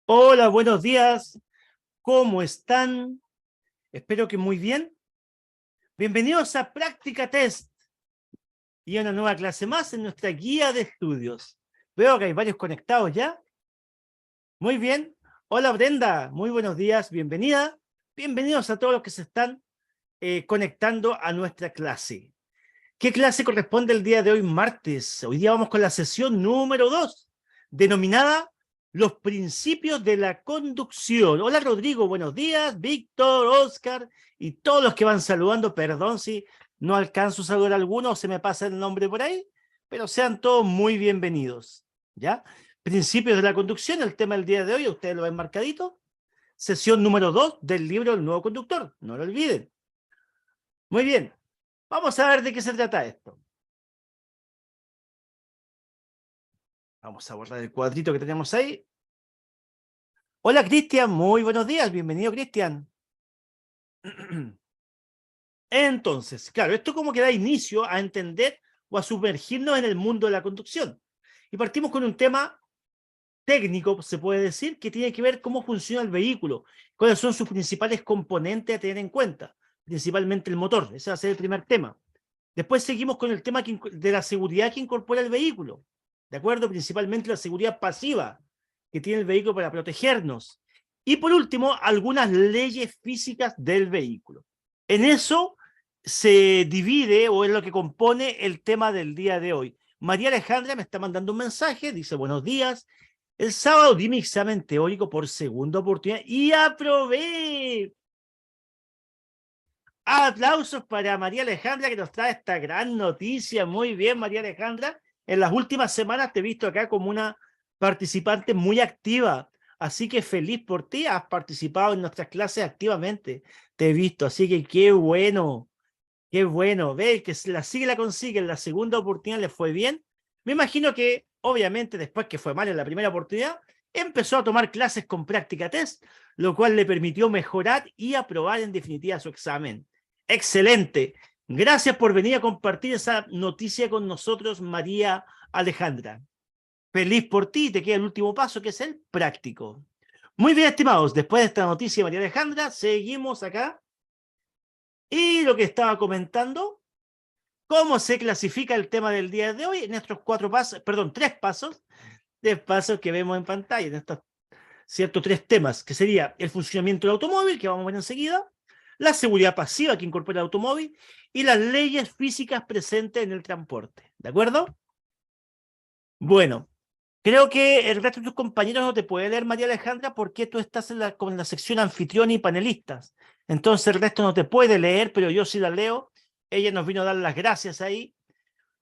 Hola, buenos días. ¿Cómo están? Espero que muy bien. Bienvenidos a Práctica Test y a una nueva clase más en nuestra guía de estudios. Veo que hay varios conectados ya. Muy bien. Hola, Brenda. Muy buenos días. Bienvenida. Bienvenidos a todos los que se están conectando a nuestra clase. ¿Qué clase corresponde el día de hoy, martes? Hoy día vamos con la sesión número 2, denominada Los principios de la conducción. Hola, Rodrigo, buenos días. Víctor, Oscar y todos los que van saludando. Perdón si no alcanzo a saludar a alguno o se me pasa el nombre por ahí, pero sean todos muy bienvenidos. ¿Ya? Principios de la conducción, el tema del día de hoy, ustedes lo ven marcadito. Sesión número 2 del libro El Nuevo Conductor. No lo olviden. Muy bien. Vamos a ver de qué se trata esto. Vamos a borrar el cuadrito que tenemos ahí. Hola, Cristian. Muy buenos días. Bienvenido, Cristian. Entonces, claro, esto como que da inicio a entender o a sumergirnos en el mundo de la conducción. Y partimos con un tema técnico, se puede decir, que tiene que ver cómo funciona el vehículo, cuáles son sus principales componentes a tener en cuenta, principalmente el motor. Ese va a ser el primer tema. Después seguimos con el tema de la seguridad que incorpora el vehículo, ¿de acuerdo? Principalmente la seguridad pasiva que tiene el vehículo para protegernos. Y por último, algunas leyes físicas del vehículo. En eso se divide o es lo que compone el tema del día de hoy. María Alejandra me está mandando un mensaje, dice buenos días. El sábado di mi examen teórico por segunda oportunidad y aprobé. Aplausos para María Alejandra que nos trae esta gran noticia. Muy bien, María Alejandra. En las últimas semanas te he visto acá como una participante muy activa. Así que feliz por ti. Has participado en nuestras clases activamente. Te he visto. Así que qué bueno. Qué bueno. Ve que la consigue en la segunda oportunidad le fue bien. Me imagino que, obviamente, después que fue mal en la primera oportunidad, empezó a tomar clases con práctica test, lo cual le permitió mejorar y aprobar en definitiva su examen. Excelente. Gracias por venir a compartir esa noticia con nosotros, María Alejandra. Feliz por ti, te queda el último paso, que es el práctico. Muy bien, estimados, después de esta noticia, María Alejandra, seguimos acá. Y lo que estaba comentando, ¿cómo se clasifica el tema del día de hoy en estos tres pasos que vemos en pantalla, en estos ciertos tres temas, que sería el funcionamiento del automóvil, que vamos a ver enseguida, la seguridad pasiva que incorpora el automóvil y las leyes físicas presentes en el transporte. ¿De acuerdo? Bueno, creo que el resto de tus compañeros no te puede leer, María Alejandra, porque tú estás con la sección anfitrión y panelistas. Entonces el resto no te puede leer, pero yo sí la leo. Ella nos vino a dar las gracias ahí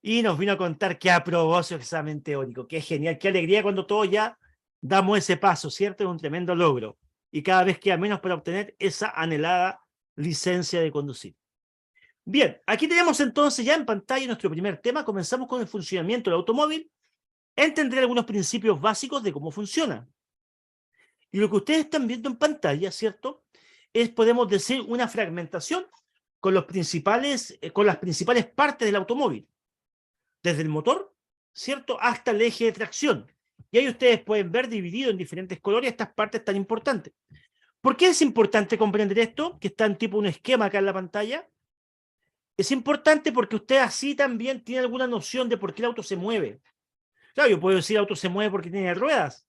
y nos vino a contar que aprobó su examen teórico. Qué genial, qué alegría cuando todos ya damos ese paso, ¿cierto? Es un tremendo logro. Y cada vez queda menos para obtener esa anhelada licencia de conducir. Bien, aquí tenemos entonces ya en pantalla nuestro primer tema. Comenzamos con el funcionamiento del automóvil. Entender algunos principios básicos de cómo funciona. Y lo que ustedes están viendo en pantalla, ¿cierto? Es, podemos decir, una fragmentación con las principales partes del automóvil. Desde el motor, ¿cierto? Hasta el eje de tracción. Y ahí ustedes pueden ver dividido en diferentes colores estas partes tan importantes. ¿Por qué es importante comprender esto? Que está en tipo un esquema acá en la pantalla. Es importante porque usted así también tiene alguna noción de por qué el auto se mueve. Claro, yo puedo decir el auto se mueve porque tiene ruedas,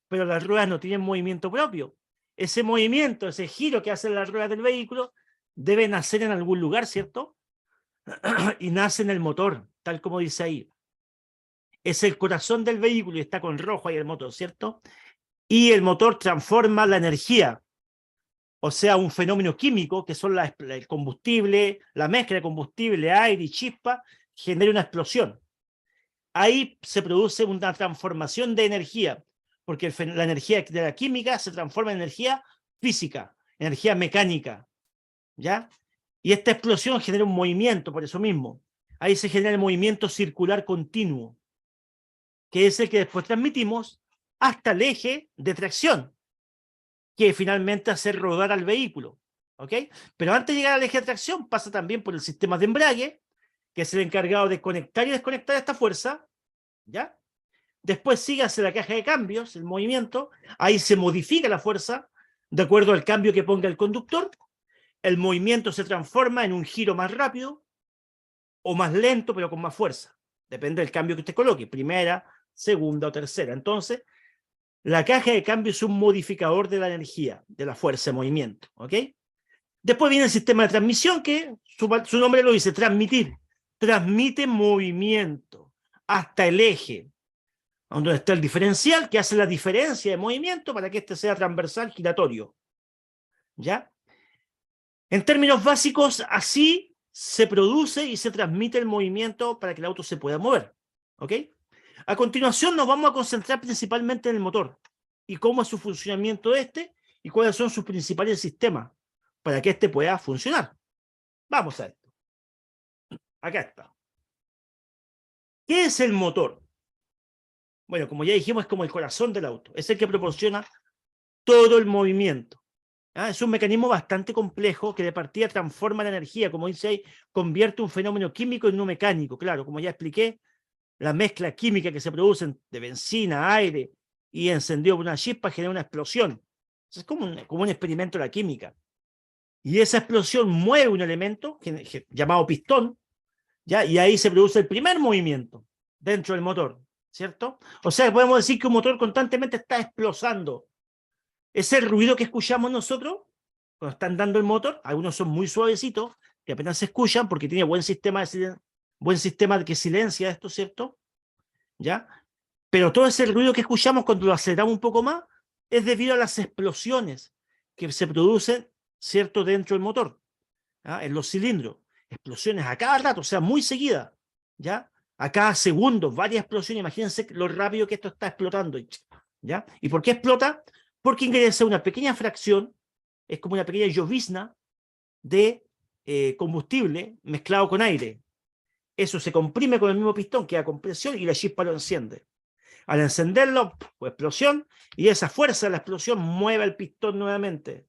pero las ruedas no tienen movimiento propio. Ese movimiento, ese giro que hacen las ruedas del vehículo, debe nacer en algún lugar, ¿cierto? Y nace en el motor, tal como dice ahí. Es el corazón del vehículo y está con rojo ahí el motor, ¿cierto? Y el motor transforma la energía, o sea, un fenómeno químico, que son el combustible, la mezcla de combustible, aire y chispa, genera una explosión. Ahí se produce una transformación de energía, porque la energía de la química se transforma en energía física, energía mecánica, ¿ya? Y esta explosión genera un movimiento, por eso mismo. Ahí se genera el movimiento circular continuo, que es el que después transmitimos hasta el eje de tracción, que finalmente hace rodar al vehículo, ¿ok? Pero antes de llegar al eje de tracción pasa también por el sistema de embrague, que es el encargado de conectar y desconectar esta fuerza, ¿ya? Después sigue hacia la caja de cambios, el movimiento. Ahí se modifica la fuerza de acuerdo al cambio que ponga el conductor. El movimiento se transforma en un giro más rápido o más lento, pero con más fuerza. Depende del cambio que usted coloque, primera, segunda o tercera. Entonces, la caja de cambio es un modificador de la energía, de la fuerza de movimiento. ¿Ok? Después viene el sistema de transmisión, que su nombre lo dice, transmitir. Transmite movimiento hasta el eje, donde está el diferencial, que hace la diferencia de movimiento para que este sea transversal giratorio. ¿Ya? En términos básicos, así se produce y se transmite el movimiento para que el auto se pueda mover. ¿Ok? A continuación nos vamos a concentrar principalmente en el motor y cómo es su funcionamiento y cuáles son sus principales sistemas para que pueda funcionar. Vamos a esto. Acá está. ¿Qué es el motor? Bueno, como ya dijimos, es como el corazón del auto. Es el que proporciona todo el movimiento. Es un mecanismo bastante complejo que de partida transforma la energía, como dice ahí, convierte un fenómeno químico en uno mecánico. Claro, como ya expliqué, la mezcla química que se produce de benzina, aire y encendido por una chispa genera una explosión. Es como un experimento de la química. Y esa explosión mueve un elemento llamado pistón, ¿ya? Y ahí se produce el primer movimiento dentro del motor, ¿cierto? O sea, podemos decir que un motor constantemente está explosando. Ese ruido que escuchamos nosotros, cuando están dando el motor, algunos son muy suavecitos, que apenas se escuchan porque tiene buen sistema que silencia esto, ¿cierto? ¿Ya? Pero todo ese ruido que escuchamos cuando lo aceleramos un poco más es debido a las explosiones que se producen, ¿cierto?, dentro del motor, ¿ya? En los cilindros. Explosiones a cada rato, o sea, muy seguidas, ¿ya? A cada segundo, varias explosiones. Imagínense lo rápido que esto está explotando, ¿ya? ¿Y por qué explota? Porque ingresa una pequeña fracción, es como una pequeña llovizna de combustible mezclado con aire. Eso se comprime con el mismo pistón, queda compresión y la chispa lo enciende. Al encenderlo, explosión, y esa fuerza de la explosión mueve el pistón nuevamente.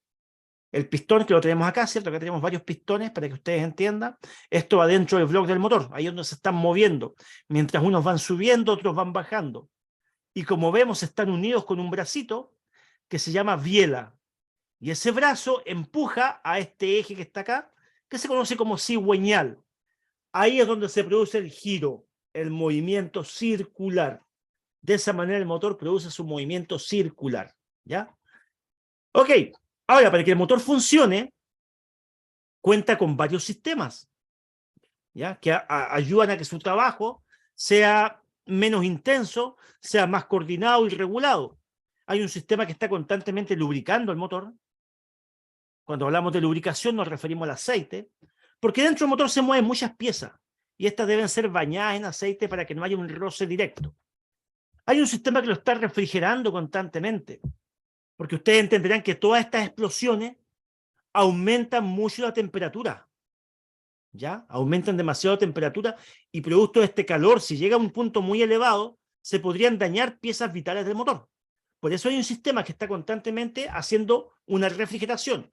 El pistón que lo tenemos acá, ¿cierto? Acá tenemos varios pistones para que ustedes entiendan. Esto va dentro del bloque del motor, ahí es donde se están moviendo. Mientras unos van subiendo, otros van bajando. Y como vemos, están unidos con un bracito que se llama biela. Y ese brazo empuja a este eje que está acá, que se conoce como cigüeñal. Ahí es donde se produce el giro, el movimiento circular. De esa manera el motor produce su movimiento circular. ¿Ya? Ok, ahora para que el motor funcione, cuenta con varios sistemas, ¿ya? Que ayudan a que su trabajo sea menos intenso, sea más coordinado y regulado. Hay un sistema que está constantemente lubricando el motor. Cuando hablamos de lubricación nos referimos al aceite, porque dentro del motor se mueven muchas piezas y estas deben ser bañadas en aceite para que no haya un roce directo. Hay un sistema que lo está refrigerando constantemente, porque ustedes entenderán que todas estas explosiones aumentan mucho la temperatura, ¿ya? Aumentan demasiado la temperatura y producto de este calor, si llega a un punto muy elevado, se podrían dañar piezas vitales del motor. Por eso hay un sistema que está constantemente haciendo una refrigeración.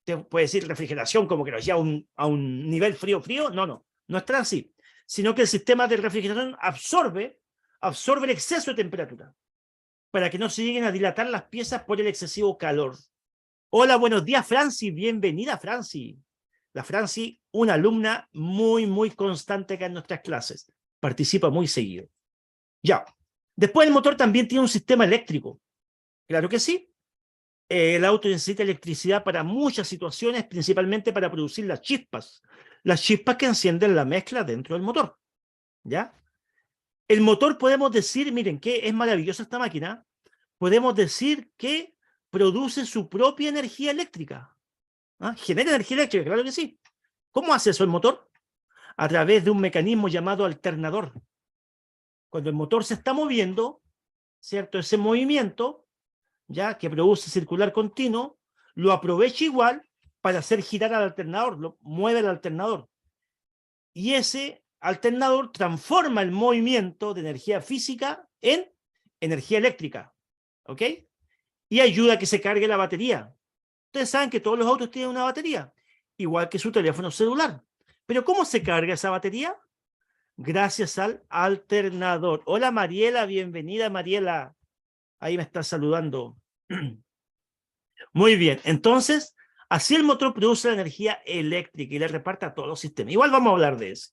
Te puede decir refrigeración como que lo lleva a un nivel frío, no es tan así, sino que el sistema de refrigeración absorbe el exceso de temperatura para que no se lleguen a dilatar las piezas por el excesivo calor. Hola, buenos días, Franci, bienvenida, Franci. La Franci, una alumna muy, muy constante acá en nuestras clases, participa muy seguido. Ya, después el motor también tiene un sistema eléctrico, claro que sí. El auto necesita electricidad para muchas situaciones, principalmente para producir las chispas que encienden la mezcla dentro del motor, ¿ya? El motor podemos decir, miren, que es maravillosa esta máquina, podemos decir que produce su propia energía eléctrica. Genera energía eléctrica, claro que sí. ¿Cómo hace eso el motor? A través de un mecanismo llamado alternador. Cuando el motor se está moviendo, ¿cierto? Ese movimiento, ya que produce circular continuo, lo aprovecha igual para hacer girar al alternador, lo mueve el alternador. Y ese alternador transforma el movimiento de energía física en energía eléctrica, ¿ok? Y ayuda a que se cargue la batería. Ustedes saben que todos los autos tienen una batería, igual que su teléfono celular. Pero ¿cómo se carga esa batería? gracias al alternador. Hola Mariela, bienvenida Mariela. Ahí me está saludando. Muy bien, entonces, así el motor produce la energía eléctrica y le reparte a todos los sistemas. Igual vamos a hablar de eso.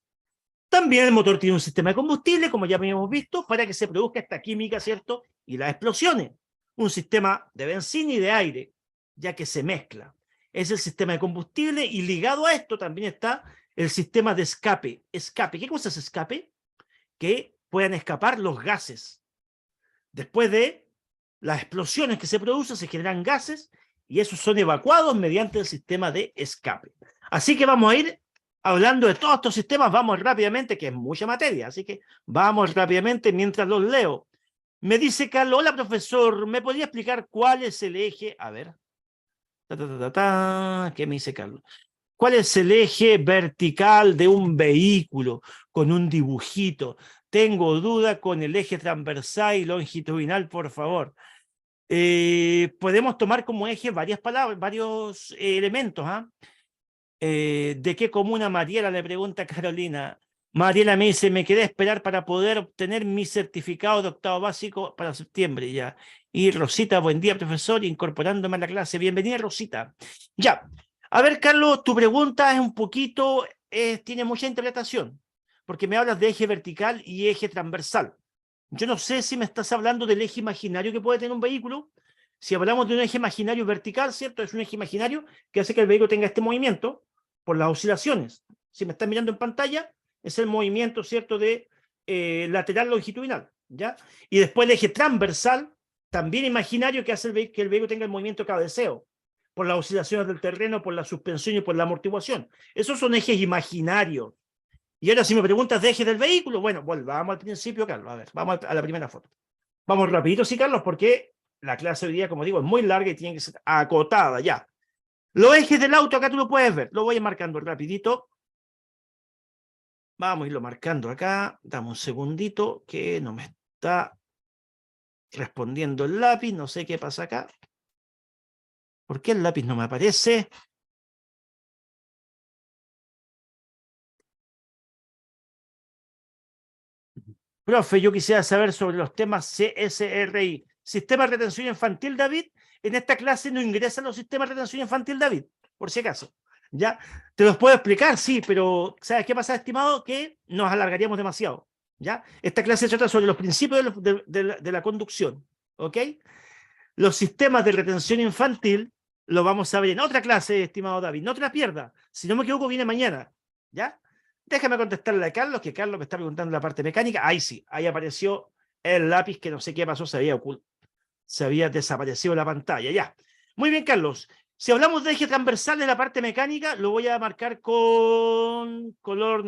También el motor tiene un sistema de combustible, como ya habíamos visto, para que se produzca esta química, ¿cierto? Y las explosiones. Un sistema de benzina y de aire, ya que se mezcla. Es el sistema de combustible y ligado a esto también está el sistema de escape. Escape, ¿qué cosa es escape? Que puedan escapar los gases. Después de las explosiones que se producen, se generan gases y esos son evacuados mediante el sistema de escape. Así que vamos a ir hablando de todos estos sistemas, vamos rápidamente, que es mucha materia, así que vamos rápidamente mientras los leo. Me dice Carlos, hola profesor, ¿me podría explicar cuál es el eje? A ver. ¿Qué me dice Carlos? ¿Cuál es el eje vertical de un vehículo con un dibujito? Tengo duda con el eje transversal y longitudinal, por favor. Podemos tomar como eje varias palabras, varios elementos. ¿De qué comuna Mariela? Le pregunta Carolina. Mariela me dice, me quedé a esperar para poder obtener mi certificado de octavo básico para septiembre ya. Y Rosita, buen día, profesor, incorporándome a la clase. Bienvenida, Rosita. Ya. A ver, Carlos, tu pregunta es un poquito, tiene mucha interpretación, porque me hablas de eje vertical y eje transversal. Yo no sé si me estás hablando del eje imaginario que puede tener un vehículo. Si hablamos de un eje imaginario vertical, ¿cierto? Es un eje imaginario que hace que el vehículo tenga este movimiento por las oscilaciones. Si me estás mirando en pantalla, es el movimiento, ¿cierto?, de lateral longitudinal, ¿ya? Y después el eje transversal, también imaginario, que hace que el vehículo tenga el movimiento cabeceo, por las oscilaciones del terreno, por la suspensión y por la amortiguación. Esos son ejes imaginarios. Y ahora si me preguntas de eje del vehículo, bueno, volvamos al principio, Carlos. A ver, vamos a la primera foto. Vamos rapidito, sí, Carlos, porque la clase hoy día, como digo, es muy larga y tiene que ser acotada ya. Los ejes del auto, acá tú lo puedes ver. Lo voy a ir marcando rapidito. Vamos a irlo marcando acá. Dame un segundito que no me está respondiendo el lápiz. No sé qué pasa acá. ¿Por qué el lápiz no me aparece? Profe, yo quisiera saber sobre los temas CSRI. Sistema de retención infantil, David. En esta clase no ingresan los sistemas de retención infantil, David, por si acaso. ¿Ya? Te los puedo explicar, sí, pero ¿sabes qué pasa, estimado? Que nos alargaríamos demasiado. ¿Ya? Esta clase trata sobre los principios de la conducción. ¿Ok? Los sistemas de retención infantil lo vamos a ver en otra clase, estimado David. No te la pierdas. Si no me equivoco, viene mañana. ¿Ya? Déjame contestarle a Carlos, que Carlos me está preguntando la parte mecánica. Ahí sí, ahí apareció el lápiz, que no sé qué pasó, se había desaparecido la pantalla. Ya. Muy bien, Carlos. Si hablamos de eje transversal de la parte mecánica, lo voy a marcar con color,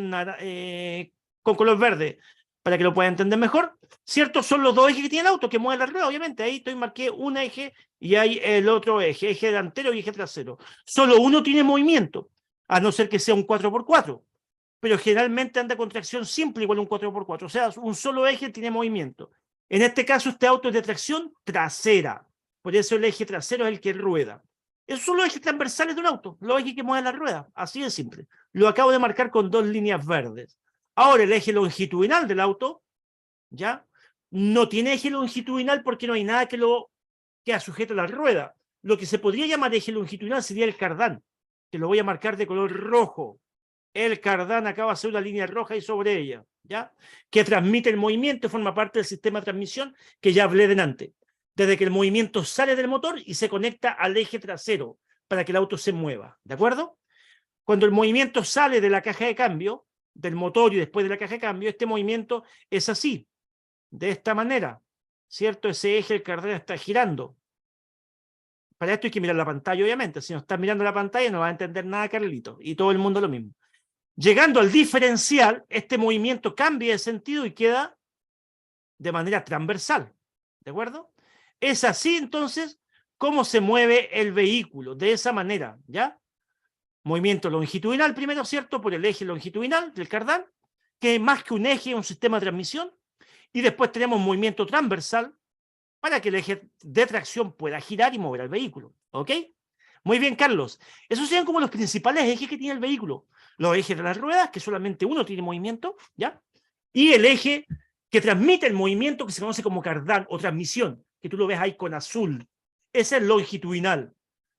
con color verde, para que lo pueda entender mejor. ¿Cierto? Son los dos ejes que tiene el auto, que mueve la rueda, obviamente. Ahí marqué un eje y hay el otro eje delantero y eje trasero. Solo uno tiene movimiento, a no ser que sea un 4x4. Pero generalmente anda con tracción simple, igual a un 4x4. O sea, un solo eje tiene movimiento. En este caso, este auto es de tracción trasera. Por eso el eje trasero es el que rueda. Esos son los ejes transversales de un auto, los ejes que mueven la rueda. Así de simple. Lo acabo de marcar con dos líneas verdes. Ahora, el eje longitudinal del auto, ¿ya? No tiene eje longitudinal porque no hay nada que sujete la rueda. Lo que se podría llamar eje longitudinal sería el cardán, que lo voy a marcar de color rojo. El cardán acaba de hacer una línea roja y sobre ella, ¿ya? Que transmite el movimiento y forma parte del sistema de transmisión que ya hablé delante. Desde que el movimiento sale del motor y se conecta al eje trasero para que el auto se mueva, ¿de acuerdo? Cuando el movimiento sale de la caja de cambio, del motor y después de la caja de cambio, este movimiento es así, de esta manera, ¿cierto? Ese eje, el cardán, está girando. Para esto hay que mirar la pantalla, obviamente. Si no estás mirando la pantalla no vas a entender nada, Carlito. Y todo el mundo lo mismo. Llegando al diferencial, este movimiento cambia de sentido y queda de manera transversal. ¿De acuerdo? Es así, entonces, cómo se mueve el vehículo, de esa manera, ¿ya? Movimiento longitudinal primero, ¿cierto? Por el eje longitudinal del cardán, que más que un eje es un sistema de transmisión, y después tenemos movimiento transversal para que el eje de tracción pueda girar y mover al vehículo, ¿ok? Muy bien, Carlos. Esos serían como los principales ejes que tiene el vehículo. Los ejes de las ruedas, que solamente uno tiene movimiento, ¿ya? y el eje que transmite el movimiento que se conoce como cardán o transmisión, que tú lo ves ahí con azul. Ese es longitudinal.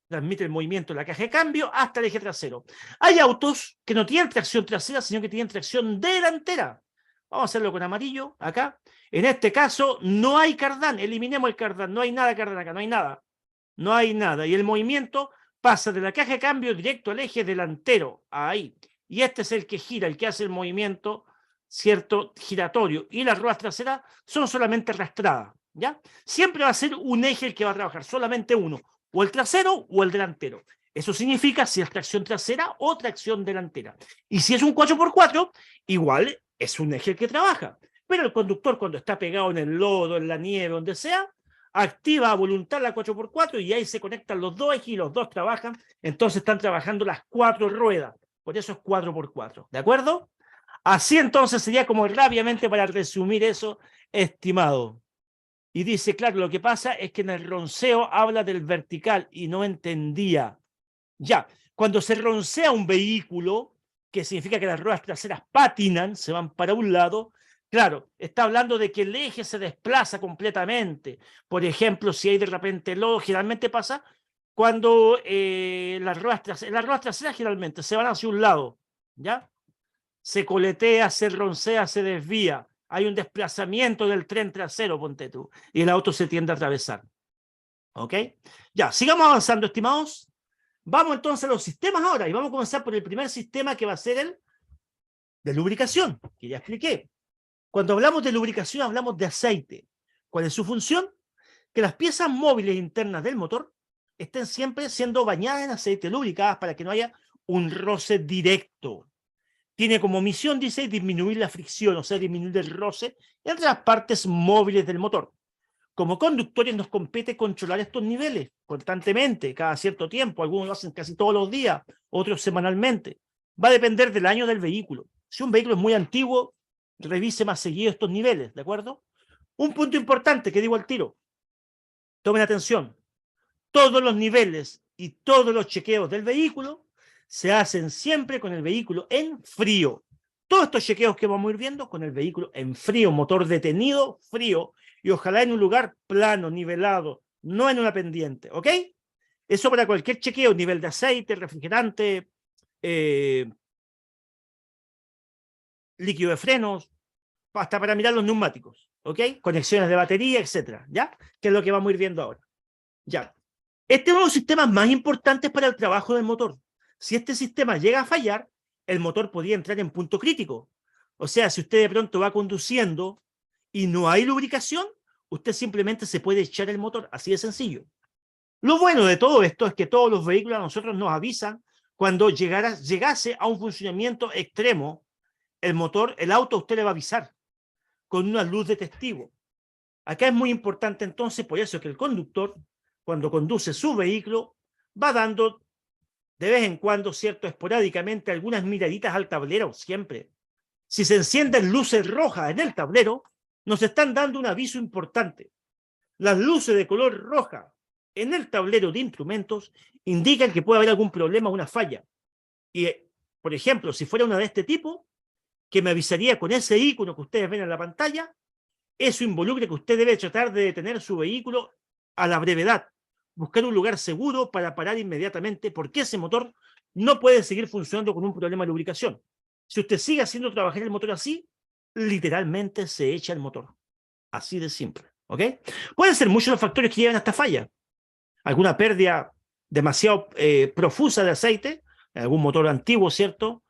Transmite el movimiento de la caja de cambio hasta el eje trasero. Hay autos que no tienen tracción trasera, sino que tienen tracción delantera. Vamos a hacerlo con amarillo, acá. En este caso, no hay cardán. Eliminemos el cardán. No hay nada de cardán acá, no hay nada. No hay nada. Y el movimiento pasa de la caja de cambio directo al eje delantero. Ahí. Y este es el que gira, el que hace el movimiento, ¿cierto? Giratorio. Y las ruedas traseras son solamente arrastradas, ¿ya? Siempre va a ser un eje el que va a trabajar, solamente uno. O el trasero o el delantero. Eso significa si es tracción trasera o tracción delantera. Y si es un 4x4, igual es un eje el que trabaja. Pero el conductor, cuando está pegado en el lodo, en la nieve, donde sea, activa a voluntad la 4x4 y ahí se conectan los dos ejes y los dos trabajan. Entonces están trabajando las 4 ruedas. Por eso es 4x4. ¿De acuerdo? Así entonces sería como rápidamente para resumir eso, estimado. Y dice, claro, lo que pasa es que en el ronceo habla del vertical y no entendía. Ya, cuando se roncea un vehículo, que significa que las ruedas traseras patinan, se van para un lado, claro, está hablando de que el eje se desplaza completamente. Por ejemplo, si hay de repente lodo, generalmente pasa cuando las ruedas traseras generalmente se van hacia un lado, ¿ya? Se coletea, se roncea, se desvía. Hay un desplazamiento del tren trasero, ponte tú, y el auto se tiende a atravesar. ¿Ok? Ya, sigamos avanzando, estimados. Vamos entonces a los sistemas ahora, y vamos a comenzar por el primer sistema que va a ser el de lubricación, que ya expliqué. Cuando hablamos de lubricación hablamos de aceite. ¿Cuál es su función? Que las piezas móviles internas del motor estén siempre siendo bañadas en aceite, lubricadas para que no haya un roce directo. Tiene como misión, dice, disminuir la fricción, o sea, disminuir el roce entre las partes móviles del motor. Como conductores nos compete controlar estos niveles constantemente, cada cierto tiempo. Algunos lo hacen casi todos los días, otros semanalmente. Va a depender del año del vehículo. Si un vehículo es muy antiguo, revise más seguido estos niveles, ¿de acuerdo? Un punto importante que digo al tiro. Tomen atención. Todos los niveles y todos los chequeos del vehículo se hacen siempre con el vehículo en frío. Todos estos chequeos que vamos a ir viendo con el vehículo en frío, motor detenido, frío, y ojalá en un lugar plano, nivelado, no en una pendiente, ¿ok? Eso para cualquier chequeo, nivel de aceite, refrigerante, líquido de frenos, hasta para mirar los neumáticos, ¿ok? Conexiones de batería, etcétera, ¿ya? Que es lo que vamos a ir viendo ahora. Ya. Este es uno de los sistemas más importantes para el trabajo del motor. Si este sistema llega a fallar, el motor podría entrar en punto crítico. O sea, si usted de pronto va conduciendo y no hay lubricación, usted simplemente se puede echar el motor, así de sencillo. Lo bueno de todo esto es que todos los vehículos a nosotros nos avisan cuando llegase a un funcionamiento extremo, el motor, el auto a usted le va a avisar con una luz de testigo. Acá es muy importante entonces, por eso que el conductor, cuando conduce su vehículo, va dando de vez en cuando, cierto, esporádicamente, algunas miraditas al tablero, siempre. Si se encienden luces rojas en el tablero, nos están dando un aviso importante. Las luces de color roja en el tablero de instrumentos indican que puede haber algún problema o una falla. Y, por ejemplo, si fuera una de este tipo, que me avisaría con ese icono que ustedes ven en la pantalla, eso involucra que usted debe tratar de detener su vehículo a la brevedad, buscar un lugar seguro para parar inmediatamente, porque ese motor no puede seguir funcionando con un problema de lubricación. Si usted sigue haciendo trabajar el motor así, literalmente se echa el motor. Así de simple, ¿ok? Pueden ser muchos los factores que llevan a esta falla. Alguna pérdida demasiado profusa de aceite, algún motor antiguo, ¿cierto?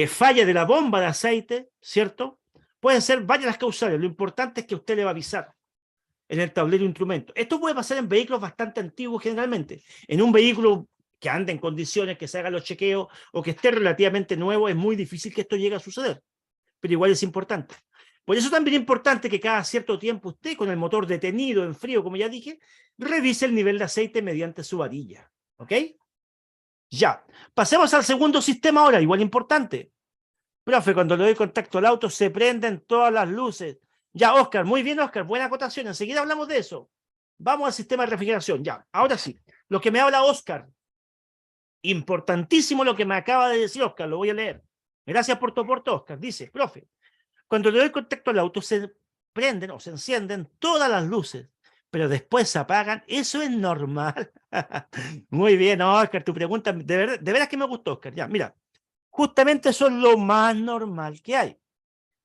Falla de la bomba de aceite, ¿cierto? Pueden ser varias las causales. Lo importante es que usted le va a avisar en el tablero de instrumentos. Esto puede pasar en vehículos bastante antiguos generalmente. En un vehículo que ande en condiciones, que se hagan los chequeos o que esté relativamente nuevo, es muy difícil que esto llegue a suceder. Pero igual es importante. Por eso también es importante que cada cierto tiempo usted, con el motor detenido, en frío, como ya dije, revise el nivel de aceite mediante su varilla. ¿Ok? Ya. Pasemos al segundo sistema ahora, igual importante. Profe, cuando le doy contacto al auto se prenden todas las luces. Ya, Oscar, muy bien, Oscar, buena acotación. Enseguida hablamos de eso. Vamos al sistema de refrigeración. Ya, ahora sí. Lo que me habla Oscar. Importantísimo lo que me acaba de decir Oscar, lo voy a leer. Gracias por tu aporte, Oscar. Dice, profe, Cuando le doy contacto al auto, se prenden o se encienden todas las luces, pero después se apagan. Eso es normal. Muy bien, Oscar, tu pregunta, de veras que me gustó, Oscar. Ya, mira, justamente eso es lo más normal que hay.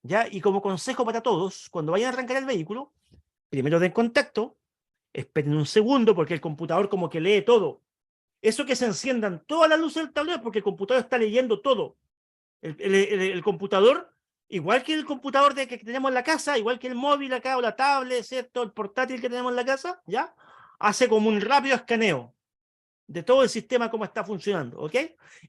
¿Ya? Y como consejo para todos, cuando vayan a arrancar el vehículo, primero den contacto, esperen un segundo, porque el computador como que lee todo. Eso que se enciendan todas las luces del tablero, porque el computador está leyendo todo. El computador, igual que el computador que tenemos en la casa, igual que el móvil acá o la tablet, ¿cierto? El portátil que tenemos en la casa, ¿ya? Hace como un rápido escaneo de todo el sistema, cómo está funcionando, ¿ok?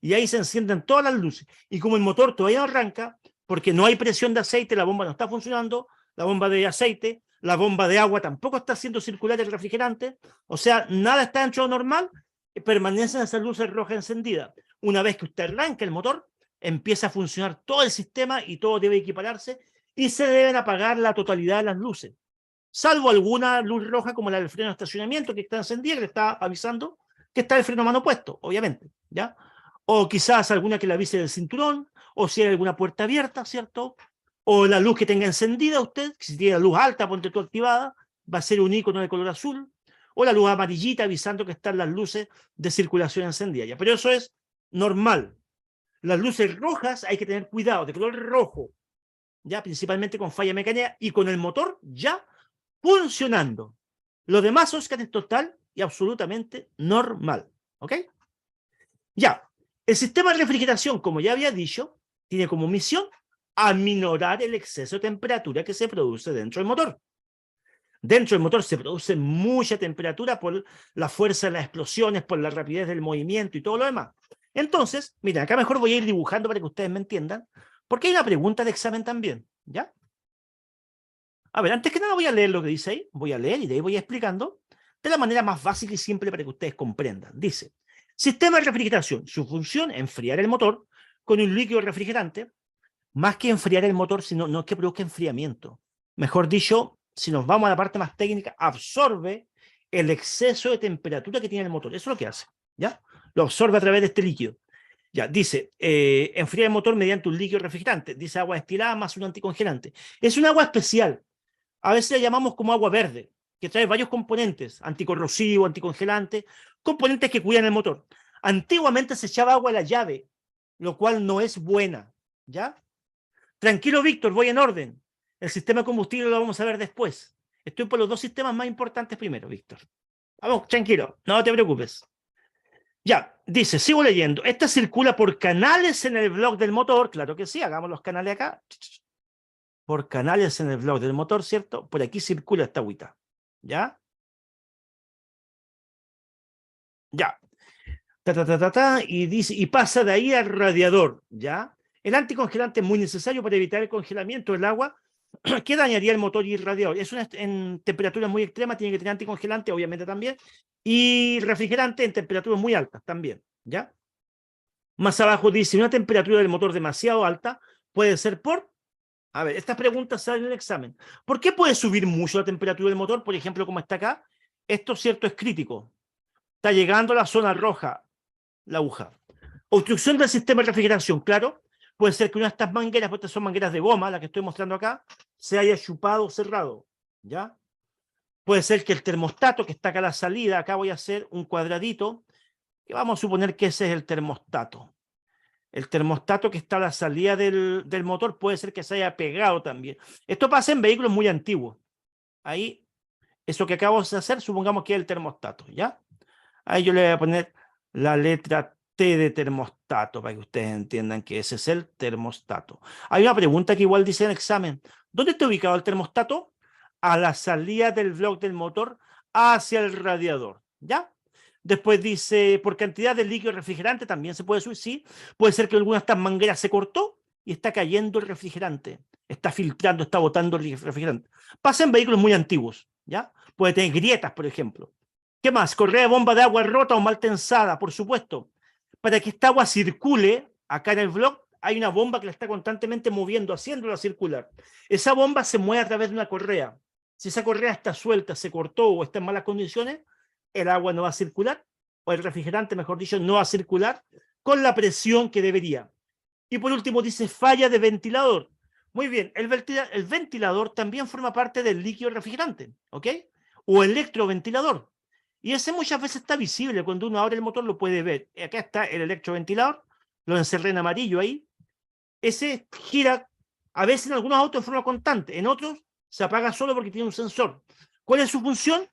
Y ahí se encienden todas las luces. Y como el motor todavía no arranca, porque no hay presión de aceite, la bomba no está funcionando, la bomba de aceite, la bomba de agua tampoco está haciendo circular el refrigerante, o sea, nada está dentro de lo normal, permanecen esas luces rojas encendidas. Una vez que usted arranca el motor, empieza a funcionar todo el sistema y todo debe equipararse y se deben apagar la totalidad de las luces, salvo alguna luz roja como la del freno de estacionamiento que está encendida, que le está avisando que está el freno a mano puesto, obviamente, ¿ya? O quizás alguna que le avise del cinturón, o si hay alguna puerta abierta, ¿cierto? O la luz que tenga encendida usted, si tiene la luz alta, ponte tú activada, va a ser un icono de color azul, o la luz amarillita avisando que están las luces de circulación encendidas, ¿ya? Pero eso es normal. Las luces rojas hay que tener cuidado, de color rojo, ya principalmente con falla mecánica y con el motor ya funcionando. Lo demás, Oscar, es total y absolutamente normal. ¿Ok? Ya. El sistema de refrigeración, como ya había dicho, tiene como misión aminorar el exceso de temperatura que se produce dentro del motor. Dentro del motor se produce mucha temperatura por la fuerza de las explosiones, por la rapidez del movimiento y todo lo demás. Entonces, miren, acá mejor voy a ir dibujando para que ustedes me entiendan, porque hay una pregunta de examen también, ¿ya? A ver, antes que nada voy a leer lo que dice ahí, voy a leer y de ahí voy explicando de la manera más básica y simple para que ustedes comprendan. Dice, sistema de refrigeración, su función, enfriar el motor con un líquido refrigerante, más que enfriar el motor, sino no es que produzca enfriamiento. Mejor dicho, si nos vamos a la parte más técnica, absorbe el exceso de temperatura que tiene el motor. Eso es lo que hace, ¿ya? Lo absorbe a través de este líquido. Ya, dice, enfriar el motor mediante un líquido refrigerante. Dice agua destilada más un anticongelante. Es un agua especial. A veces la llamamos como agua verde, que trae varios componentes, anticorrosivo, anticongelante, componentes que cuidan el motor. Antiguamente se echaba agua a la llave, lo cual no es buena, ¿ya? Tranquilo, Víctor, voy en orden. El sistema de combustible lo vamos a ver después. Estoy por los dos sistemas más importantes primero, Víctor. Vamos, tranquilo, no te preocupes. Ya, dice, sigo leyendo. Esta circula por canales en el bloque del motor. Claro que sí, hagamos los canales acá. Por canales en el bloque del motor, ¿cierto? Por aquí circula esta agüita. ¿Ya? Ya. Y dice, y pasa de ahí al radiador, ¿ya? El anticongelante es muy necesario para evitar el congelamiento del agua que dañaría el motor y el radiador. Es una, en temperaturas muy extremas, tiene que tener anticongelante, obviamente también, y refrigerante en temperaturas muy altas también, ¿ya? Más abajo dice, una temperatura del motor demasiado alta puede ser por... A ver, estas preguntas salen en el examen. ¿Por qué puede subir mucho la temperatura del motor? Por ejemplo, como está acá, esto cierto es crítico. Está llegando a la zona roja, la aguja. Obstrucción del sistema de refrigeración, claro. Puede ser que una de estas mangueras, porque estas son mangueras de goma, la que estoy mostrando acá, se haya chupado o cerrado, ¿ya? Puede ser que el termostato que está acá a la salida, acá voy a hacer un cuadradito, que vamos a suponer que ese es el termostato. El termostato que está a la salida del motor puede ser que se haya pegado también. Esto pasa en vehículos muy antiguos. Ahí, eso que acabo de hacer, supongamos que es el termostato, ¿ya? Ahí yo le voy a poner la letra T de termostato para que ustedes entiendan que ese es el termostato. Hay una pregunta que igual dice en el examen. ¿Dónde está ubicado el termostato? A la salida del bloque del motor hacia el radiador, ¿ya? Después dice, por cantidad de líquido refrigerante también se puede subir, sí. Puede ser que alguna de estas mangueras se cortó y está cayendo el refrigerante. Está filtrando, está botando el refrigerante. Pasa en vehículos muy antiguos, ¿ya? Puede tener grietas, por ejemplo. ¿Qué más? Correa de bomba de agua rota o mal tensada, por supuesto. Para que esta agua circule, acá en el bloque hay una bomba que la está constantemente moviendo, haciéndola circular. Esa bomba se mueve a través de una correa. Si esa correa está suelta, se cortó o está en malas condiciones, el agua no va a circular, o el refrigerante, mejor dicho, no va a circular con la presión que debería. Y por último dice falla de ventilador. Muy bien, el ventilador también forma parte del líquido refrigerante, ¿ok? O electroventilador. Y ese muchas veces está visible, cuando uno abre el motor lo puede ver. Acá está el electroventilador, lo encerré en amarillo ahí. Ese gira a veces en algunos autos en forma constante, en otros se apaga solo porque tiene un sensor. ¿Cuál es su función?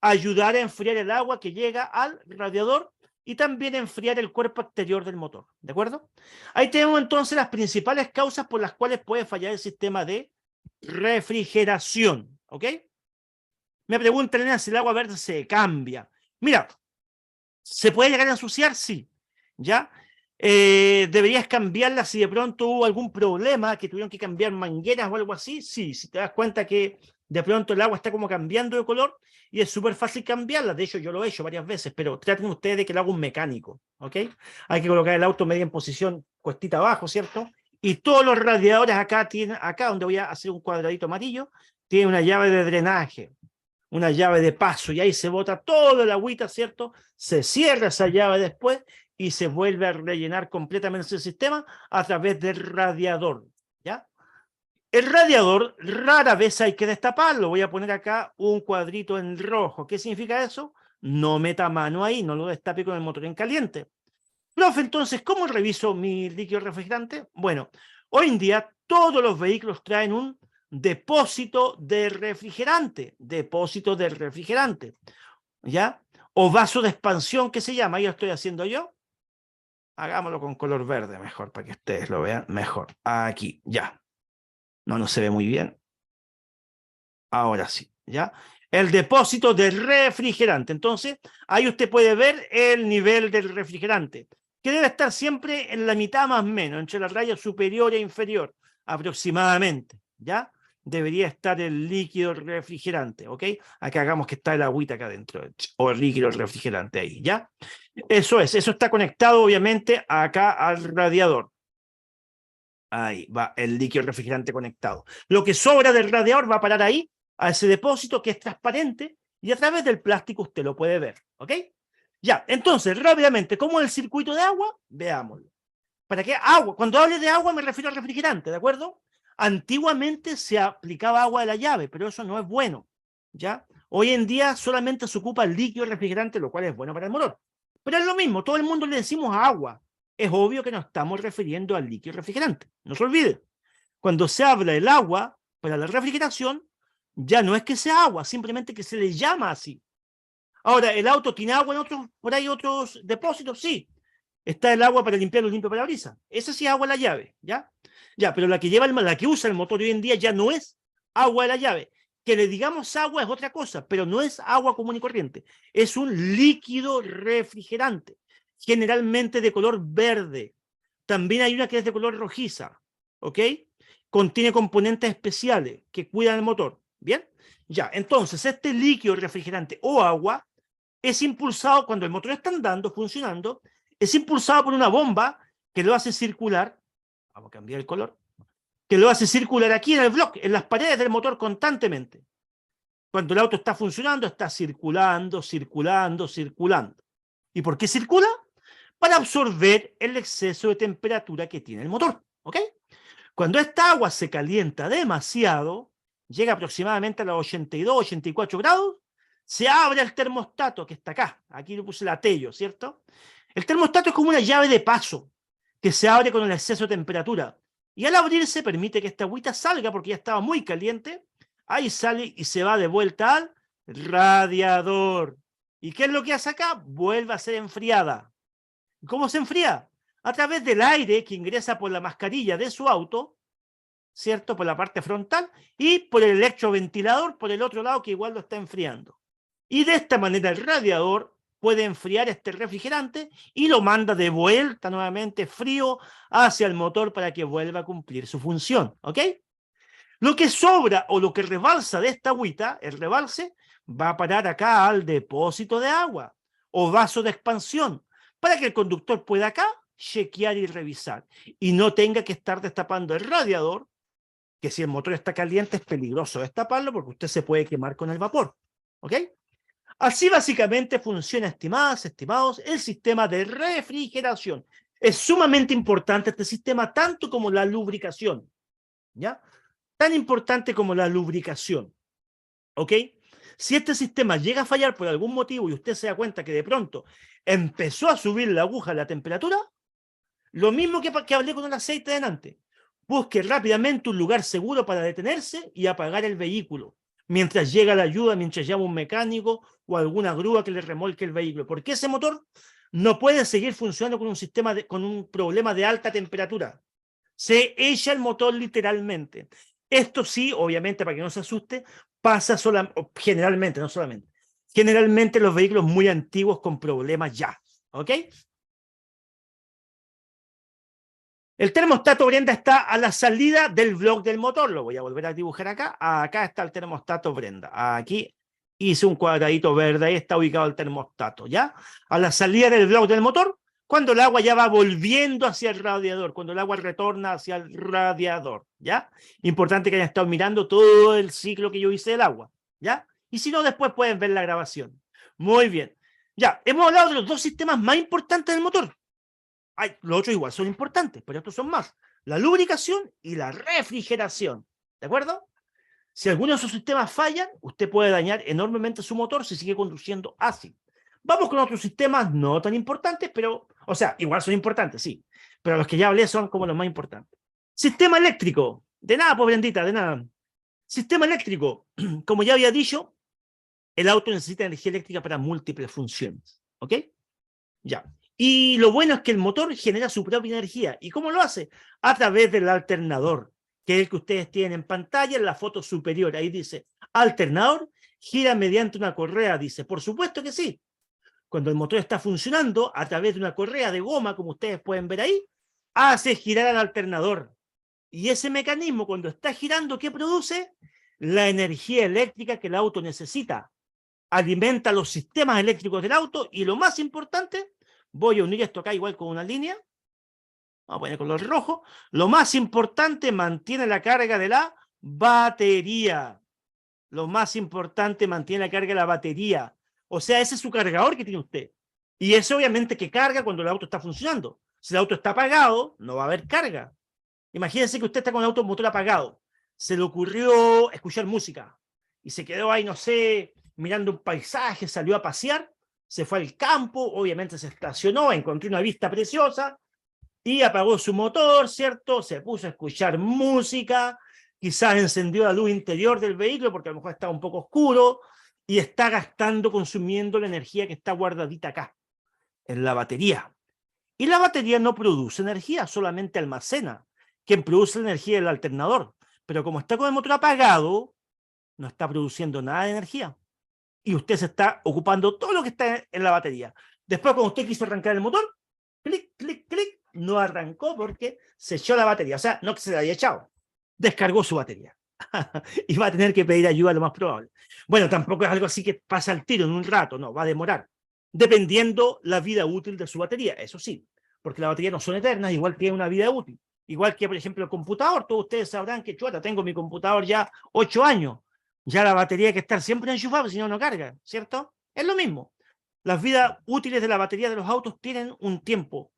Ayudar a enfriar el agua que llega al radiador y también enfriar el cuerpo exterior del motor, ¿de acuerdo? Ahí tenemos entonces las principales causas por las cuales puede fallar el sistema de refrigeración, ¿ok? Me preguntan, Elena, si el agua verde se cambia. Mira, ¿se puede llegar a ensuciar? Sí, ¿ya? ¿Deberías cambiarla si de pronto hubo algún problema, que tuvieron que cambiar mangueras o algo así? Sí, si te das cuenta que de pronto el agua está como cambiando de color y es súper fácil cambiarla. De hecho, yo lo he hecho varias veces, pero traten ustedes de que lo haga un mecánico, ¿ok? Hay que colocar el auto medio en posición cuestita abajo, ¿cierto? Y todos los radiadores acá tienen, acá donde voy a hacer un cuadradito amarillo, tiene una llave de drenaje, una llave de paso, y ahí se bota toda la agüita, ¿cierto? Se cierra esa llave después y se vuelve a rellenar completamente el sistema a través del radiador, ¿ya? El radiador rara vez hay que destaparlo. Voy a poner acá un cuadrito en rojo. ¿Qué significa eso? No meta mano ahí, no lo destape con el motor en caliente. Profe, entonces, ¿cómo reviso mi líquido refrigerante? Bueno, hoy en día todos los vehículos traen un depósito de refrigerante, ¿ya? O vaso de expansión, que se llama, ahí lo estoy haciendo yo. Hagámoslo con color verde mejor, para que ustedes lo vean mejor. Aquí, ya. No, no se ve muy bien. Ahora sí, ¿ya? El depósito de refrigerante. Entonces, ahí usted puede ver el nivel del refrigerante, que debe estar siempre en la mitad más o menos, entre la raya superior e inferior, aproximadamente, ¿ya? Debería estar el líquido refrigerante, ¿ok? Acá hagamos que está el agüita acá adentro, o el líquido refrigerante ahí, ¿ya? Eso está conectado obviamente acá al radiador. Ahí va el líquido refrigerante conectado. Lo que sobra del radiador va a parar ahí, a ese depósito que es transparente, y a través del plástico usted lo puede ver, ¿ok? Ya, entonces, rápidamente, ¿cómo es el circuito de agua? Veámoslo. ¿Para qué agua? Cuando hable de agua me refiero al refrigerante, ¿de acuerdo? Antiguamente se aplicaba agua de la llave, pero eso no es bueno, ¿ya? Hoy en día solamente se ocupa el líquido refrigerante, lo cual es bueno para el motor. Pero es lo mismo, todo el mundo le decimos agua. Es obvio que nos estamos refiriendo al líquido refrigerante. No se olvide. Cuando se habla del agua para la refrigeración, ya no es que sea agua, simplemente que se le llama así. Ahora, ¿el auto tiene agua en otros, por ahí otros depósitos? Sí. Está el agua para limpiar los limpiaparabrisas. Esa sí es agua de la llave, ¿ya? Ya, pero la que lleva la que usa el motor hoy en día ya no es agua de la llave. Que le digamos agua es otra cosa, pero no es agua común y corriente. Es un líquido refrigerante, generalmente de color verde. También hay una que es de color rojiza, ¿ok? Contiene componentes especiales que cuidan el motor, ¿bien? Ya, entonces este líquido refrigerante o agua es impulsado cuando el motor está andando, funcionando, es impulsado por una bomba que lo hace circular, vamos a cambiar el color, que lo hace circular aquí en el bloque, en las paredes del motor constantemente. Cuando el auto está funcionando, está circulando, circulando, circulando. ¿Y por qué circula? Para absorber el exceso de temperatura que tiene el motor, ¿ok? Cuando esta agua se calienta demasiado, llega aproximadamente a los 82, 84 grados, se abre el termostato que está acá. Aquí le puse el atello, ¿cierto? El termostato es como una llave de paso que se abre con el exceso de temperatura. Y al abrirse permite que esta agüita salga porque ya estaba muy caliente. Ahí sale y se va de vuelta al radiador. ¿Y qué es lo que hace acá? Vuelve a ser enfriada. ¿Cómo se enfría? A través del aire que ingresa por la mascarilla de su auto, ¿cierto? Por la parte frontal y por el electroventilador por el otro lado que igual lo está enfriando. Y de esta manera el radiador puede enfriar este refrigerante y lo manda de vuelta nuevamente frío hacia el motor para que vuelva a cumplir su función, ¿ok? Lo que sobra o lo que rebalsa de esta agüita, el rebalse, va a parar acá al depósito de agua o vaso de expansión para que el conductor pueda acá chequear y revisar y no tenga que estar destapando el radiador, que si el motor está caliente es peligroso destaparlo porque usted se puede quemar con el vapor, ¿ok? Así básicamente funciona, estimadas, estimados, el sistema de refrigeración. Es sumamente importante este sistema, tanto como la lubricación. ¿ya? Tan importante como la lubricación, ¿ok? Si este sistema llega a fallar por algún motivo y usted se da cuenta que de pronto empezó a subir la aguja la temperatura, lo mismo que hablé con el aceite delante. Busque rápidamente un lugar seguro para detenerse y apagar el vehículo, mientras llega la ayuda, mientras llama un mecánico o alguna grúa que le remolque el vehículo. Porque ese motor no puede seguir funcionando con un sistema con un problema de alta temperatura. Se echa el motor literalmente. Esto sí, obviamente, para que no se asuste, pasa generalmente, no solamente. Generalmente los vehículos muy antiguos con problemas ya. ¿Ok? El termostato, Brenda, está a la salida del bloque del motor. Lo voy a volver a dibujar acá. Acá está el termostato, Brenda. Aquí hice un cuadradito verde. Ahí está ubicado el termostato, ¿ya? A la salida del bloque del motor, cuando el agua ya va volviendo hacia el radiador, cuando el agua retorna hacia el radiador, ¿ya? Importante que hayan estado mirando todo el ciclo que yo hice del agua, ¿ya? Y si no, después pueden ver la grabación. Muy bien. Ya, hemos hablado de los dos sistemas más importantes del motor. Los otros igual son importantes, pero estos son más. La lubricación y la refrigeración. ¿De acuerdo? Si alguno de esos sistemas fallan, usted puede dañar enormemente su motor si sigue conduciendo así. Vamos con otros sistemas no tan importantes, pero, o sea, igual son importantes, sí. Pero los que ya hablé son como los más importantes. Sistema eléctrico. De nada, pobrendita, de nada. Sistema eléctrico. Como ya había dicho, el auto necesita energía eléctrica para múltiples funciones. ¿Ok? Ya. Y lo bueno es que el motor genera su propia energía. ¿Y cómo lo hace? A través del alternador, que es el que ustedes tienen en pantalla en la foto superior. Ahí dice, alternador gira mediante una correa, dice. Por supuesto que sí. Cuando el motor está funcionando, a través de una correa de goma, como ustedes pueden ver ahí, hace girar al alternador. Y ese mecanismo, cuando está girando, ¿qué produce? La energía eléctrica que el auto necesita. Alimenta los sistemas eléctricos del auto y lo más importante, voy a unir esto acá igual con una línea, vamos a poner color rojo, lo más importante, mantiene la carga de la batería. Lo más importante, mantiene la carga de la batería. O sea, ese es su cargador que tiene usted. Y eso obviamente que carga cuando el auto está funcionando. Si el auto está apagado, no va a haber carga. Imagínense que usted está con el auto motor apagado. Se le ocurrió escuchar música y se quedó ahí, no sé, mirando un paisaje, salió a pasear, se fue al campo, obviamente se estacionó, encontró una vista preciosa y apagó su motor, ¿cierto? Se puso a escuchar música, quizás encendió la luz interior del vehículo porque a lo mejor está un poco oscuro y está gastando, consumiendo la energía que está guardadita acá, en la batería. Y la batería no produce energía, solamente almacena. Quien produce la energía es el alternador. Pero como está con el motor apagado, no está produciendo nada de energía. Y usted se está ocupando todo lo que está en la batería. Después, cuando usted quiso arrancar el motor, clic, clic, clic, no arrancó porque se echó la batería. O sea, no que se la haya echado, descargó su batería. Y va a tener que pedir ayuda lo más probable. Bueno, tampoco es algo así que pasa al tiro en un rato, no, va a demorar. Dependiendo la vida útil de su batería, eso sí, porque las baterías no son eternas, igual tiene una vida útil. Igual que, por ejemplo, el computador, todos ustedes sabrán que, chuata, tengo mi computador ya 8 años, ya la batería hay que estar siempre enchufada, si no, no carga, ¿cierto? Es lo mismo. Las vidas útiles de la batería de los autos tienen un tiempo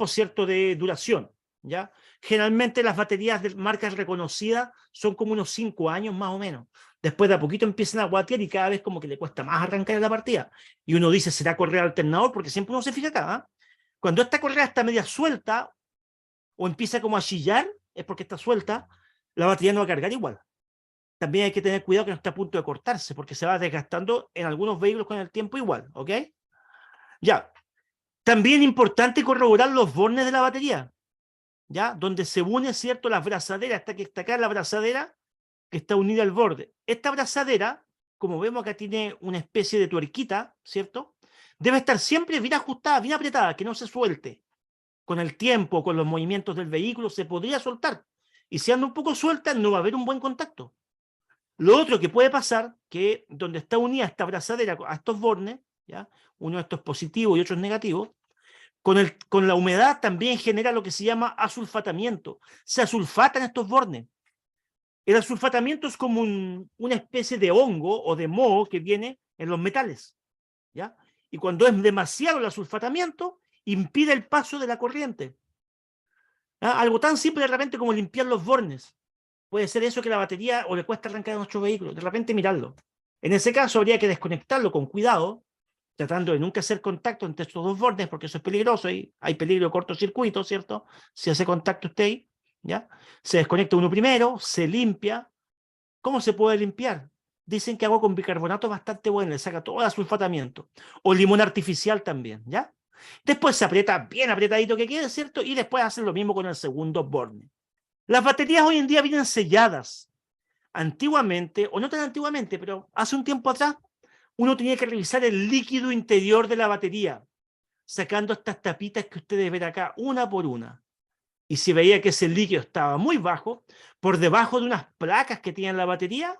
cierto de duración, ¿ya? Generalmente las baterías de marcas reconocidas son como unos 5 años más o menos. Después de a poquito empiezan a guatear y cada vez como que le cuesta más arrancar la partida. Y uno dice, ¿será correa alternador? Porque siempre uno se fija acá, ¿eh? Cuando esta correa está media suelta o empieza como a chillar, es porque está suelta, la batería no va a cargar igual. También hay que tener cuidado que no está a punto de cortarse, porque se va desgastando en algunos vehículos con el tiempo igual, ¿ok? Ya. También importante corroborar los bornes de la batería, ¿ya? Donde se une, ¿cierto? Las brazaderas, hasta que está acá la brazadera que está unida al borde. Esta brazadera, como vemos acá, tiene una especie de tuerquita, ¿cierto? Debe estar siempre bien ajustada, bien apretada, que no se suelte. Con el tiempo, con los movimientos del vehículo, se podría soltar. Y si anda un poco suelta, no va a haber un buen contacto. Lo otro que puede pasar, que donde está unida esta brazadera a estos bornes, ¿ya? Uno de estos positivos y otros negativos, con la humedad también genera lo que se llama asulfatamiento. Se asulfatan estos bornes. El asulfatamiento es como una especie de hongo o de moho que viene en los metales, ¿ya? Y cuando es demasiado el asulfatamiento, impide el paso de la corriente. ¿Ah? Algo tan simple de repente como limpiar los bornes. puede ser eso que la batería o le cuesta arrancar a nuestro vehículo. De repente mirarlo. En ese caso habría que desconectarlo con cuidado, tratando de nunca hacer contacto entre estos dos bordes, porque eso es peligroso y hay peligro de cortocircuito, ¿cierto? Si hace contacto usted ahí, ¿ya? Se desconecta uno primero, se limpia. ¿Cómo se puede limpiar? Dicen que agua con bicarbonato es bastante buena, le saca todo el sulfatamiento. O limón artificial también, ¿ya? Después se aprieta bien apretadito que quede, ¿cierto? Y después hacen lo mismo con el segundo borde. Las baterías hoy en día vienen selladas. Antiguamente, o no tan antiguamente, pero hace un tiempo atrás, uno tenía que revisar el líquido interior de la batería, sacando estas tapitas que ustedes ven acá, una por una. Y si veía que ese líquido estaba muy bajo, por debajo de unas placas que tenía la batería,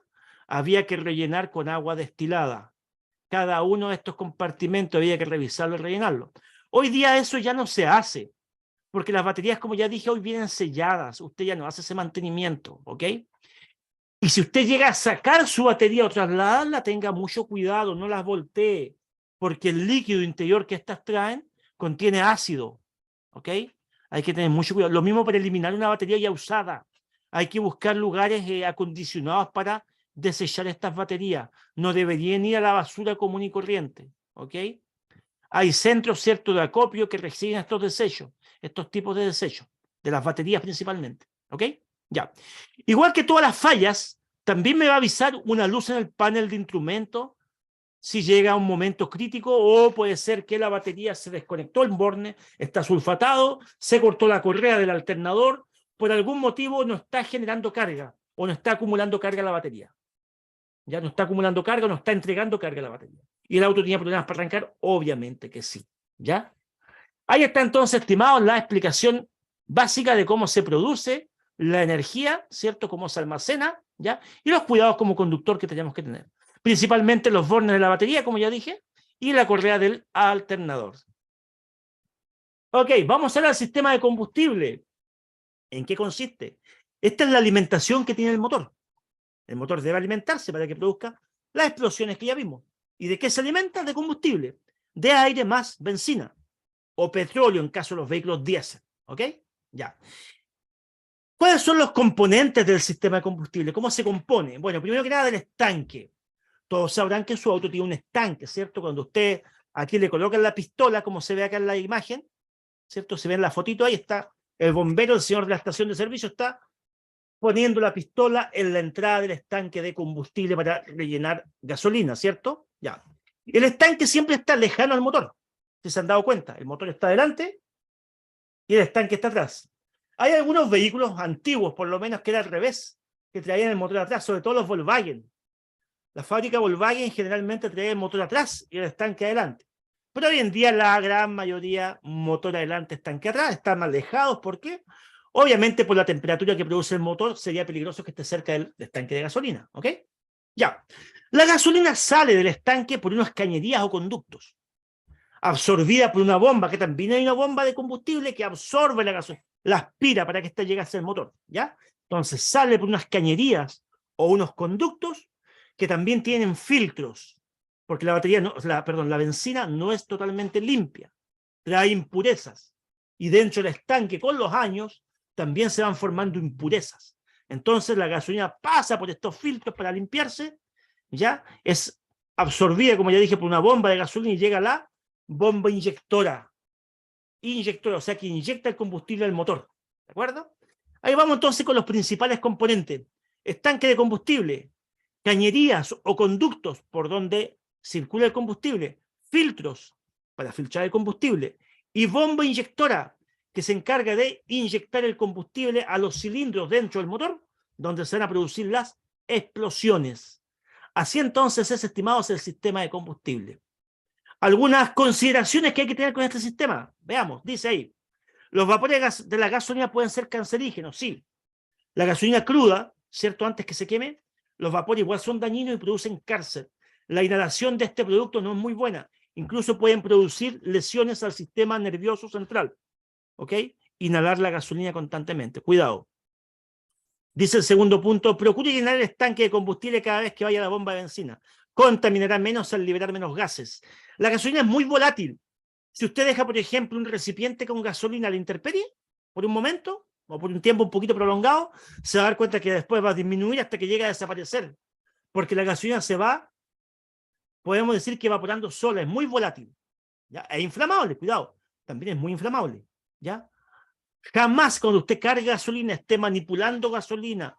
había que rellenar con agua destilada. Cada uno de estos compartimentos había que revisarlo y rellenarlo. Hoy día eso ya no se hace, porque las baterías, como ya dije, hoy vienen selladas. Usted ya no hace ese mantenimiento, ¿ok? Y si usted llega a sacar su batería o trasladarla, tenga mucho cuidado, no las voltee, porque el líquido interior que estas traen contiene ácido, ¿ok? Hay que tener mucho cuidado. Lo mismo para eliminar una batería ya usada. Hay que buscar lugares acondicionados para desechar estas baterías. No deberían ir a la basura común y corriente, ¿ok? Hay centros, cierto, de acopio que reciben estos desechos, estos tipos de desechos, de las baterías principalmente, ¿ok? Ya. Igual que todas las fallas, también me va a avisar una luz en el panel de instrumento si llega a un momento crítico, o puede ser que la batería se desconectó el borne, está sulfatado, se cortó la correa del alternador, por algún motivo no está generando carga o no está acumulando carga la batería. Ya no está acumulando carga, no está entregando carga a la batería. Y el auto tenía problemas para arrancar, obviamente que sí. ¿Ya? Ahí está entonces, estimados, la explicación básica de cómo se produce la energía, ¿cierto? Cómo se almacena, ¿ya? Y los cuidados como conductor que tenemos que tener. Principalmente los bornes de la batería, como ya dije, y la correa del alternador. Ok, vamos ahora al sistema de combustible. ¿En qué consiste? Esta es la alimentación que tiene el motor. El motor debe alimentarse para que produzca las explosiones que ya vimos. ¿Y de qué se alimenta? De combustible. De aire más benzina. O petróleo en caso de los vehículos diésel. ¿Ok? Ya. ¿Cuáles son los componentes del sistema de combustible? ¿Cómo se compone? Bueno, primero que nada del estanque. Todos sabrán que su auto tiene un estanque, ¿cierto? Cuando usted aquí le colocan la pistola, como se ve acá en la imagen, ¿cierto? Se ve en la fotito, ahí está el bombero, el señor de la estación de servicio, está poniendo la pistola en la entrada del estanque de combustible para rellenar gasolina, ¿cierto? Ya. El estanque siempre está lejano al motor. Si se han dado cuenta, el motor está adelante y el estanque está atrás. Hay algunos vehículos antiguos, por lo menos, que era al revés, que traían el motor atrás, sobre todo los Volkswagen. La fábrica Volkswagen generalmente traía el motor atrás y el estanque adelante. Pero hoy en día la gran mayoría motor adelante, estanque atrás, están alejados. ¿Por qué? Obviamente por la temperatura que produce el motor sería peligroso que esté cerca del estanque de gasolina. ¿Ok? Ya. La gasolina sale del estanque por unas cañerías o conductos, absorbida por una bomba, que también hay una bomba de combustible que absorbe la gasolina, la aspira para que ésta llegue hacia el motor. ¿Ya? Entonces sale por unas cañerías o unos conductos que también tienen filtros, porque la batería, la benzina no es totalmente limpia, trae impurezas, y dentro del estanque con los años también se van formando impurezas. Entonces la gasolina pasa por estos filtros para limpiarse, ya es absorbida, como ya dije, por una bomba de gasolina y llega a la bomba inyectora, o sea que inyecta el combustible al motor, ¿de acuerdo? Ahí vamos entonces con los principales componentes. Estanque de combustible, cañerías o conductos por donde circula el combustible, filtros para filtrar el combustible y bomba inyectora que se encarga de inyectar el combustible a los cilindros dentro del motor donde se van a producir las explosiones. Así entonces es, estimados, el sistema de combustible. Algunas consideraciones que hay que tener con este sistema. Veamos, dice ahí. Los vapores de la gasolina pueden ser cancerígenos, sí. La gasolina cruda, ¿cierto? Antes que se queme, los vapores igual son dañinos y producen cáncer. La inhalación de este producto no es muy buena. Incluso pueden producir lesiones al sistema nervioso central. ¿Ok? Inhalar la gasolina constantemente. Cuidado. Dice el segundo punto, procure llenar el estanque de combustible cada vez que vaya a la bomba de benzina. Contaminará menos al liberar menos gases. La gasolina es muy volátil. Si usted deja, por ejemplo, un recipiente con gasolina a la intemperie, por un momento, o por un tiempo un poquito prolongado, se va a dar cuenta que después va a disminuir hasta que llega a desaparecer, porque la gasolina se va, podemos decir que evaporando sola, es muy volátil, ¿ya? Es inflamable, cuidado, también es muy inflamable, ¿ya? Jamás cuando usted cargue gasolina, esté manipulando gasolina,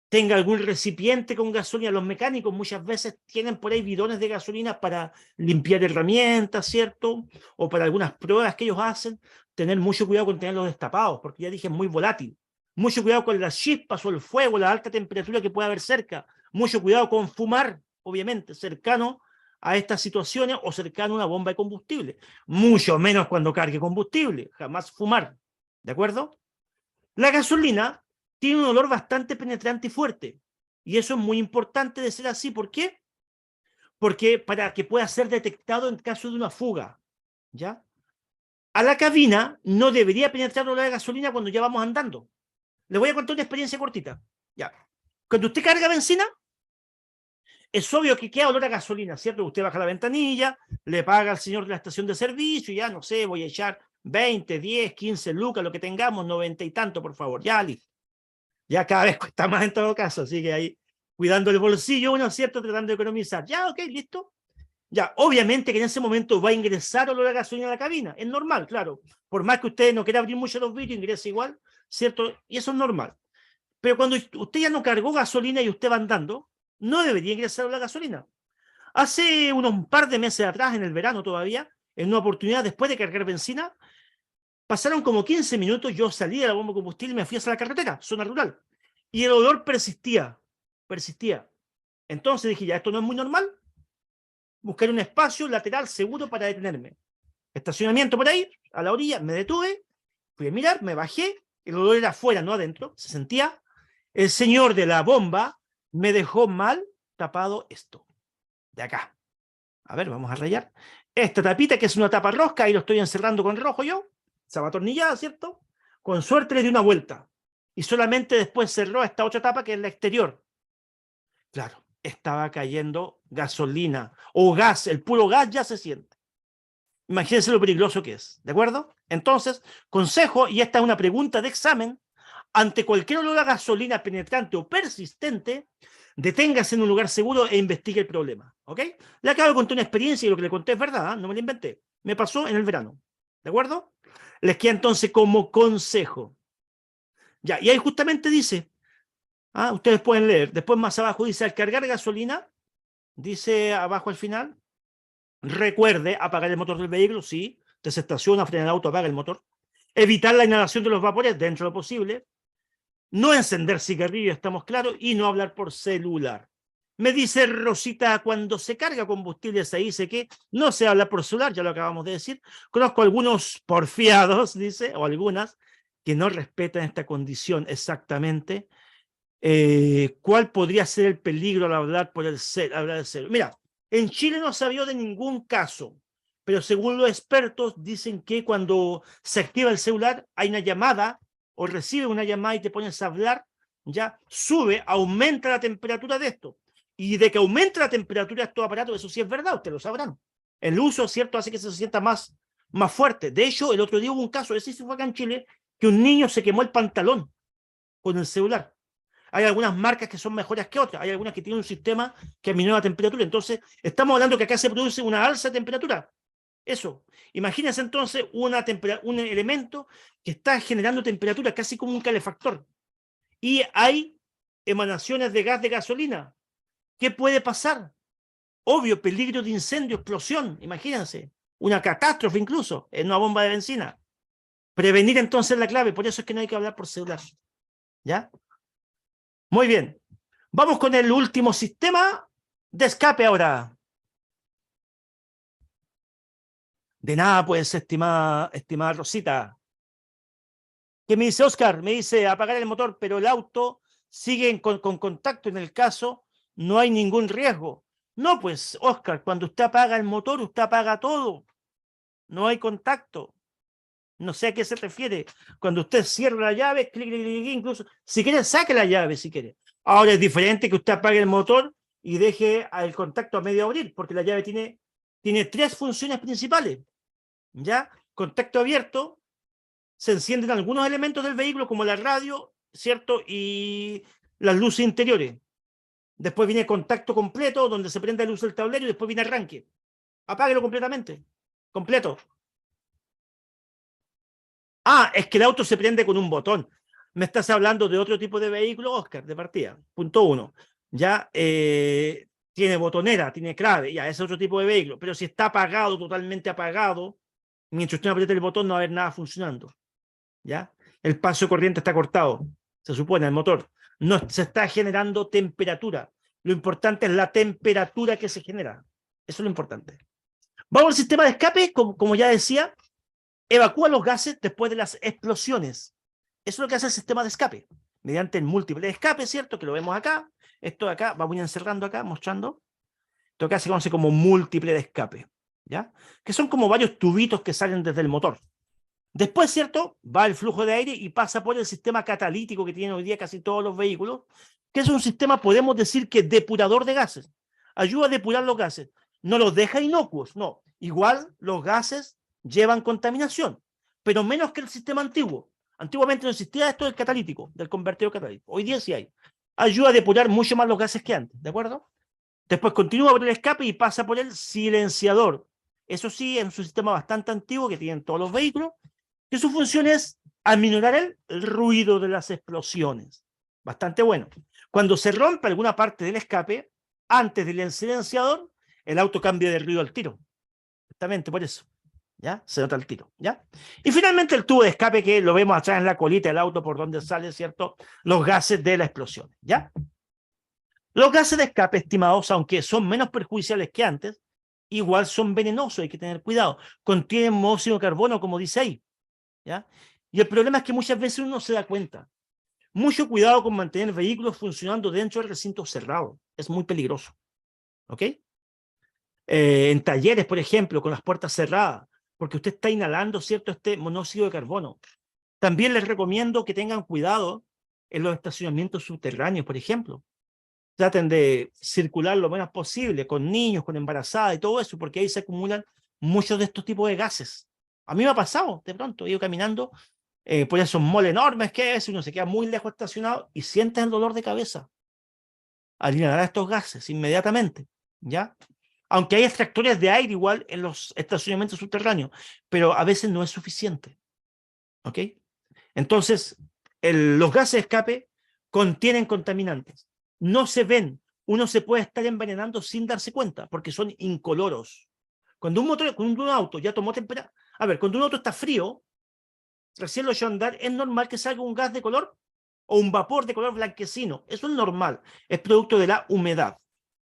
tenga algún recipiente con gasolina. Los mecánicos muchas veces tienen por ahí bidones de gasolina para limpiar herramientas, ¿cierto? O para algunas pruebas que ellos hacen. Tener mucho cuidado con tenerlos destapados, porque ya dije, es muy volátil. Mucho cuidado con las chispas o el fuego, la alta temperatura que puede haber cerca. Mucho cuidado con fumar, obviamente, cercano a estas situaciones o cercano a una bomba de combustible. Mucho menos cuando cargue combustible. Jamás fumar. ¿De acuerdo? La gasolina tiene un olor bastante penetrante y fuerte. Y eso es muy importante de ser así. ¿Por qué? Porque para que pueda ser detectado en caso de una fuga. ¿Ya? A la cabina no debería penetrar olor de gasolina cuando ya vamos andando. Les voy a contar una experiencia cortita. Ya. Cuando usted carga benzina, es obvio que queda olor a gasolina, ¿cierto? Usted baja la ventanilla, le paga al señor de la estación de servicio, y ya no sé, voy a echar 20, 10, 15 lucas, lo que tengamos, 90 y tanto, por favor. Ya, listo. Ya cada vez cuesta más en todo caso, así que ahí cuidando el bolsillo uno, ¿cierto? Tratando de economizar. Ya, ok, listo. Ya, obviamente que en ese momento va a ingresar olor a gasolina a la cabina. Es normal, claro. Por más que usted no quiera abrir mucho los vidrios, ingresa igual, ¿cierto? Y eso es normal. Pero cuando usted ya no cargó gasolina y usted va andando, no debería ingresar la gasolina. Hace un par de meses atrás, en el verano todavía, en una oportunidad después de cargar benzina, pasaron como 15 minutos, yo salí de la bomba de combustible y me fui hacia la carretera, zona rural. Y el olor persistía, persistía. Entonces dije, ya, esto no es muy normal. Buscar un espacio lateral seguro para detenerme. Estacionamiento por ahí, a la orilla, me detuve, fui a mirar, me bajé, el olor era afuera, no adentro, se sentía. El señor de la bomba me dejó mal tapado esto, de acá. A ver, vamos a rayar. Esta tapita, que es una tapa rosca, ahí lo estoy encerrando con rojo yo, estaba atornillada, ¿cierto? Con suerte le di una vuelta. Y solamente después cerró esta otra tapa, que es la exterior. Claro, estaba cayendo gasolina o gas, el puro gas ya se siente. Imagínense lo peligroso que es, ¿de acuerdo? Entonces, consejo, y esta es una pregunta de examen, ante cualquier olor a gasolina penetrante o persistente, deténgase en un lugar seguro e investigue el problema, ¿ok? Le acabo de contar una experiencia y lo que le conté es verdad, ¿eh? No me lo inventé. Me pasó en el verano, ¿de acuerdo? Les queda entonces como consejo. Ya, y ahí justamente dice, ustedes pueden leer, después más abajo dice, al cargar gasolina, dice abajo al final, recuerde apagar el motor del vehículo, sí, usted se estaciona, frena el auto, apaga el motor, evitar la inhalación de los vapores dentro de lo posible, no encender cigarrillo, estamos claros, y no hablar por celular. Me dice Rosita, cuando se carga combustible se dice que no se habla por celular, ya lo acabamos de decir. Conozco algunos porfiados, dice, o algunas, que no respetan esta condición exactamente. ¿Cuál podría ser el peligro al hablar por el hablar del celular? Mira, en Chile no se vio de ningún caso, pero según los expertos dicen que cuando se activa el celular hay una llamada o recibe una llamada y te pones a hablar, ya sube, aumenta la temperatura de esto. Y de que aumenta la temperatura de estos aparatos, eso sí es verdad, ustedes lo sabrán. El uso, ¿cierto?, hace que se sienta más fuerte. De hecho, el otro día hubo un caso, ese sí fue acá en Chile, que un niño se quemó el pantalón con el celular. Hay algunas marcas que son mejores que otras, hay algunas que tienen un sistema que aminora la temperatura. Entonces, estamos hablando que acá se produce una alza de temperatura. Eso. Imagínense entonces un elemento que está generando temperatura casi como un calefactor. Y hay emanaciones de gas de gasolina. ¿Qué puede pasar? Obvio, peligro de incendio, explosión, imagínense. Una catástrofe incluso en una bomba de benzina. Prevenir entonces la clave, por eso es que no hay que hablar por celular. ¿Ya? Muy bien. Vamos con el último sistema de escape ahora. De nada, pues, estimada Rosita. ¿Qué me dice Oscar? Me dice apagar el motor, pero el auto sigue con contacto. En el caso, no hay ningún riesgo. No, pues, Oscar, cuando usted apaga el motor, usted apaga todo. No hay contacto. No sé a qué se refiere. Cuando usted cierra la llave, clic, clic, clic, incluso, si quiere, saque la llave, si quiere. Ahora es diferente que usted apague el motor y deje el contacto a medio abrir, porque la llave tiene tres funciones principales. ¿Ya? Contacto abierto, se encienden algunos elementos del vehículo, como la radio, ¿cierto? Y las luces interiores. Después viene contacto completo, donde se prende la luz del tablero, y después viene arranque. Apáguelo completamente. Completo. Ah, es que el auto se prende con un botón. Me estás hablando de otro tipo de vehículo, Oscar, de partida. Punto uno. Ya tiene botonera, tiene clave, ya es otro tipo de vehículo. Pero si está apagado, totalmente apagado, mientras usted apriete el botón no va a haber nada funcionando. ¿Ya? El paso de corriente está cortado, se supone, el motor. No se está generando temperatura. Lo importante es la temperatura que se genera. Eso es lo importante. Vamos al sistema de escape, como ya decía, evacúa los gases después de las explosiones. Eso es lo que hace el sistema de escape, mediante el múltiple de escape, ¿cierto? Que lo vemos acá. Esto de acá, vamos a ir encerrando acá, mostrando. Esto acá se conoce como múltiple de escape, ¿ya? Que son como varios tubitos que salen desde el motor. Después, ¿cierto? Va el flujo de aire y pasa por el sistema catalítico que tienen hoy día casi todos los vehículos, que es un sistema, podemos decir que depurador de gases. Ayuda a depurar los gases. No los deja inocuos, no. Igual los gases llevan contaminación, pero menos que el sistema antiguo. Antiguamente no existía esto del catalítico, del convertidor catalítico. Hoy día sí hay. Ayuda a depurar mucho más los gases que antes, ¿de acuerdo? Después continúa por el escape y pasa por el silenciador. Eso sí, es un sistema bastante antiguo que tienen todos los vehículos, que su función es aminorar el ruido de las explosiones. Bastante bueno. Cuando se rompe alguna parte del escape, antes del silenciador, el auto cambia de ruido al tiro. Exactamente por eso. ¿Ya? Se nota el tiro. ¿Ya? Y finalmente el tubo de escape, que lo vemos atrás en la colita del auto por donde salen, ¿cierto?, los gases de la explosión. ¿Ya? Los gases de escape, estimados, aunque son menos perjudiciales que antes, igual son venenosos, hay que tener cuidado. Contienen monóxido de carbono, como dice ahí. ¿Ya? Y el problema es que muchas veces uno no se da cuenta. Mucho cuidado con mantener vehículos funcionando dentro del recinto cerrado. Es muy peligroso. ¿Ok? En talleres, por ejemplo, con las puertas cerradas, porque usted está inhalando, ¿cierto?, este monóxido de carbono. También les recomiendo que tengan cuidado en los estacionamientos subterráneos, por ejemplo. Traten de circular lo menos posible con niños, con embarazadas y todo eso, porque ahí se acumulan muchos de estos tipos de gases. A mí me ha pasado, de pronto, he ido caminando por esos malls enormes que es, uno se queda muy lejos estacionado y siente el dolor de cabeza al inhalar estos gases inmediatamente, ¿ya? Aunque hay extractores de aire igual en los estacionamientos subterráneos, pero a veces no es suficiente, ¿ok? Entonces, los gases de escape contienen contaminantes. No se ven. Uno se puede estar envenenando sin darse cuenta, porque son incoloros. Cuando cuando un auto ya tomó temperatura... A ver, cuando un auto está frío, recién lo echó a andar, es normal que salga un gas de color o un vapor de color blanquecino. Eso es normal. Es producto de la humedad.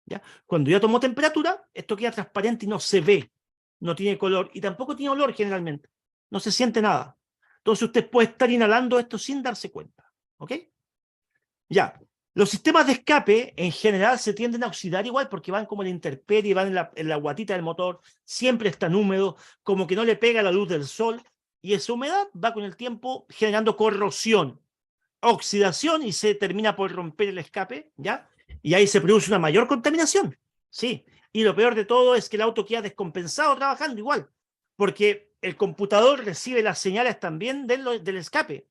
¿Ya? Cuando ya tomó temperatura, esto queda transparente y no se ve. No tiene color y tampoco tiene olor generalmente. No se siente nada. Entonces usted puede estar inhalando esto sin darse cuenta. ¿Ok? Ya. Los sistemas de escape en general se tienden a oxidar igual porque van como en la intemperie, van en la guatita del motor, siempre están húmedos, como que no le pega la luz del sol, y esa humedad va con el tiempo generando corrosión, oxidación, y se termina por romper el escape, ¿ya? Y ahí se produce una mayor contaminación, ¿sí? Y lo peor de todo es que el auto queda descompensado trabajando igual, porque el computador recibe las señales también del escape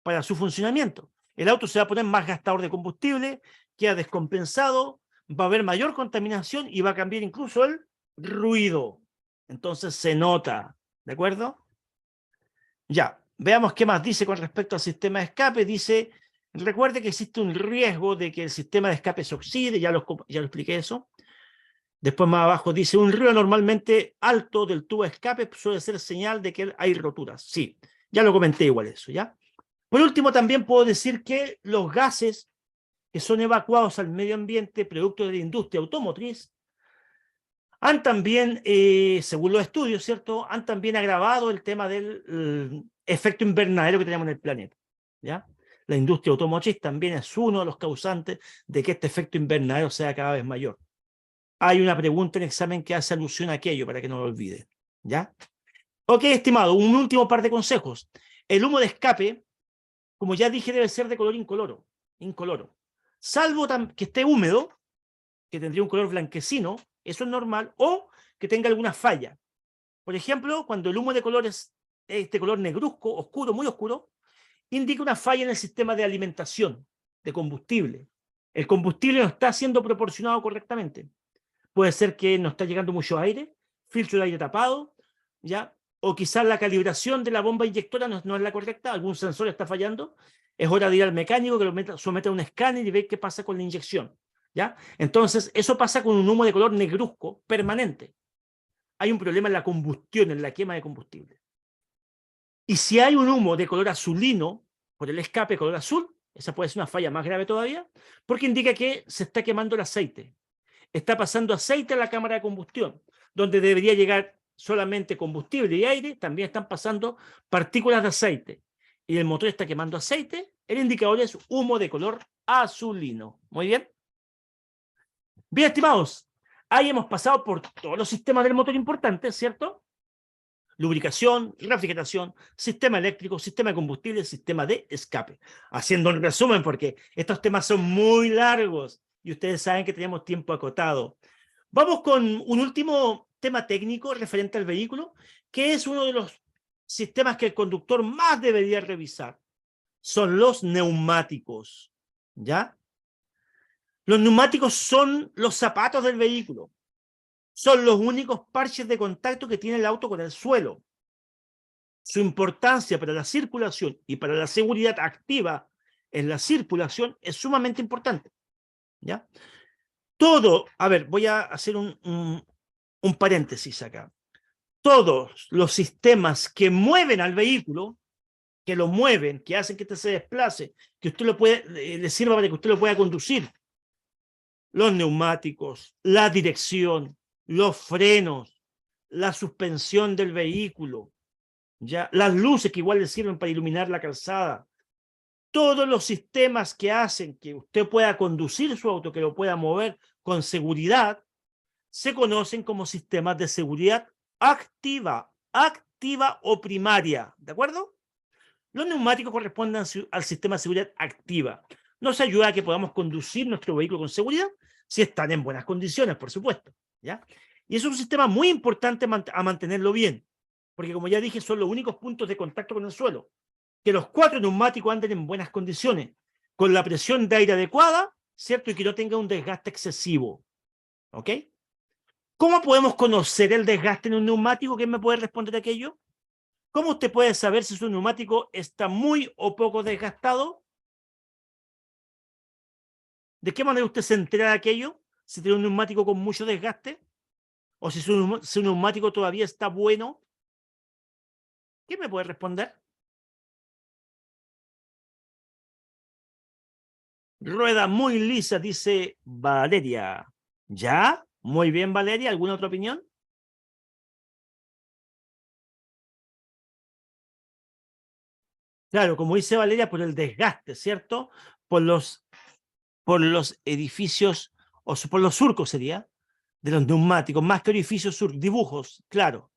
para su funcionamiento. El auto se va a poner más gastador de combustible, queda descompensado, va a haber mayor contaminación y va a cambiar incluso el ruido. Entonces se nota, ¿de acuerdo? Ya, veamos qué más dice con respecto al sistema de escape. Dice, recuerde que existe un riesgo de que el sistema de escape se oxide, ya lo expliqué eso. Después más abajo dice, un ruido normalmente alto del tubo de escape suele ser señal de que hay roturas. Sí, ya lo comenté igual eso, ¿ya? Por último, también puedo decir que los gases que son evacuados al medio ambiente producto de la industria automotriz han también, según los estudios, ¿cierto?, han también agravado el tema del efecto invernadero que tenemos en el planeta, ¿ya? La industria automotriz también es uno de los causantes de que este efecto invernadero sea cada vez mayor. Hay una pregunta en examen que hace alusión a aquello, para que no lo olvide, ¿ya? Ok, estimado, un último par de consejos. El humo de escape, como ya dije, debe ser de color incoloro. Salvo que esté húmedo, que tendría un color blanquecino, eso es normal, o que tenga alguna falla. Por ejemplo, cuando el humo de color es este color negruzco, oscuro, muy oscuro, indica una falla en el sistema de alimentación de combustible. El combustible no está siendo proporcionado correctamente. Puede ser que no está llegando mucho aire, filtro de aire tapado, ¿ya? O quizás la calibración de la bomba inyectora no es la correcta, algún sensor está fallando. Es hora de ir al mecánico que lo someta a un escáner y ver qué pasa con la inyección, ¿ya? Entonces, eso pasa con un humo de color negruzco permanente. Hay un problema en la combustión, en la quema de combustible. Y si hay un humo de color azulino, por el escape color azul, esa puede ser una falla más grave todavía, porque indica que se está quemando el aceite. Está pasando aceite a la cámara de combustión, donde debería llegar solamente combustible y aire, también están pasando partículas de aceite. Y el motor está quemando aceite, el indicador es humo de color azulino. Muy bien. Bien, estimados, ahí hemos pasado por todos los sistemas del motor importantes, ¿cierto? Lubricación, refrigeración, sistema eléctrico, sistema de combustible, sistema de escape. Haciendo un resumen, porque estos temas son muy largos y ustedes saben que tenemos tiempo acotado. Vamos con un último tema técnico referente al vehículo, que es uno de los sistemas que el conductor más debería revisar. Son los neumáticos, ¿ya? Los neumáticos son los zapatos del vehículo. Son los únicos parches de contacto que tiene el auto con el suelo. Su importancia para la circulación y para la seguridad activa en la circulación es sumamente importante, ¿ya? Todo, a ver, voy a hacer un paréntesis acá. Todos los sistemas que mueven al vehículo, que lo mueven, que hacen que este se desplace, que usted lo puede, le sirva para que usted lo pueda conducir, los neumáticos, la dirección, los frenos, la suspensión del vehículo, ¿ya? Las luces que igual le sirven para iluminar la calzada, todos los sistemas que hacen que usted pueda conducir su auto, que lo pueda mover con seguridad, se conocen como sistemas de seguridad activa o primaria, ¿de acuerdo? Los neumáticos corresponden al sistema de seguridad activa. Nos ayuda a que podamos conducir nuestro vehículo con seguridad, si están en buenas condiciones, por supuesto, ¿ya? Y es un sistema muy importante a mantenerlo bien, porque como ya dije, son los únicos puntos de contacto con el suelo. Que los 4 neumáticos anden en buenas condiciones, con la presión de aire adecuada, ¿cierto? Y que no tenga un desgaste excesivo, ¿ok? ¿Cómo podemos conocer el desgaste en un neumático? ¿Quién me puede responder aquello? ¿Cómo usted puede saber si su neumático está muy o poco desgastado? ¿De qué manera usted se entera de aquello? Si tiene un neumático con mucho desgaste, o si su neumático todavía está bueno. ¿Quién me puede responder? Rueda muy lisa, dice Valeria. ¿Ya? Muy bien, Valeria. ¿Alguna otra opinión? Claro, como dice Valeria, por el desgaste, ¿cierto? Por los edificios, por los surcos sería, de los neumáticos, más que orificios, dibujos, claro.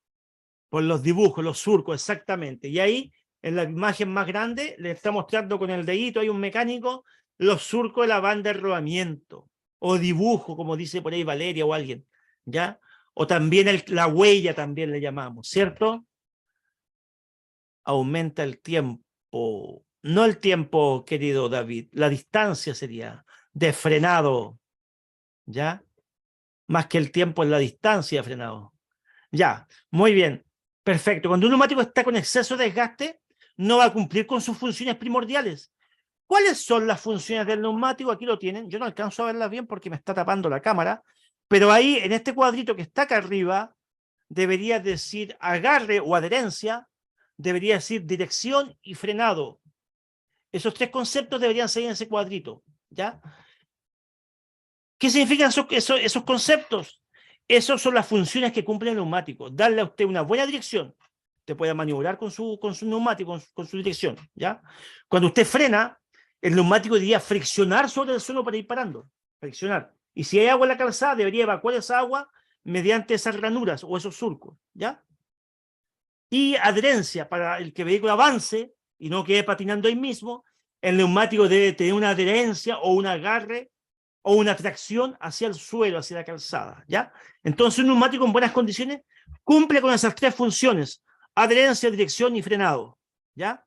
Por los dibujos, los surcos, exactamente. Y ahí, en la imagen más grande, le está mostrando con el dedito, hay un mecánico, los surcos de la banda de rodamiento, o dibujo, como dice por ahí Valeria o alguien, ¿ya? O también la huella, también le llamamos, ¿cierto? Aumenta el tiempo, no el tiempo, querido David, la distancia sería de frenado, ¿ya? Más que el tiempo en la distancia de frenado. Ya, muy bien, perfecto. Cuando un neumático está con exceso de desgaste, no va a cumplir con sus funciones primordiales. ¿Cuáles son las funciones del neumático? Aquí lo tienen. Yo no alcanzo a verlas bien porque me está tapando la cámara, pero ahí, en este cuadrito que está acá arriba, debería decir agarre o adherencia, debería decir dirección y frenado. Esos 3 conceptos deberían ser en ese cuadrito, ¿ya? ¿Qué significan esos conceptos? Esas son las funciones que cumple el neumático. Darle a usted una buena dirección. Usted puede maniobrar con su neumático, con su dirección, ¿ya? Cuando usted frena, el neumático debería friccionar sobre el suelo para ir parando. Friccionar. Y si hay agua en la calzada, debería evacuar esa agua mediante esas ranuras o esos surcos, ¿ya? Y adherencia, para el que el vehículo avance y no quede patinando ahí mismo, el neumático debe tener una adherencia o un agarre o una tracción hacia el suelo, hacia la calzada, ¿ya? Entonces un neumático en buenas condiciones cumple con esas 3 funciones: adherencia, dirección y frenado. ¿Ya?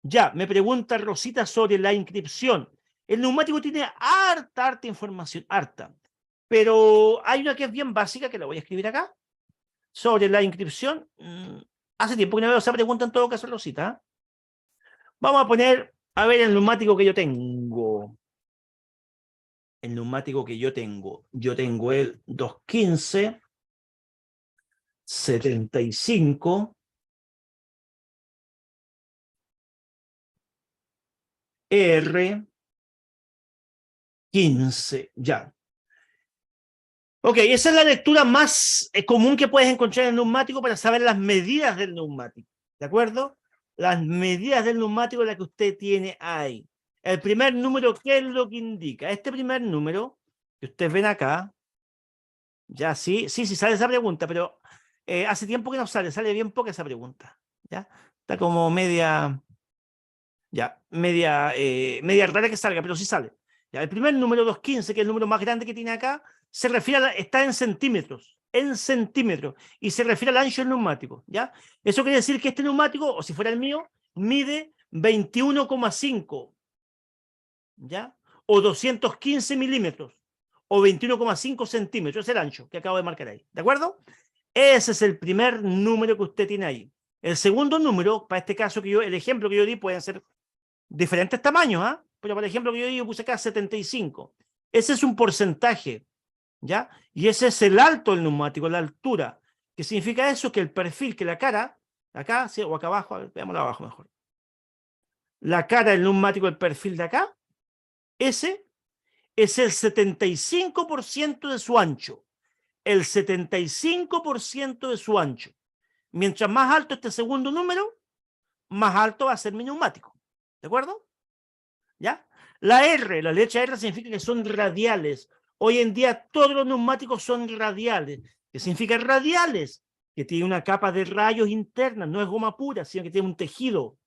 Ya, me pregunta Rosita sobre la inscripción. El neumático tiene harta información, harta. Pero hay una que es bien básica, que la voy a escribir acá, sobre la inscripción. Hace tiempo que no veo esa pregunta en todo caso, Rosita. Vamos a poner, a ver, el neumático que yo tengo. El neumático que yo tengo. Yo tengo el 215 75 R15. Ya. Ok, esa es la lectura más común que puedes encontrar en el neumático para saber las medidas del neumático. ¿De acuerdo? Las medidas del neumático, la que usted tiene ahí. El primer número, ¿qué es lo que indica? Este primer número, que ustedes ven acá, ya sí sale esa pregunta, pero hace tiempo que no sale bien poca esa pregunta. ¿Ya? Está como media rara que salga, pero sí sale. Ya, el primer número 215, que es el número más grande que tiene acá, se refiere está en centímetros, y se refiere al ancho del neumático, ¿ya? Eso quiere decir que este neumático, o si fuera el mío, mide 21,5, ¿ya? O 215 milímetros, o 21,5 centímetros, es el ancho que acabo de marcar ahí, ¿de acuerdo? Ese es el primer número que usted tiene ahí. El segundo número, para este caso, el ejemplo que yo di, pueden ser diferentes tamaños, ¿ah? Pero por ejemplo, yo puse acá 75. Ese es un porcentaje, ¿ya? Y ese es el alto del neumático, la altura. ¿Qué significa eso? Que el perfil, que la cara, acá, ¿sí? O acá abajo, a ver, veámoslo abajo mejor. La cara del neumático, el perfil de acá, ese es el 75% de su ancho. El 75% de su ancho. Mientras más alto este segundo número, más alto va a ser mi neumático. ¿De acuerdo? ¿Ya? La letra R significa que son radiales. Hoy en día todos los neumáticos son radiales. ¿Qué significa radiales? Que tiene una capa de rayos interna, no es goma pura, sino que tiene un tejido,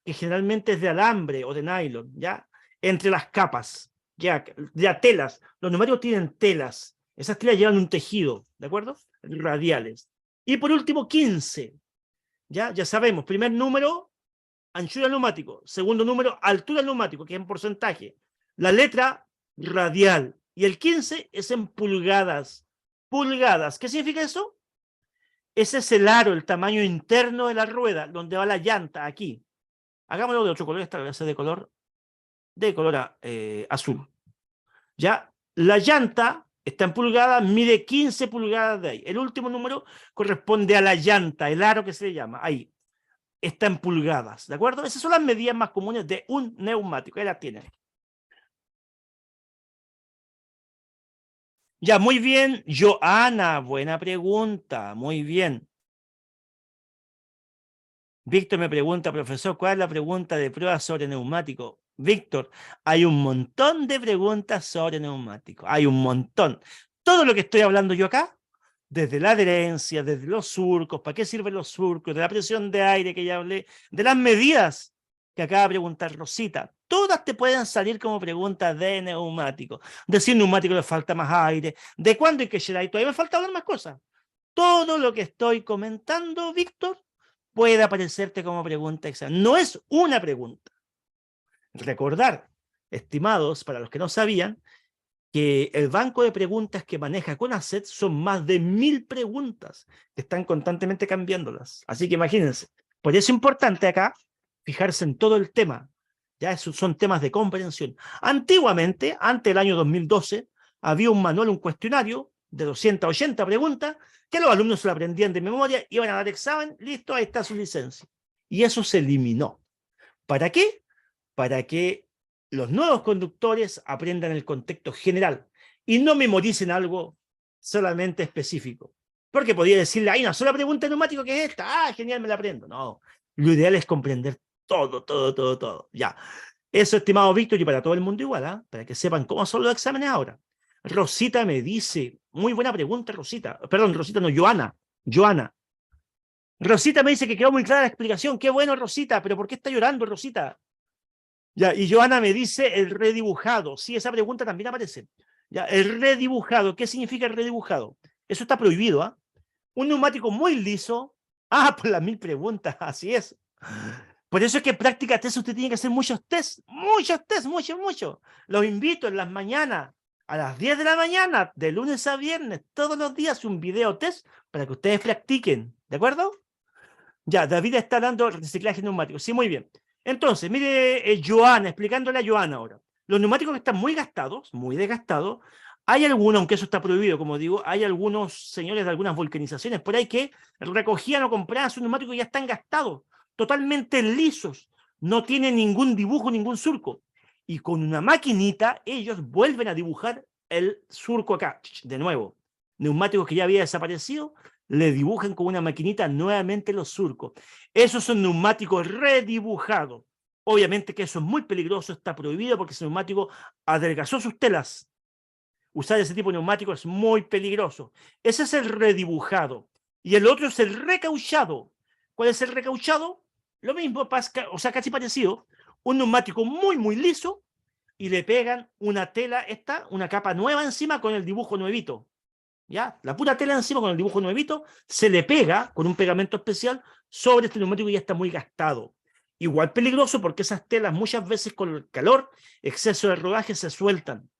que generalmente es de alambre o de nylon, ¿ya? Entre las capas, ya telas. Los neumáticos tienen telas. Esas telas llevan un tejido, ¿de acuerdo? Radiales. Y por último, 15. Ya sabemos, primer número, anchura del neumático. Segundo número, altura del neumático, que es en porcentaje. La letra, radial. Y el 15 es en pulgadas. Pulgadas. ¿Qué significa eso? Ese es el aro, el tamaño interno de la rueda, donde va la llanta, aquí. Hagámoslo de otro color, esta vez de color azul. Ya, la llanta está en pulgadas, mide 15 pulgadas de ahí. El último número corresponde a la llanta, el aro que se le llama, ahí. Está en pulgadas, ¿de acuerdo? Esas son las medidas más comunes de un neumático. Ahí las tienen. Ya, muy bien, Joana, buena pregunta, muy bien. Víctor me pregunta, profesor, ¿cuál es la pregunta de prueba sobre neumático? Víctor, hay un montón de preguntas sobre neumático, hay un montón. Todo lo que estoy hablando yo acá, desde la adherencia, desde los surcos, ¿para qué sirven los surcos? De la presión de aire que ya hablé, de las medidas que acaba de preguntar Rosita, todas te pueden salir como preguntas de neumático. De si neumático le falta más aire, de cuándo hay que llenar, y todavía me falta hablar más cosas. Todo lo que estoy comentando, Víctor, puede aparecerte como pregunta examen. No es una pregunta. Recordar, estimados, para los que no sabían, que el banco de preguntas que maneja CONACET son más de 1000 preguntas que están constantemente cambiándolas. Así que imagínense. Por eso es importante acá fijarse en todo el tema. Ya esos son temas de comprensión. Antiguamente, antes del año 2012, había un manual, un cuestionario de 280 preguntas que los alumnos se lo aprendían de memoria, iban a dar examen, listo, ahí está su licencia. Y eso se eliminó. ¿Para qué? Para que los nuevos conductores aprendan el contexto general y no memoricen algo solamente específico. Porque podría decirle, hay una sola pregunta de neumático que es esta, genial, me la aprendo. No, lo ideal es comprender todo. Ya. Eso, estimado Víctor, y para todo el mundo igual, ¿eh? Para que sepan cómo son los exámenes ahora. Rosita me dice, muy buena pregunta, Rosita. Perdón, Rosita no, Joana. Rosita me dice que quedó muy clara la explicación. Qué bueno, Rosita, pero ¿por qué está llorando, Rosita? Ya, y Joana me dice el redibujado. Sí, esa pregunta también aparece. ¿Ya? El redibujado, ¿qué significa el redibujado? Eso está prohibido, ¿ah? Un neumático muy liso. Ah, por las 1000 preguntas, así es. Por eso es que en práctica test usted tiene que hacer muchos test, muchos. Los invito en las mañanas, a las 10 de la mañana, de lunes a viernes, todos los días, un video test para que ustedes practiquen, ¿de acuerdo? Ya, David está dando reciclaje neumático. Sí, muy bien. Entonces, mire, Joana, explicándole a Joana ahora. Los neumáticos que están muy gastados, muy desgastados, hay algunos, aunque eso está prohibido, como digo, hay algunos señores de algunas vulcanizaciones por ahí que recogían o compraban sus neumáticos y ya están gastados, totalmente lisos, no tienen ningún dibujo, ningún surco. Y con una maquinita, ellos vuelven a dibujar el surco acá, de nuevo. Neumáticos que ya había desaparecido, le dibujan con una maquinita nuevamente los surcos. Esos son neumáticos redibujados. Obviamente que eso es muy peligroso, está prohibido porque ese neumático adelgazó sus telas. Usar ese tipo de neumático es muy peligroso. Ese es el redibujado. Y el otro es el recauchado. ¿Cuál es el recauchado? Lo mismo, o sea, casi parecido. Un neumático muy liso y le pegan una tela, una capa nueva encima con el dibujo nuevito. ¿Ya? La pura tela encima con el dibujo nuevito se le pega con un pegamento especial sobre este neumático que ya está muy gastado. Igual peligroso porque esas telas muchas veces con el calor, exceso de rodaje, se sueltan.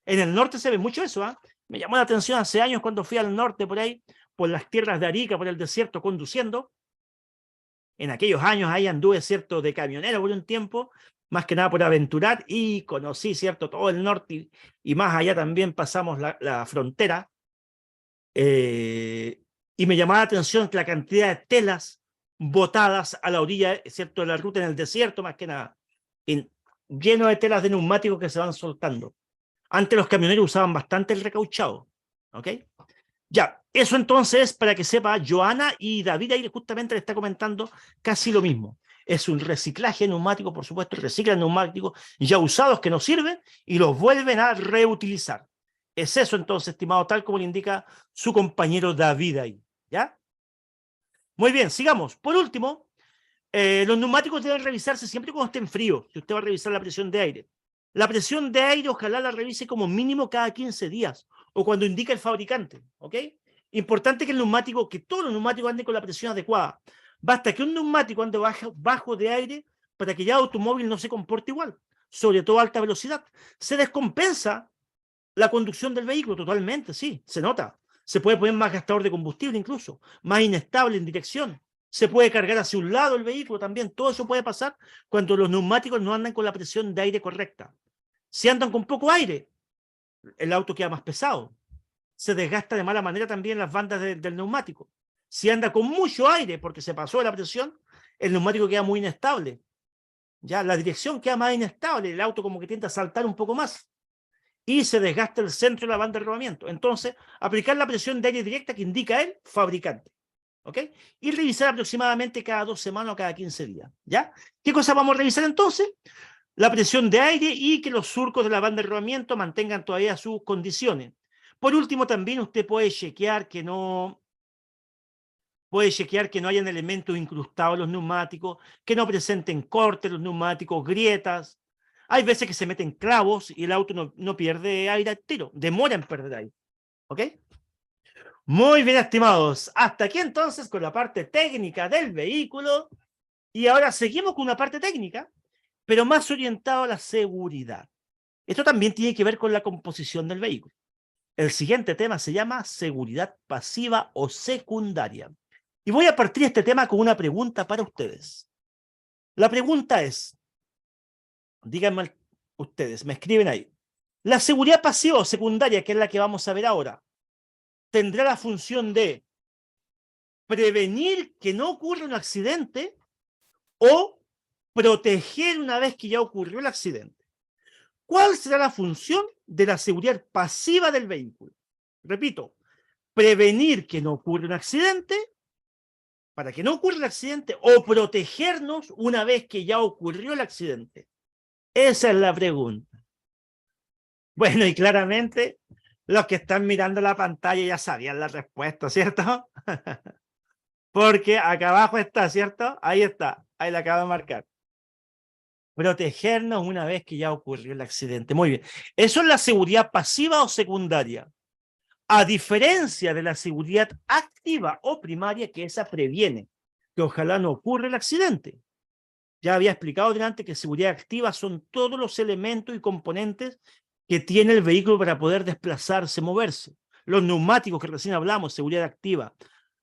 En el norte se ve mucho eso, ¿ah? Me llamó la atención hace años cuando fui al norte por ahí, por las tierras de Arica, por el desierto, conduciendo. En aquellos años ahí anduve, ¿cierto?, de camionero por un tiempo, más que nada por aventurar, y conocí, ¿cierto?, todo el norte, y más allá también pasamos la frontera. Y me llamaba la atención la cantidad de telas botadas a la orilla, ¿cierto?, de la ruta en el desierto, más que nada, lleno de telas de neumáticos que se van soltando. Antes los camioneros usaban bastante el recauchado, ¿ok? Ya, eso entonces, para que sepa, Joana, y David ahí justamente le está comentando casi lo mismo. Es un reciclaje neumático, por supuesto, reciclan neumáticos ya usados que no sirven y los vuelven a reutilizar. Es eso entonces, estimado, tal como le indica su compañero David ahí, ¿ya? Muy bien, sigamos. Por último, los neumáticos deben revisarse siempre cuando estén fríos, si usted va a revisar la presión de aire. La presión de aire ojalá la revise como mínimo cada 15 días o cuando indica el fabricante, ¿ok? Importante que el neumático, que todos los neumáticos anden con la presión adecuada. Basta que un neumático ande bajo de aire para que ya el automóvil no se comporte igual, sobre todo a alta velocidad. Se descompensa la conducción del vehículo totalmente, sí, se nota. Se puede poner más gastador de combustible incluso, más inestable en dirección. Se puede cargar hacia un lado el vehículo también. Todo eso puede pasar cuando los neumáticos no andan con la presión de aire correcta. Si andan con poco aire, el auto queda más pesado. Se desgasta de mala manera también las bandas del neumático. Si anda con mucho aire porque se pasó de la presión, el neumático queda muy inestable. Ya la dirección queda más inestable, el auto como que tiende a saltar un poco más y se desgasta el centro de la banda de rodamiento. Entonces, aplicar la presión de aire directa que indica el fabricante. ¿Ok? Y revisar aproximadamente cada 2 semanas o cada 15 días. ¿Ya? ¿Qué cosa vamos a revisar entonces? La presión de aire y que los surcos de la banda de rodamiento mantengan todavía sus condiciones. Por último, también usted puede chequear que no hayan elementos incrustados en los neumáticos, que no presenten cortes los neumáticos, grietas. Hay veces que se meten clavos y el auto no pierde aire al tiro, demora en perder aire. ¿Ok? Muy bien, estimados. Hasta aquí entonces con la parte técnica del vehículo. Y ahora seguimos con una parte técnica, pero más orientado a la seguridad. Esto también tiene que ver con la composición del vehículo. El siguiente tema se llama seguridad pasiva o secundaria. Y voy a partir este tema con una pregunta para ustedes. La pregunta es, díganme ustedes, me escriben ahí. La seguridad pasiva o secundaria, que es la que vamos a ver ahora, tendrá la función de prevenir que no ocurra un accidente o proteger una vez que ya ocurrió el accidente. ¿Cuál será la función de la seguridad pasiva del vehículo? Repito, prevenir que no ocurra un accidente, para que no ocurra el accidente, o protegernos una vez que ya ocurrió el accidente. Esa es la pregunta. Bueno, y claramente los que están mirando la pantalla ya sabían la respuesta, ¿cierto? Porque acá abajo está, ¿cierto? Ahí está, ahí la acabo de marcar. Protegernos una vez que ya ocurrió el accidente. Muy bien. ¿Eso es la seguridad pasiva o secundaria? A diferencia de la seguridad activa o primaria, que esa previene, que ojalá no ocurra el accidente. Ya había explicado delante que seguridad activa son todos los elementos y componentes que tiene el vehículo para poder desplazarse, moverse. Los neumáticos que recién hablamos, seguridad activa.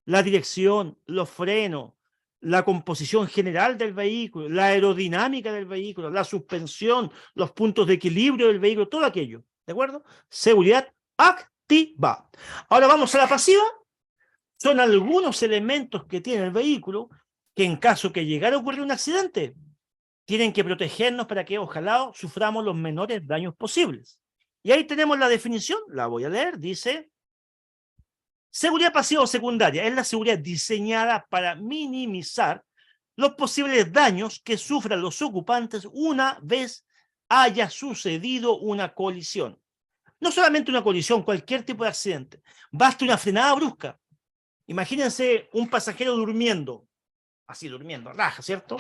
La dirección, los frenos, la composición general del vehículo, la aerodinámica del vehículo, la suspensión, los puntos de equilibrio del vehículo, todo aquello. ¿De acuerdo? Seguridad activa. Ahora vamos a la pasiva. Son algunos elementos que tiene el vehículo que en caso que llegara a ocurrir un accidente, tienen que protegernos para que ojalá suframos los menores daños posibles. Y ahí tenemos la definición, la voy a leer, dice: seguridad pasiva o secundaria es la seguridad diseñada para minimizar los posibles daños que sufran los ocupantes una vez haya sucedido una colisión. No solamente una colisión, cualquier tipo de accidente. Basta una frenada brusca. Imagínense un pasajero durmiendo, así durmiendo, raja, ¿cierto?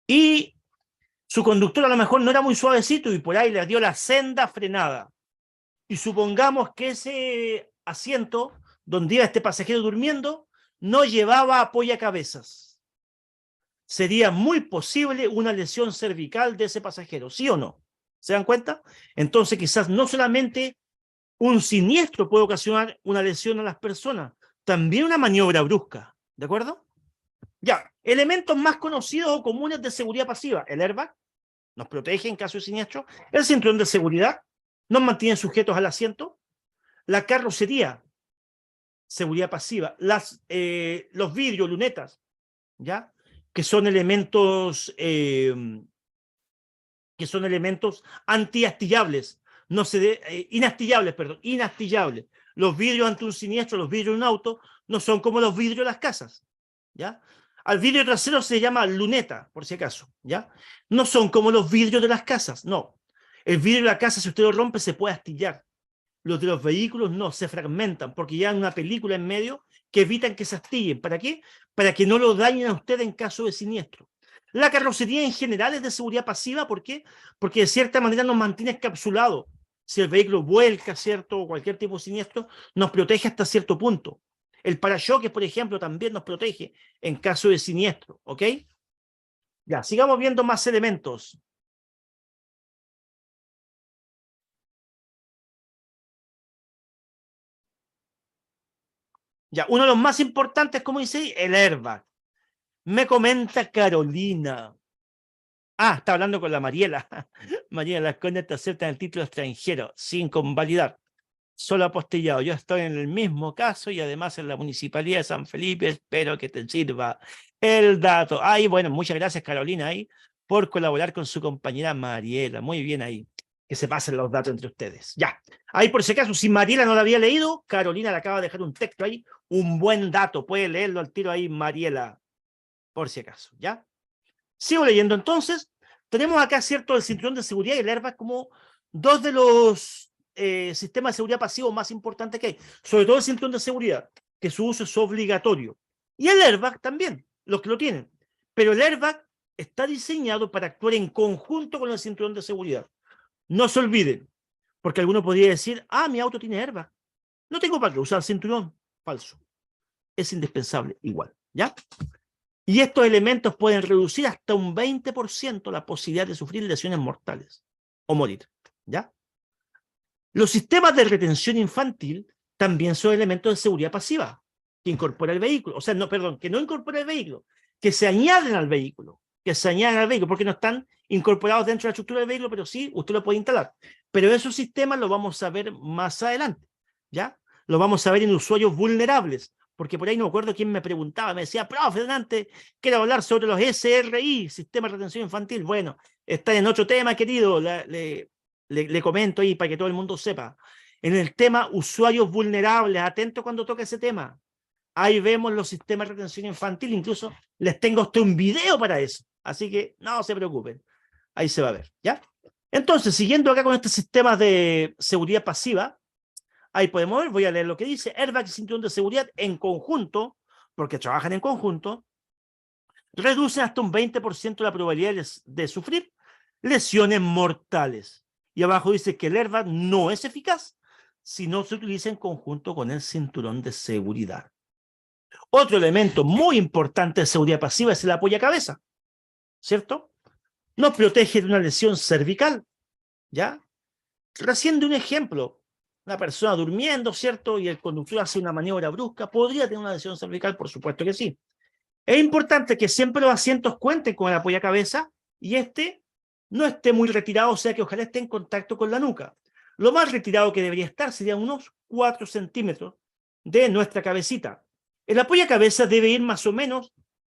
Y su conductor a lo mejor no era muy suavecito y por ahí le dio la senda frenada. Y supongamos que ese asiento donde iba este pasajero durmiendo no llevaba apoyacabezas. Sería muy posible una lesión cervical de ese pasajero, ¿sí o no? ¿Se dan cuenta? Entonces quizás no solamente un siniestro puede ocasionar una lesión a las personas, también una maniobra brusca, ¿de acuerdo? Ya, elementos más conocidos o comunes de seguridad pasiva: el airbag, nos protege en caso de siniestro; el cinturón de seguridad, nos mantiene sujetos al asiento; la carrocería, seguridad pasiva; los vidrios, lunetas, ¿ya? Que son elementos antiastillables, no inastillables, perdón, inastillables. Los vidrios ante un siniestro, los vidrios de un auto, no son como los vidrios de las casas, ¿ya? Al vidrio trasero se llama luneta, por si acaso, ¿ya? No son como los vidrios de las casas, no. El vidrio de la casa, si usted lo rompe, se puede astillar. Los de los vehículos no, se fragmentan, porque ya hay una película en medio que evitan que se astillen. ¿Para qué? Para que no lo dañen a usted en caso de siniestro. La carrocería en general es de seguridad pasiva. ¿Por qué? Porque de cierta manera nos mantiene encapsulados. Si el vehículo vuelca, ¿cierto? O cualquier tipo de siniestro, nos protege hasta cierto punto. El parachoques, por ejemplo, también nos protege en caso de siniestro. ¿Ok? Ya, sigamos viendo más elementos. Ya, uno de los más importantes, como dice, el airbag. Me comenta Carolina. Ah, está hablando con la Mariela. Mariela, las condes te aceptan el título extranjero sin convalidar. Solo apostillado. Yo estoy en el mismo caso y además en la Municipalidad de San Felipe. Espero que te sirva el dato. Ay, bueno, muchas gracias, Carolina, ahí, por colaborar con su compañera Mariela. Muy bien ahí. Que se pasen los datos entre ustedes. Ya. Ahí, por si acaso, si Mariela no lo había leído, Carolina le acaba de dejar un texto ahí. Un buen dato. Puede leerlo al tiro ahí, Mariela. Por si acaso. ¿Ya? Sigo leyendo entonces. Tenemos acá, ¿cierto?, el cinturón de seguridad y el airbag como dos de los sistemas de seguridad pasivos más importantes que hay. Sobre todo el cinturón de seguridad, que su uso es obligatorio. Y el airbag también, los que lo tienen. Pero el airbag está diseñado para actuar en conjunto con el cinturón de seguridad. No se olviden, porque alguno podría decir: ah, mi auto tiene airbag, no tengo para qué usar cinturón. Falso. Es indispensable igual, ¿ya? Y estos elementos pueden reducir hasta un 20% la posibilidad de sufrir lesiones mortales o morir, ¿ya? Los sistemas de retención infantil también son elementos de seguridad pasiva que incorpora el vehículo. O sea, no, perdón, que no incorpora el vehículo, que se añaden al vehículo, porque no están incorporados dentro de la estructura del vehículo, pero sí, usted lo puede instalar. Pero esos sistemas los vamos a ver más adelante, ¿ya? Los vamos a ver en usuarios vulnerables, porque por ahí no me acuerdo quién me preguntaba, me decía: profe, adelante, quiero hablar sobre los SRI, Sistema de Retención Infantil. Bueno, está en otro tema, querido, le comento ahí para que todo el mundo sepa. En el tema usuarios vulnerables, atento cuando toque ese tema. Ahí vemos los sistemas de retención infantil, incluso les tengo hasta un video para eso. Así que no se preocupen, ahí se va a ver, ¿ya? Entonces, siguiendo acá con este sistema de seguridad pasiva, ahí podemos ver, voy a leer lo que dice: airbag y cinturón de seguridad en conjunto, porque trabajan en conjunto, reducen hasta un 20% la probabilidad de sufrir lesiones mortales. Y abajo dice que el airbag no es eficaz si no se utiliza en conjunto con el cinturón de seguridad. Otro elemento muy importante de seguridad pasiva es el apoyacabezas, ¿cierto? Nos protege de una lesión cervical, ¿ya? Recién de un ejemplo, una persona durmiendo, ¿cierto? Y el conductor hace una maniobra brusca, ¿podría tener una lesión cervical? Por supuesto que sí. Es importante que siempre los asientos cuenten con el apoyacabezas y no esté muy retirado, o sea que ojalá esté en contacto con la nuca. Lo más retirado que debería estar serían unos 4 centímetros de nuestra cabecita. El apoyacabezas debe ir más o menos,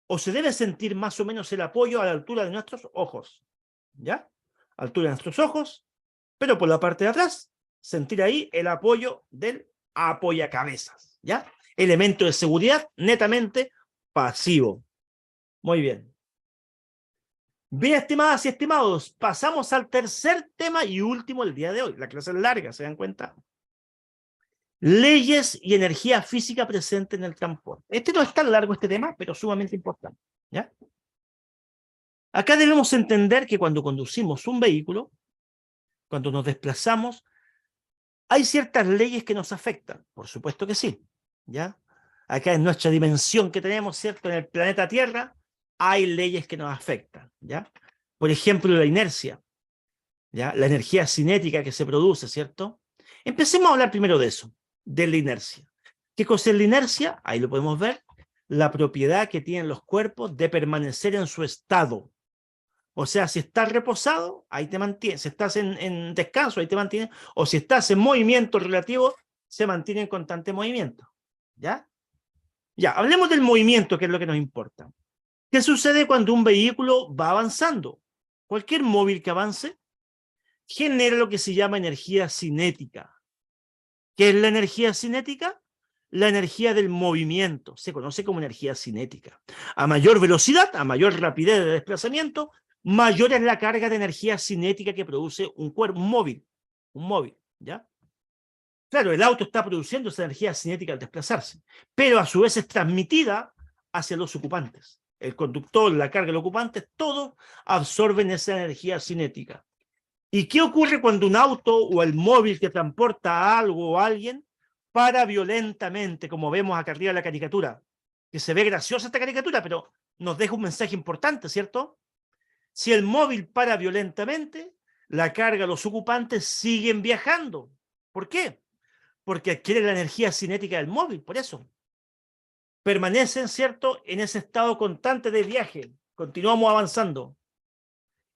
o se debe sentir más o menos el apoyo a la altura de nuestros ojos, ¿ya? Altura de nuestros ojos, pero por la parte de atrás, sentir ahí el apoyo del apoyacabezas, ¿ya? Elemento de seguridad netamente pasivo. Muy bien. Bien, estimadas y estimados, pasamos al tercer tema y último del día de hoy. La clase es larga, ¿se dan cuenta? Leyes y energía física presente en el transporte. Este no es tan largo este tema, pero sumamente importante, ¿ya? Acá debemos entender que cuando conducimos un vehículo, cuando nos desplazamos, hay ciertas leyes que nos afectan. Por supuesto que sí, ¿ya? Acá en nuestra dimensión que tenemos, ¿cierto? En el planeta Tierra, hay leyes que nos afectan, ¿ya? Por ejemplo, la inercia, ¿ya? La energía cinética que se produce, ¿cierto? Empecemos a hablar primero de eso, de la inercia. ¿Qué cosa es la inercia? Ahí lo podemos ver. La propiedad que tienen los cuerpos de permanecer en su estado. O sea, si estás reposado, ahí te mantiene. Si estás en descanso, ahí te mantiene. O si estás en movimiento relativo, se mantiene en constante movimiento. ¿Ya? Ya, hablemos del movimiento, que es lo que nos importa. ¿Qué sucede cuando un vehículo va avanzando? Cualquier móvil que avance genera lo que se llama energía cinética. ¿Qué es la energía cinética? La energía del movimiento. Se conoce como energía cinética. A mayor velocidad, a mayor rapidez de desplazamiento, mayor es la carga de energía cinética que produce un cuerpo, un móvil, ¿ya? Claro, el auto está produciendo esa energía cinética al desplazarse, pero a su vez es transmitida hacia los ocupantes. El conductor, la carga, el ocupante, todos absorben esa energía cinética. ¿Y qué ocurre cuando un auto o el móvil que transporta a algo o a alguien para violentamente, como vemos acá arriba en la caricatura? Que se ve graciosa esta caricatura, pero nos deja un mensaje importante, ¿cierto? Si el móvil para violentamente, la carga, los ocupantes siguen viajando. ¿Por qué? Porque adquiere la energía cinética del móvil, por eso. Permanecen, ¿cierto?, en ese estado constante de viaje. Continuamos avanzando.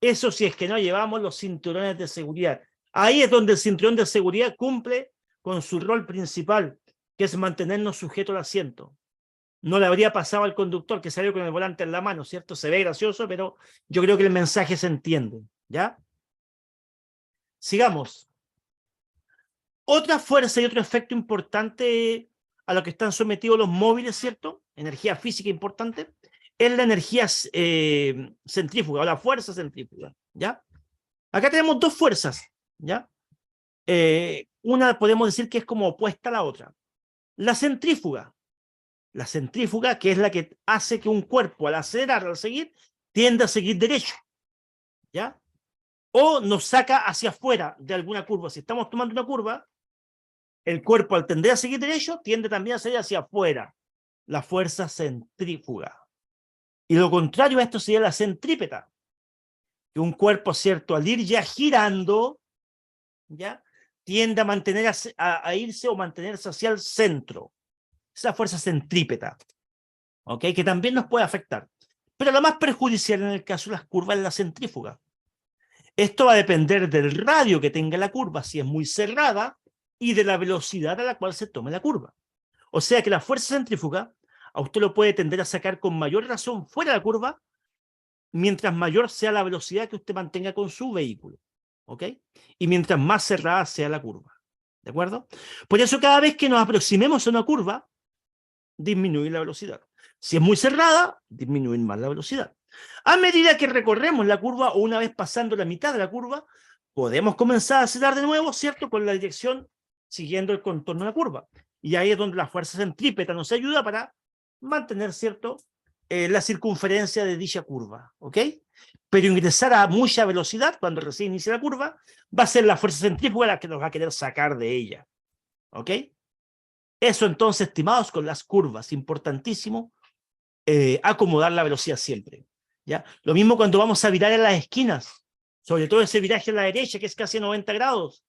Eso si es que no llevamos los cinturones de seguridad. Ahí es donde el cinturón de seguridad cumple con su rol principal, que es mantenernos sujetos al asiento. No le habría pasado al conductor que salió con el volante en la mano, ¿cierto? Se ve gracioso, pero yo creo que el mensaje se entiende, ¿ya? Sigamos. Otra fuerza y otro efecto importante a lo que están sometidos los móviles, ¿cierto? Energía física importante, es la energía centrífuga o la fuerza centrífuga, ¿ya? Acá tenemos dos fuerzas, ¿ya? Una podemos decir que es como opuesta a la otra. La centrífuga, que es la que hace que un cuerpo al acelerar, al seguir, tienda a seguir derecho, ¿ya? O nos saca hacia afuera de alguna curva. Si estamos tomando una curva, el cuerpo al tender a seguir derecho, tiende también a seguir hacia afuera. La fuerza centrífuga. Y lo contrario a esto sería la centrípeta. Que un cuerpo, ¿cierto?, al ir ya girando, ¿ya?, tiende a mantener a irse o mantenerse hacia el centro. Esa fuerza centrípeta, ¿ok?, que también nos puede afectar. Pero la más perjudicial en el caso de las curvas es la centrífuga. Esto va a depender del radio que tenga la curva, si es muy cerrada, y de la velocidad a la cual se tome la curva. O sea que la fuerza centrífuga a usted lo puede tender a sacar con mayor razón fuera de la curva, mientras mayor sea la velocidad que usted mantenga con su vehículo, ¿ok? Y mientras más cerrada sea la curva, ¿de acuerdo? Por eso cada vez que nos aproximemos a una curva, disminuir la velocidad. Si es muy cerrada, disminuir más la velocidad. A medida que recorremos la curva o una vez pasando la mitad de la curva, podemos comenzar a acelerar de nuevo, ¿cierto?, con la dirección siguiendo el contorno de la curva. Y ahí es donde la fuerza centrípeta nos ayuda para mantener, ¿cierto?, la circunferencia de dicha curva, ¿ok? Pero ingresar a mucha velocidad, cuando recién inicia la curva, va a ser la fuerza centrífuga la que nos va a querer sacar de ella, ¿ok? Eso entonces, estimados, con las curvas, importantísimo, acomodar la velocidad siempre, ¿ya? Lo mismo cuando vamos a virar en las esquinas, sobre todo ese viraje a la derecha, que es casi 90 grados,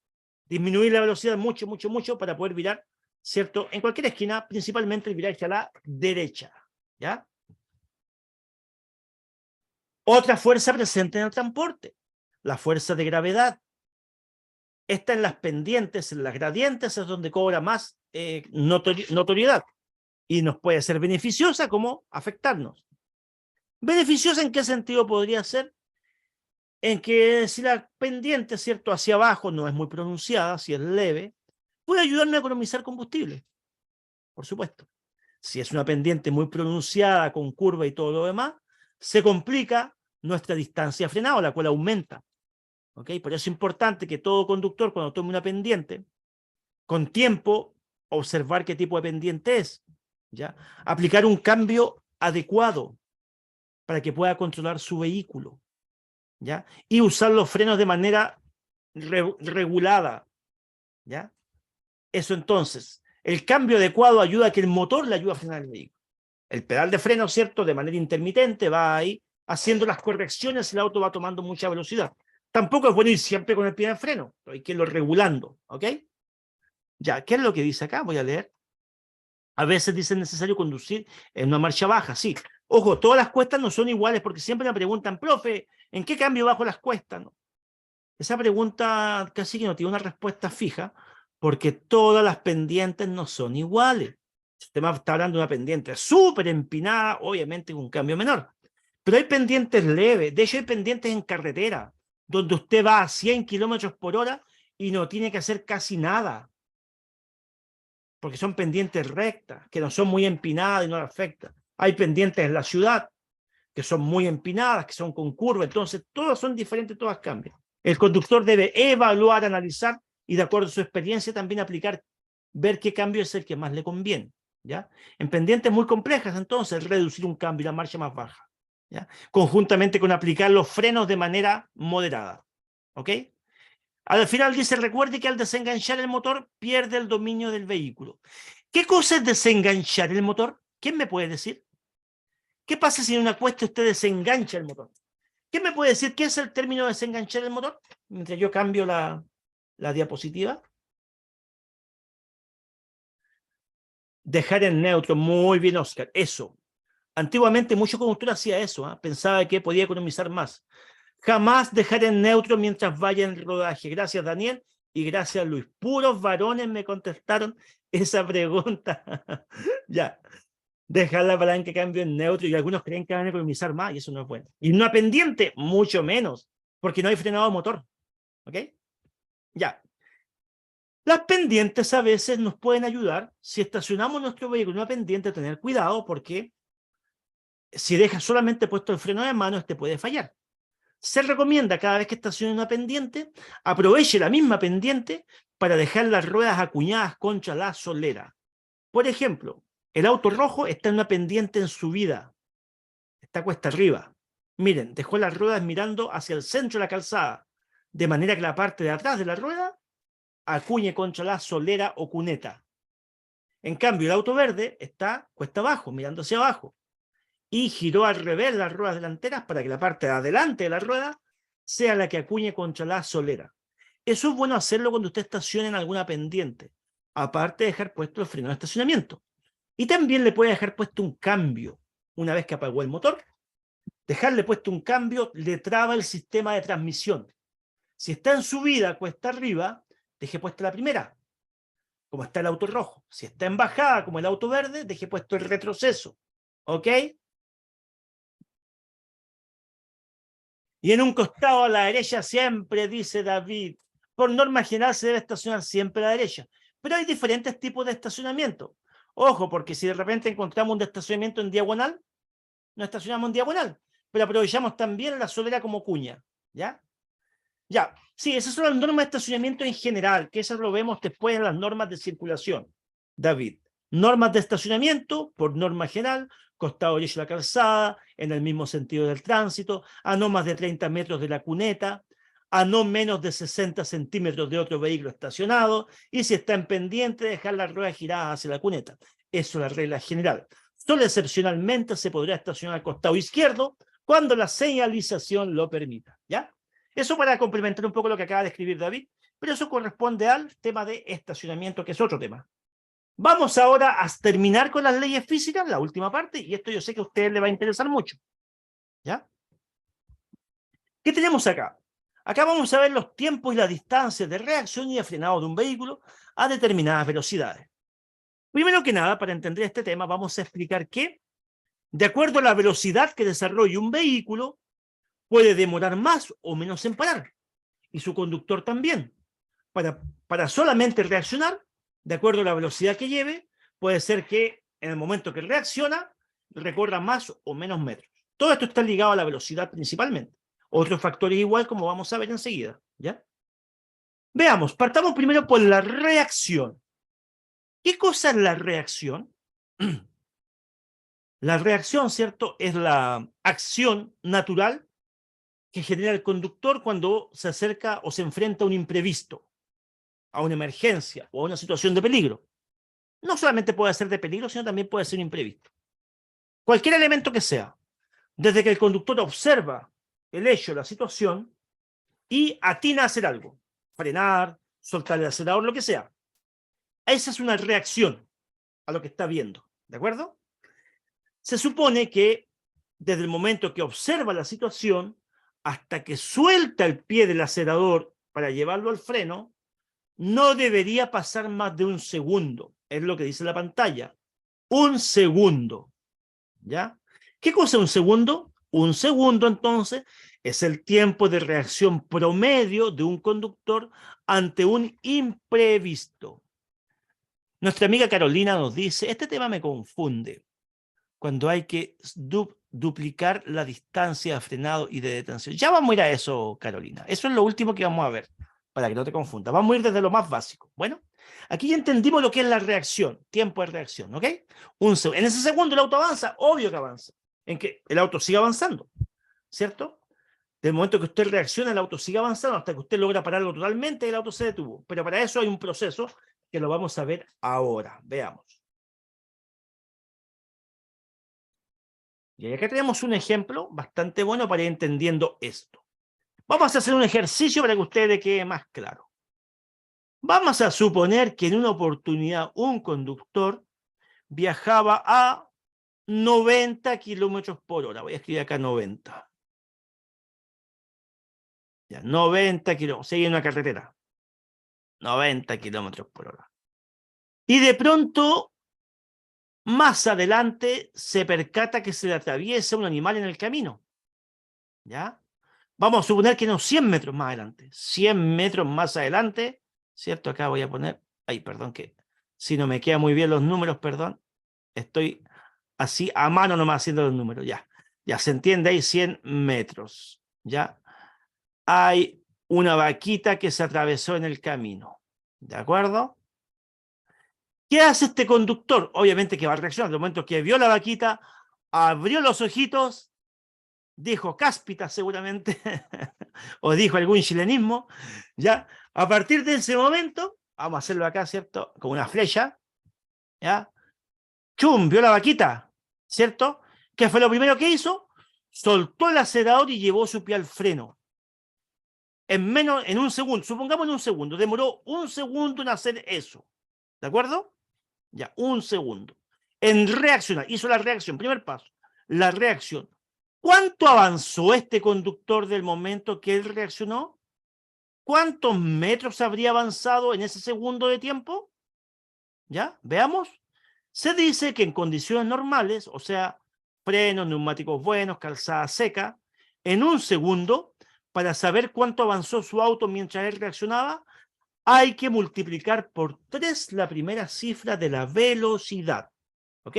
disminuir la velocidad mucho, mucho, mucho para poder virar, ¿cierto? En cualquier esquina, principalmente el viraje a la derecha, ¿ya? Otra fuerza presente en el transporte, la fuerza de gravedad. Esta en las pendientes, en las gradientes, es donde cobra más notoriedad y nos puede ser beneficiosa como afectarnos. ¿Beneficiosa en qué sentido podría ser? En que si la pendiente, ¿cierto?, hacia abajo no es muy pronunciada, si es leve, puede ayudarme a economizar combustible, por supuesto. Si es una pendiente muy pronunciada, con curva y todo lo demás, se complica nuestra distancia frenada, la cual aumenta. ¿Ok? Por eso es importante que todo conductor, cuando tome una pendiente, con tiempo, observar qué tipo de pendiente es, ¿ya? Aplicar un cambio adecuado para que pueda controlar su vehículo, ¿ya? Y usar los frenos de manera regulada, ¿ya? Eso entonces, el cambio adecuado ayuda a que el motor le ayude a frenar el vehículo. El pedal de freno, ¿cierto?, de manera intermitente va ahí haciendo las correcciones y el auto va tomando mucha velocidad. Tampoco es bueno ir siempre con el pie de freno, hay que irlo regulando, ¿ok? Ya, ¿qué es lo que dice acá? Voy a leer. A veces dice necesario conducir en una marcha baja, sí. Ojo, todas las cuestas no son iguales porque siempre me preguntan, profe, ¿en qué cambio bajo las cuestas? No. Esa pregunta casi que no tiene una respuesta fija porque todas las pendientes no son iguales. Si usted me está hablando de una pendiente súper empinada, obviamente con un cambio menor. Pero hay pendientes leves, de hecho hay pendientes en carretera, donde usted va a 100 kilómetros por hora y no tiene que hacer casi nada, porque son pendientes rectas, que no son muy empinadas y no le afectan. Hay pendientes en la ciudad, que son muy empinadas, que son con curva, entonces todas son diferentes, todas cambian. El conductor debe evaluar, analizar y de acuerdo a su experiencia también aplicar, ver qué cambio es el que más le conviene, ¿ya? En pendientes muy complejas, entonces, reducir un cambio y la marcha más baja, ¿ya? Conjuntamente con aplicar los frenos de manera moderada, ¿ok? Al final dice, recuerde que al desenganchar el motor pierde el dominio del vehículo. ¿Qué cosa es desenganchar el motor? ¿Quién me puede decir? ¿Qué pasa si en una cuesta usted desengancha el motor? ¿Quién me puede decir qué es el término de desenganchar el motor? Mientras yo cambio la diapositiva. Dejar en neutro. Muy bien, Oscar. Eso. Antiguamente mucho conductor hacía eso. Pensaba que podía economizar más. Jamás dejar en neutro mientras vaya en rodaje. Gracias, Daniel. Y gracias, Luis. Puros varones me contestaron esa pregunta. Ya. Dejar la palanca de cambio en neutro y algunos creen que van a economizar más y eso no es bueno. Y una pendiente, mucho menos, porque no hay frenado motor. ¿Ok? Ya. Las pendientes a veces nos pueden ayudar, si estacionamos nuestro vehículo en una pendiente, a tener cuidado porque si deja solamente puesto el freno de mano, este puede fallar. Se recomienda cada vez que estacione una pendiente, aproveche la misma pendiente para dejar las ruedas acuñadas contra la solera. Por ejemplo, el auto rojo está en una pendiente en subida, está cuesta arriba. Miren, dejó las ruedas mirando hacia el centro de la calzada, de manera que la parte de atrás de la rueda acuñe contra la solera o cuneta. En cambio, el auto verde está cuesta abajo, mirando hacia abajo, y giró al revés las ruedas delanteras para que la parte de adelante de la rueda sea la que acuñe contra la solera. Eso es bueno hacerlo cuando usted estaciona en alguna pendiente, aparte de dejar puesto el freno de estacionamiento. Y también le puede dejar puesto un cambio. Una vez que apagó el motor, dejarle puesto un cambio le traba el sistema de transmisión. Si está en subida, cuesta arriba, deje puesta la primera, como está el auto rojo. Si está en bajada, como el auto verde, deje puesto el retroceso. ¿Ok? Y en un costado a la derecha siempre, dice David, por norma general se debe estacionar siempre a la derecha. Pero hay diferentes tipos de estacionamiento. Ojo, porque si de repente encontramos un estacionamiento en diagonal, no estacionamos en diagonal, pero aprovechamos también la solera como cuña. ¿Ya? Ya, sí, esas son las normas de estacionamiento en general, que eso lo vemos después en las normas de circulación, David. Normas de estacionamiento, por norma general, costado derecho de la calzada, en el mismo sentido del tránsito, a no más de 30 metros de la cuneta, a no menos de 60 centímetros de otro vehículo estacionado, y si está en pendiente, dejar las ruedas giradas hacia la cuneta. Eso es la regla general. Solo excepcionalmente se podrá estacionar al costado izquierdo cuando la señalización lo permita, ¿ya? Eso para complementar un poco lo que acaba de escribir David, pero eso corresponde al tema de estacionamiento, que es otro tema. Vamos ahora a terminar con las leyes físicas, la última parte, y esto yo sé que a ustedes les va a interesar mucho, ¿ya? ¿Qué tenemos acá? Acá vamos a ver los tiempos y las distancias de reacción y de frenado de un vehículo a determinadas velocidades. Primero que nada, para entender este tema, vamos a explicar que, de acuerdo a la velocidad que desarrolle un vehículo, puede demorar más o menos en parar, y su conductor también. Para solamente reaccionar, de acuerdo a la velocidad que lleve, puede ser que en el momento que reacciona, recorra más o menos metros. Todo esto está ligado a la velocidad principalmente. Otros factores igual, como vamos a ver enseguida, ¿ya? Veamos, partamos primero por la reacción. ¿Qué cosa es la reacción? La reacción, ¿cierto?, es la acción natural que genera el conductor cuando se acerca o se enfrenta a un imprevisto, a una emergencia o a una situación de peligro. No solamente puede ser de peligro, sino también puede ser un imprevisto. Cualquier elemento que sea, desde que el conductor observa el hecho, la situación, y atina a hacer algo, frenar, soltar el acelerador, lo que sea. Esa es una reacción a lo que está viendo, ¿de acuerdo? Se supone que desde el momento que observa la situación hasta que suelta el pie del acelerador para llevarlo al freno, no debería pasar más de un segundo. Es lo que dice la pantalla. Un segundo. ¿Ya? ¿Qué cosa es un segundo? Un segundo, entonces, es el tiempo de reacción promedio de un conductor ante un imprevisto. Nuestra amiga Carolina nos dice, este tema me confunde cuando hay que duplicar la distancia de frenado y de detención. Ya vamos a ir a eso, Carolina. Eso es lo último que vamos a ver, para que no te confundas. Vamos a ir desde lo más básico. Bueno, aquí ya entendimos lo que es la reacción, tiempo de reacción, ¿ok? En ese segundo el auto avanza, obvio que avanza, en que el auto sigue avanzando, ¿cierto? Del momento que usted reacciona, el auto sigue avanzando hasta que usted logra pararlo totalmente y el auto se detuvo. Pero para eso hay un proceso que lo vamos a ver ahora. Veamos. Y acá tenemos un ejemplo bastante bueno para ir entendiendo esto. Vamos a hacer un ejercicio para que a usted le quede más claro. Vamos a suponer que en una oportunidad un conductor viajaba a 90 kilómetros por hora. Voy a escribir acá 90. Ya, 90 kilómetros. Sigue en una carretera. 90 kilómetros por hora. Y de pronto, más adelante, se percata que se le atraviesa un animal en el camino. ¿Ya? Vamos a suponer que no, 100 metros más adelante. 100 metros más adelante, ¿cierto? Acá voy a poner, ay, perdón, que si no me quedan muy bien los números, perdón. Estoy así a mano nomás haciendo los números, ya. Ya se entiende, hay 100 metros, ¿ya? Hay una vaquita que se atravesó en el camino, ¿de acuerdo? ¿Qué hace este conductor? Obviamente que va a reaccionar. En el momento que vio la vaquita, abrió los ojitos, dijo cáspita seguramente, o dijo algún chilenismo, ¿ya? A partir de ese momento, vamos a hacerlo acá, ¿cierto? Con una flecha, ¿ya? ¡Chum! Vio la vaquita, ¿cierto? ¿Qué fue lo primero que hizo? Soltó el acelerador y llevó su pie al freno. En un segundo, supongamos en un segundo, demoró un segundo en hacer eso, ¿de acuerdo? Ya, un segundo. En reaccionar, hizo la reacción, primer paso, la reacción. ¿Cuánto avanzó este conductor del momento que él reaccionó? ¿Cuántos metros habría avanzado en ese segundo de tiempo? ¿Ya? Veamos. Se dice que en condiciones normales, o sea, frenos, neumáticos buenos, calzada seca, en un segundo, para saber cuánto avanzó su auto mientras él reaccionaba, hay que multiplicar por 3 la primera cifra de la velocidad. ¿Ok?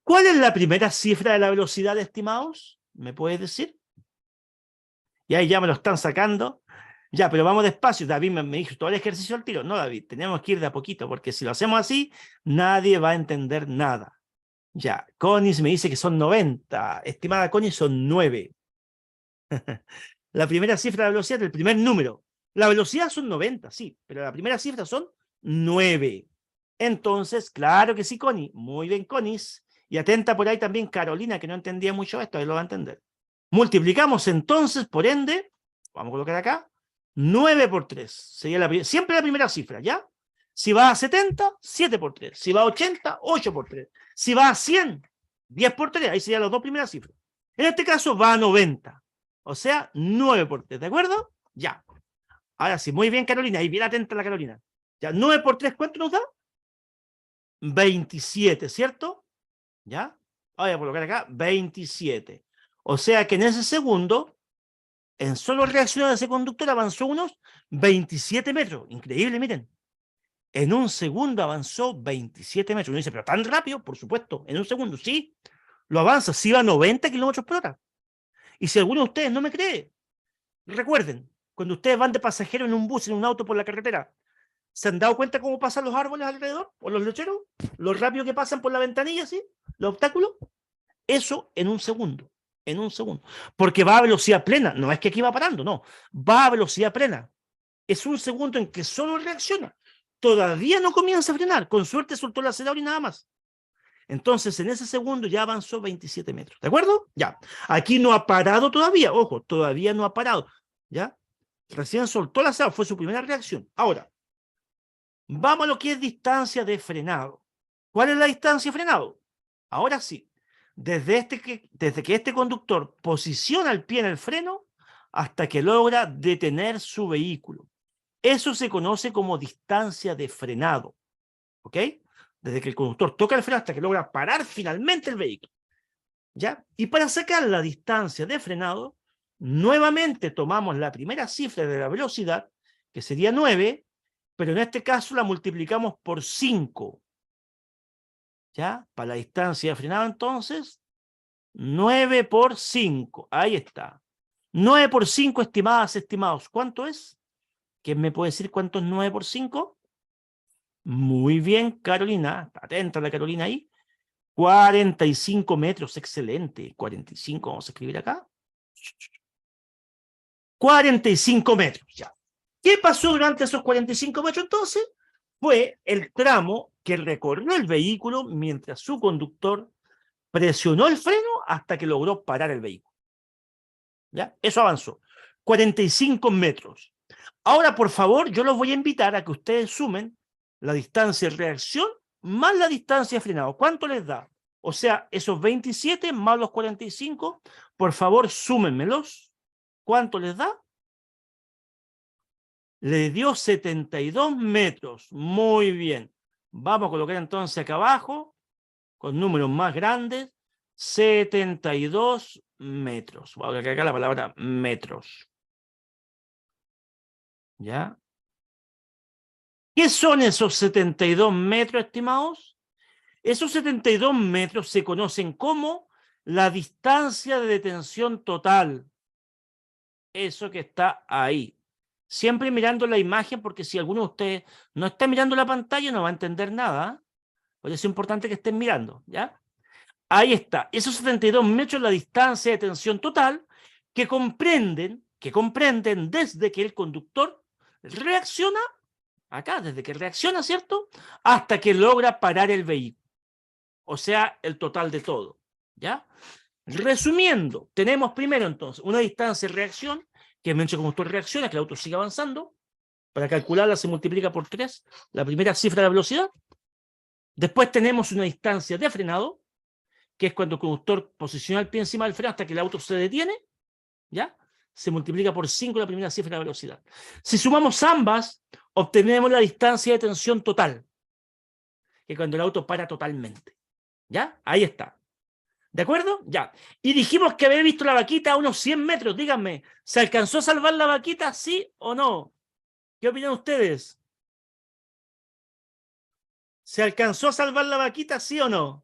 ¿Cuál es la primera cifra de la velocidad, estimados? ¿Me puedes decir? Y ahí ya me lo están sacando. Ya, pero vamos despacio. David me dijo todo el ejercicio al tiro. No, David, tenemos que ir de a poquito, porque si lo hacemos así, nadie va a entender nada. Ya, Conis me dice que son 90. Estimada Conis, son 9. La primera cifra de la velocidad, el primer número. La velocidad son 90, sí, pero la primera cifra son 9. Entonces, claro que sí, Connie. Muy bien, Conis. Y atenta por ahí también Carolina, que no entendía mucho esto, él lo va a entender. Multiplicamos entonces, por ende, vamos a colocar acá, 9 por 3. Sería siempre la primera cifra, ¿ya? Si va a 70, 7 por 3. Si va a 80, 8 por 3. Si va a 100, 10 por 3. Ahí serían las dos primeras cifras. En este caso va a 90. O sea, 9 por 3, ¿de acuerdo? Ya. Ahora sí, muy bien, Carolina. Y bien atenta la Carolina. Ya, 9 por 3, ¿cuánto nos da? 27, ¿cierto? ¿Ya? Voy a colocar acá 27. O sea que en ese segundo, en solo reaccionar ese conductor avanzó unos 27 metros. Increíble, miren. En un segundo avanzó 27 metros. Uno dice, pero tan rápido, por supuesto, en un segundo, sí. Lo avanza, sí va a 90 kilómetros por hora. Y si alguno de ustedes no me cree, recuerden, cuando ustedes van de pasajero en un bus, en un auto por la carretera, ¿se han dado cuenta cómo pasan los árboles alrededor? ¿O los lecheros? Lo rápido que pasan por la ventanilla, ¿sí? Los obstáculos. Eso en un segundo. En un segundo. Porque va a velocidad plena. No es que aquí va parando, no. Va a velocidad plena. Es un segundo en que solo reacciona. Todavía no comienza a frenar. Con suerte soltó el acelerador y nada más. Entonces, en ese segundo ya avanzó 27 metros. ¿De acuerdo? Ya. Aquí no ha parado todavía. Ojo, todavía no ha parado. ¿Ya? Recién soltó el acelerador. Fue su primera reacción. Ahora, vamos a lo que es distancia de frenado. ¿Cuál es la distancia de frenado? Ahora sí. Desde que este conductor posiciona el pie en el freno hasta que logra detener su vehículo. Eso se conoce como distancia de frenado. ¿Ok? Desde que el conductor toca el freno hasta que logra parar finalmente el vehículo. ¿Ya? Y para sacar la distancia de frenado, nuevamente tomamos la primera cifra de la velocidad, que sería 9, pero en este caso la multiplicamos por 5. ¿Ya? Para la distancia de frenado, entonces, 9 por 5. Ahí está. 9 por 5, estimadas, estimados. ¿Cuánto es? ¿Quién me puede decir cuánto es 9 por 5? Muy bien, Carolina. Atenta la Carolina ahí. 45 metros, excelente. 45, vamos a escribir acá. 45 metros, ya. ¿Qué pasó durante esos 45 metros entonces? Fue el tramo que recorrió el vehículo mientras su conductor presionó el freno hasta que logró parar el vehículo. ¿Ya? Eso avanzó. 45 metros. Ahora, por favor, yo los voy a invitar a que ustedes sumen la distancia de reacción más la distancia de frenado. ¿Cuánto les da? O sea, esos 27 más los 45, por favor, súmenmelos. ¿Cuánto les da? Le dio 72 metros. Muy bien. Vamos a colocar entonces acá abajo, con números más grandes, 72 metros. Voy a colocar acá la palabra metros. ¿Ya? ¿Qué son esos 72 metros, estimados? Esos 72 metros se conocen como la distancia de detención total. Eso que está ahí. Siempre mirando la imagen, porque si alguno de ustedes no está mirando la pantalla, no va a entender nada. Por eso es importante que estén mirando, ¿ya? Ahí está. Esos 72 metros es la distancia de detención total que comprenden desde que el conductor reacciona, acá, desde que reacciona, ¿cierto? Hasta que logra parar el vehículo. O sea, el total de todo, ¿ya? Resumiendo, tenemos primero entonces una distancia de reacción, que mientras el conductor reacciona, que el auto sigue avanzando. Para calcularla se multiplica por 3 la primera cifra de la velocidad. Después tenemos una distancia de frenado, que es cuando el conductor posiciona el pie encima del freno hasta que el auto se detiene, ¿ya? Se multiplica por 5 la primera cifra de la velocidad. Si sumamos ambas, obtenemos la distancia de tensión total, que es cuando el auto para totalmente, ¿ya? Ahí está. ¿De acuerdo? Ya. Y dijimos que había visto la vaquita a unos 100 metros. Díganme, ¿se alcanzó a salvar la vaquita, sí o no? ¿Qué opinan ustedes? ¿Se alcanzó a salvar la vaquita, sí o no?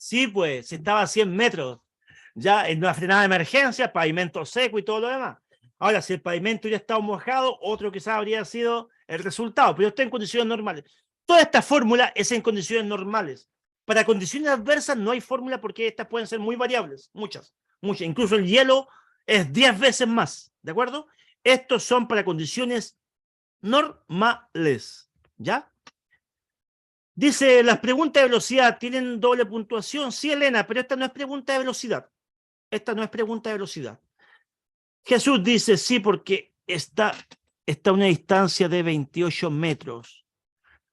Sí, pues, si estaba a 100 metros, ya en una frenada de emergencia, pavimento seco y todo lo demás. Ahora, si el pavimento ya estaba mojado, otro quizás habría sido el resultado, pero está en condiciones normales. Toda esta fórmula es en condiciones normales. Para condiciones adversas no hay fórmula porque estas pueden ser muy variables, muchas, muchas. Incluso el hielo es 10 veces más, ¿de acuerdo? Estos son para condiciones normales, ¿ya? Dice, las preguntas de velocidad tienen doble puntuación. Sí, Elena, pero esta no es pregunta de velocidad. Esta no es pregunta de velocidad. Jesús dice, sí, porque está a una distancia de 28 metros.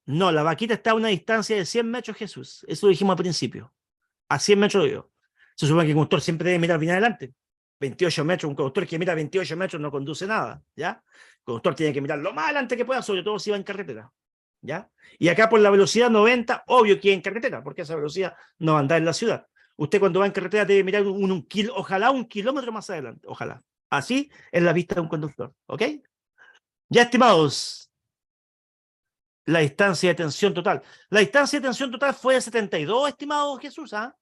No, la vaquita está a una distancia de 100 metros, Jesús. Eso lo dijimos al principio. A 100 metros lo digo. Se supone que el conductor siempre debe mirar bien adelante. 28 metros, un conductor que mira 28 metros no conduce nada, ¿ya? El conductor tiene que mirar lo más adelante que pueda, sobre todo si va en carretera, ¿ya? Y acá por la velocidad 90, obvio que en carretera, porque esa velocidad no va a andar en la ciudad. Usted cuando va en carretera debe mirar ojalá un kilómetro más adelante, ojalá. Así es la vista de un conductor, ¿ok? Ya, estimados, la distancia de tensión total. La distancia de tensión total fue de 72, estimado Jesús, ¿ah?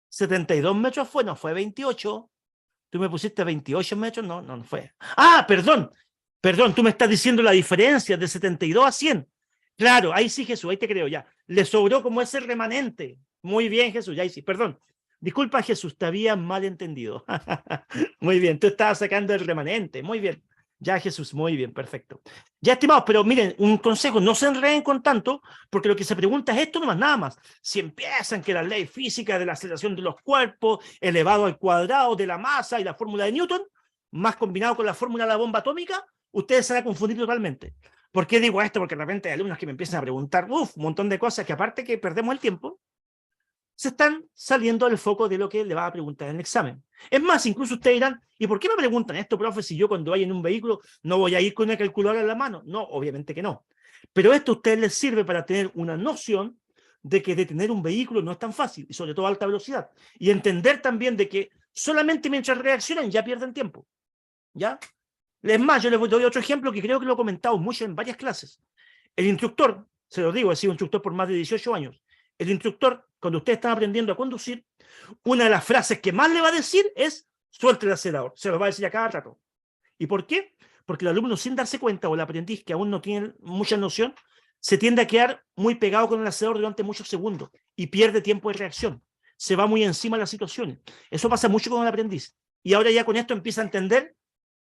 72 metros fue, no fue 28. Tú me pusiste 28 metros, no, no fue. Ah, perdón, tú me estás diciendo la diferencia de 72 a 100. Claro, ahí sí, Jesús, ahí te creo ya. Le sobró como ese remanente. Muy bien, Jesús, ya ahí sí, perdón. Disculpa, Jesús, te había mal entendido. Muy bien, tú estabas sacando el remanente, muy bien. Ya, Jesús, muy bien, perfecto. Ya, estimados, pero miren, un consejo, no se enreden con tanto, porque lo que se pregunta es esto nomás, nada más. Si empiezan que la ley física de la aceleración de los cuerpos, elevado al cuadrado de la masa y la fórmula de Newton, más combinado con la fórmula de la bomba atómica, ustedes se van a confundir totalmente. ¿Por qué digo esto? Porque de repente hay alumnos que me empiezan a preguntar, un montón de cosas que aparte que perdemos el tiempo, se están saliendo del foco de lo que le va a preguntar en el examen. Es más, incluso ustedes dirán, ¿y por qué me preguntan esto, profe, si yo cuando vaya en un vehículo no voy a ir con una calculadora en la mano? No, obviamente que no. Pero esto a ustedes les sirve para tener una noción de que detener un vehículo no es tan fácil, y sobre todo a alta velocidad. Y entender también de que solamente mientras reaccionan ya pierden tiempo. ¿Ya? Es más, yo les doy otro ejemplo que creo que lo he comentado mucho en varias clases. El instructor, se lo digo, he sido instructor por más de 18 años. El instructor, cuando ustedes están aprendiendo a conducir, una de las frases que más le va a decir es suelte el acelerador. Se lo va a decir a cada rato. ¿Y por qué? Porque el alumno, sin darse cuenta, o el aprendiz que aún no tiene mucha noción, se tiende a quedar muy pegado con el acelerador durante muchos segundos y pierde tiempo de reacción. Se va muy encima de las situaciones. Eso pasa mucho con el aprendiz. Y ahora ya con esto empieza a entender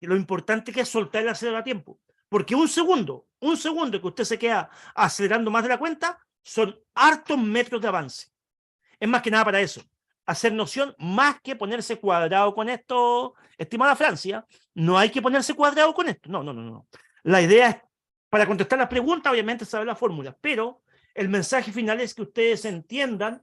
lo importante que es soltar el acelerador a tiempo. Porque un segundo que usted se queda acelerando más de la cuenta, son hartos metros de avance. Es más que nada para eso. Hacer noción más que ponerse cuadrado con esto, estimada Francia. No hay que ponerse cuadrado con esto. No, no, no, no. La idea es, para contestar la pregunta, obviamente saber la fórmula, pero el mensaje final es que ustedes entiendan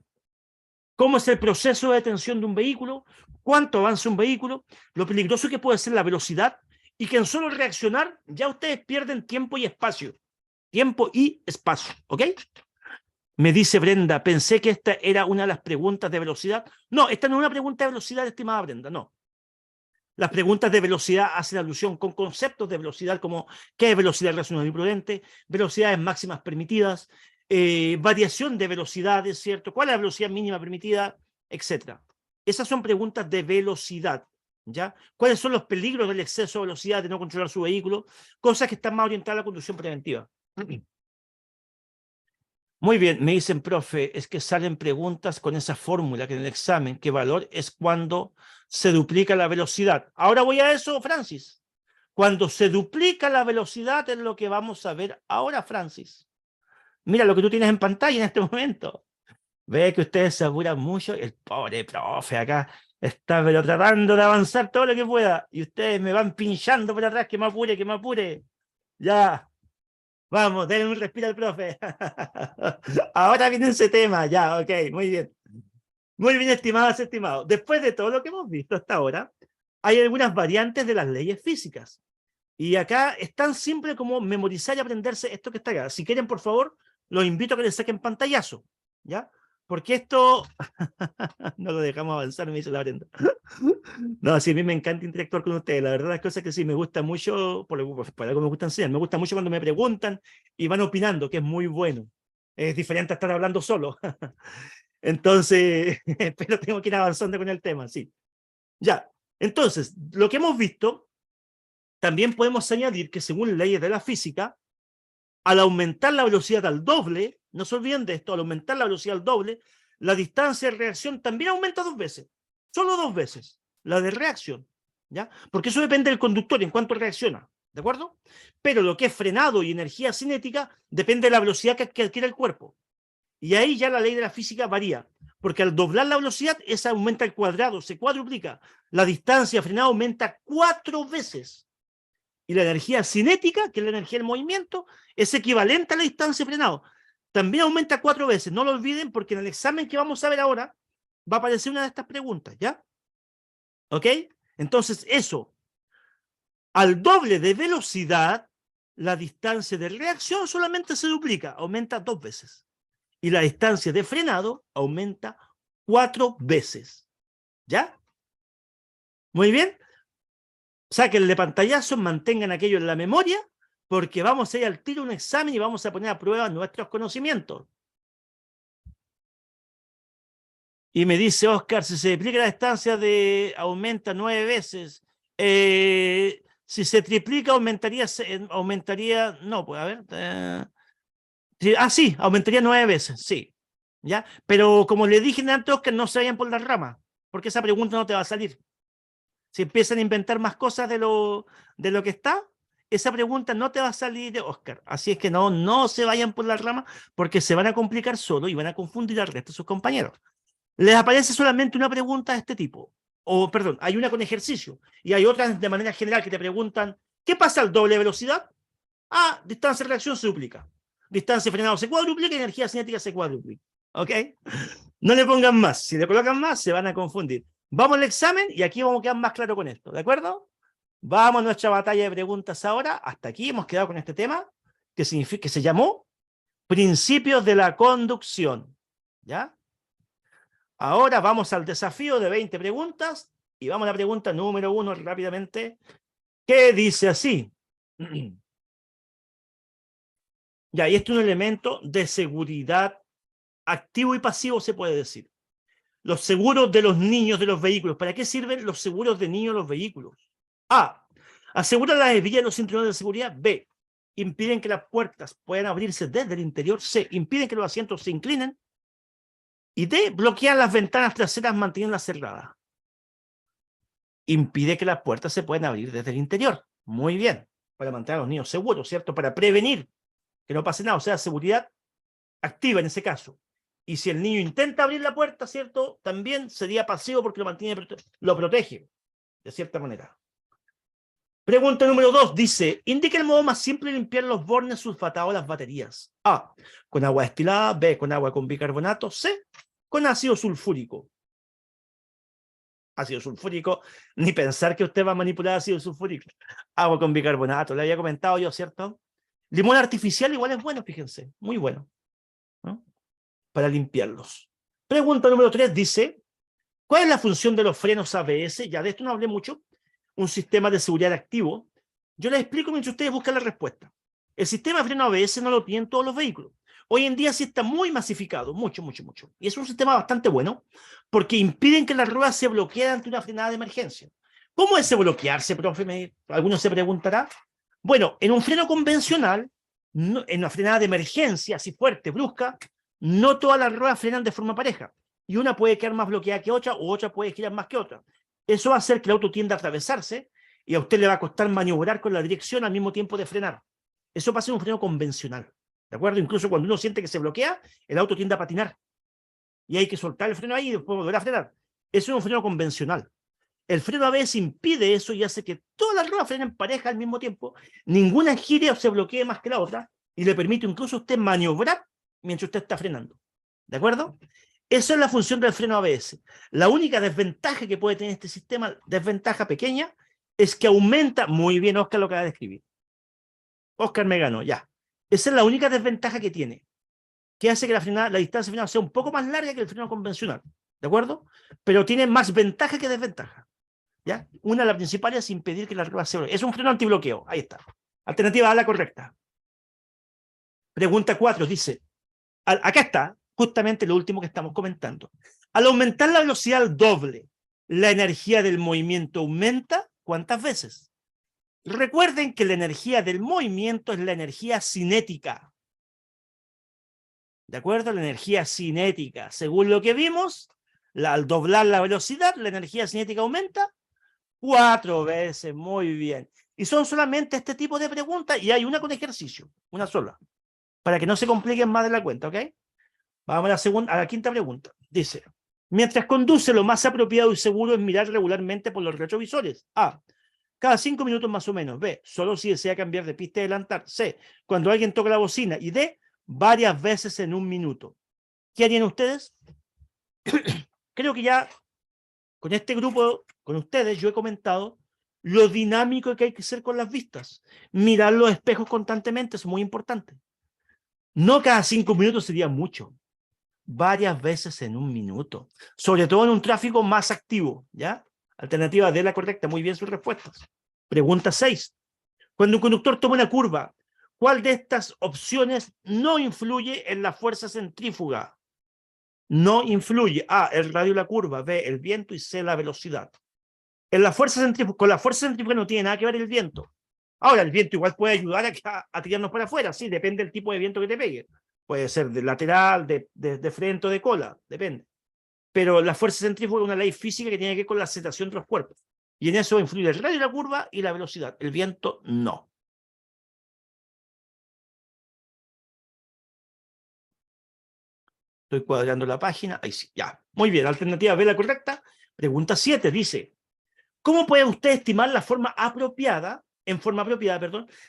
cómo es el proceso de detención de un vehículo, cuánto avanza un vehículo, lo peligroso que puede ser la velocidad, y que en solo reaccionar ya ustedes pierden tiempo y espacio. Tiempo y espacio, ¿ok? Me dice Brenda, pensé que esta era una de las preguntas de velocidad. No, esta no es una pregunta de velocidad, estimada Brenda, no. Las preguntas de velocidad hacen alusión con conceptos de velocidad como qué es velocidad razonable y prudente, velocidades máximas permitidas, variación de velocidades, ¿cierto? ¿Cuál es la velocidad mínima permitida? Etcétera. Esas son preguntas de velocidad, ¿ya? ¿Cuáles son los peligros del exceso de velocidad, de no controlar su vehículo? Cosas que están más orientadas a la conducción preventiva. Muy bien, me dicen, profe, es que salen preguntas con esa fórmula que en el examen, ¿qué valor es cuando se duplica la velocidad? Ahora voy a eso, Francis. Cuando se duplica la velocidad es lo que vamos a ver ahora, Francis. Mira lo que tú tienes en pantalla en este momento. Ve que ustedes se apuran mucho. El pobre profe acá está pero tratando de avanzar todo lo que pueda. Y ustedes me van pinchando por atrás, que me apure, que me apure. Ya. Vamos, denle un respiro al profe. Ahora viene ese tema, ya, ok, muy bien. Muy bien, estimadas, estimados. Después de todo lo que hemos visto hasta ahora, hay algunas variantes de las leyes físicas. Y acá es tan simple como memorizar y aprenderse esto que está acá. Si quieren, por favor, los invito a que les saquen pantallazo, ¿ya? Porque esto no lo dejamos avanzar, me dice la Brenda. No, sí, a mí me encanta interactuar con ustedes. La verdad, las cosas que sí me gusta mucho, por algo me gusta enseñar, me gusta mucho cuando me preguntan y van opinando, que es muy bueno. Es diferente a estar hablando solo. Entonces, pero tengo que ir avanzando con el tema, sí. Ya, entonces, lo que hemos visto, también podemos añadir que según leyes de la física, al aumentar la velocidad al doble, no se olviden de esto, al aumentar la velocidad al doble, la distancia de reacción también aumenta 2 veces, solo 2 veces, la de reacción, ¿ya? Porque eso depende del conductor en cuanto reacciona, ¿de acuerdo? Pero lo que es frenado y energía cinética depende de la velocidad que adquiere el cuerpo. Y ahí ya la ley de la física varía, porque al doblar la velocidad, esa aumenta al cuadrado, se cuadruplica. La distancia frenada aumenta 4 veces. Y la energía cinética, que es la energía del movimiento, es equivalente a la distancia frenado. También aumenta 4 veces. No lo olviden porque en el examen que vamos a ver ahora va a aparecer una de estas preguntas, ¿ya? ¿Ok? Entonces, eso. Al doble de velocidad, la distancia de reacción solamente se duplica, aumenta 2 veces. Y la distancia de frenado aumenta 4 veces. ¿Ya? Muy bien. Sáquenle pantallazos, mantengan aquello en la memoria, porque vamos a ir al tiro a un examen y vamos a poner a prueba nuestros conocimientos. Y me dice Oscar, si se duplica la distancia aumenta 9 veces. Si se triplica, aumentaría, no, pues a ver. Sí, aumentaría 9 veces, sí. ¿Ya? Pero como le dije antes, Oscar, no se vayan por las ramas, porque esa pregunta no te va a salir. Si empiezan a inventar más cosas de lo que está, esa pregunta no te va a salir de Oscar. Así es que no se vayan por las ramas porque se van a complicar solo y van a confundir al resto de sus compañeros. Les aparece solamente una pregunta de este tipo. O, perdón, hay una con ejercicio y hay otras de manera general que te preguntan, ¿qué pasa al doble velocidad? Ah, distancia de reacción se duplica. Distancia de frenado se cuadruplica y energía cinética se cuadruplica. ¿Ok? No le pongan más. Si le colocan más, se van a confundir. Vamos al examen y aquí vamos a quedar más claro con esto. ¿De acuerdo? Vamos a nuestra batalla de preguntas ahora. Hasta aquí hemos quedado con este tema que se llamó Principios de la Conducción. ¿Ya? Ahora vamos al desafío de 20 preguntas y vamos a la pregunta número 1 rápidamente, que dice así. Ya, y este es un elemento de seguridad activo y pasivo, se puede decir. Los seguros de los niños de los vehículos. ¿Para qué sirven los seguros de niños de los vehículos? A. Aseguran las hebillas y los cinturones de seguridad. B. Impiden que las puertas puedan abrirse desde el interior. C. Impiden que los asientos se inclinen. Y D. Bloquean las ventanas traseras manteniéndolas cerradas. Impide que las puertas se puedan abrir desde el interior. Muy bien. Para mantener a los niños seguros, ¿cierto? Para prevenir que no pase nada. O sea, seguridad activa en ese caso. Y si el niño intenta abrir la puerta, ¿cierto? También sería pasivo porque lo protege, de cierta manera. Pregunta número 2 dice, indica el modo más simple de limpiar los bornes sulfatados de las baterías. A, con agua destilada. B, con agua con bicarbonato. C, con ácido sulfúrico. Ácido sulfúrico, ni pensar que usted va a manipular ácido sulfúrico. Agua con bicarbonato, le había comentado yo, ¿cierto? Limón artificial igual es bueno, fíjense, muy bueno, ¿no? Para limpiarlos. Pregunta número 3 dice, ¿cuál es la función de los frenos ABS? Ya de esto no hablé mucho. Un sistema de seguridad activo. Yo les explico mientras ustedes buscan la respuesta. El sistema de freno ABS no lo tienen todos los vehículos. Hoy en día sí está muy masificado, mucho. Y es un sistema bastante bueno porque impiden que la rueda se bloquee ante una frenada de emergencia. ¿Cómo es ese bloquearse, profe? Alguno se preguntará. Bueno, en un freno convencional, en una frenada de emergencia, así fuerte, brusca, no todas las ruedas frenan de forma pareja. Y una puede quedar más bloqueada que otra, o otra puede girar más que otra. Eso va a hacer que el auto tienda a atravesarse y a usted le va a costar maniobrar con la dirección al mismo tiempo de frenar. Eso pasa en un freno convencional. ¿De acuerdo? Incluso cuando uno siente que se bloquea, el auto tiende a patinar. Y hay que soltar el freno ahí y después volver a frenar. Eso es un freno convencional. El freno ABS impide eso y hace que todas las ruedas frenen en pareja al mismo tiempo, ninguna gire o se bloquee más que la otra, y le permite incluso a usted maniobrar mientras usted está frenando. ¿De acuerdo? Esa es la función del freno ABS. La única desventaja que puede tener este sistema, desventaja pequeña, es que aumenta, muy bien Oscar lo acaba de escribir. Oscar me ganó, ya. Esa es la única desventaja que tiene, que hace que la distancia de frenado sea un poco más larga que el freno convencional. ¿De acuerdo? Pero tiene más ventaja que desventaja. ¿Ya? Una de las principales es impedir que la rueda se bloquee. Es un freno antibloqueo. Ahí está. Alternativa A la correcta. Pregunta 4 dice, acá está. justamente lo último que estamos comentando. Al aumentar la velocidad al doble, la energía del movimiento aumenta, ¿cuántas veces? Recuerden que la energía del movimiento es la energía cinética. ¿De acuerdo? La energía cinética. Según lo que vimos, al doblar la velocidad, la energía cinética aumenta 4 veces. Muy bien. Y son solamente este tipo de preguntas, y hay una con ejercicio, una sola, para que no se compliquen más de la cuenta, ¿ok? Vamos a la quinta pregunta. Dice, mientras conduce, lo más apropiado y seguro es mirar regularmente por los retrovisores. A, cada 5 minutos más o menos. B, solo si desea cambiar de pista y adelantar. C, cuando alguien toca la bocina. Y D, varias veces en un minuto. ¿Qué harían ustedes? Creo que ya con este grupo, con ustedes, yo he comentado lo dinámico que hay que ser con las vistas. Mirar los espejos constantemente es muy importante. No cada 5 minutos sería mucho. Varias veces en un minuto. Sobre todo en un tráfico más activo, ¿ya? Alternativa D la correcta. Muy bien sus respuestas. Pregunta 6. Cuando un conductor toma una curva, ¿cuál de estas opciones no influye en la fuerza centrífuga? No influye. A, el radio de la curva. B, el viento. Y C, la velocidad. En la fuerza centrífuga, con la fuerza centrífuga no tiene nada que ver el viento. Ahora, el viento igual puede ayudar a tirarnos para afuera, sí, depende del tipo de viento que te pegue. Puede ser de lateral, de frente o de cola, depende. Pero la fuerza centrífuga es una ley física que tiene que ver con la aceleración de los cuerpos. Y en eso influye el radio de la curva y la velocidad. El viento no. Estoy cuadrando la página. Ahí sí, ya. Muy bien, alternativa B la correcta. Pregunta 7 dice, ¿cómo puede usted estimar en forma apropiada,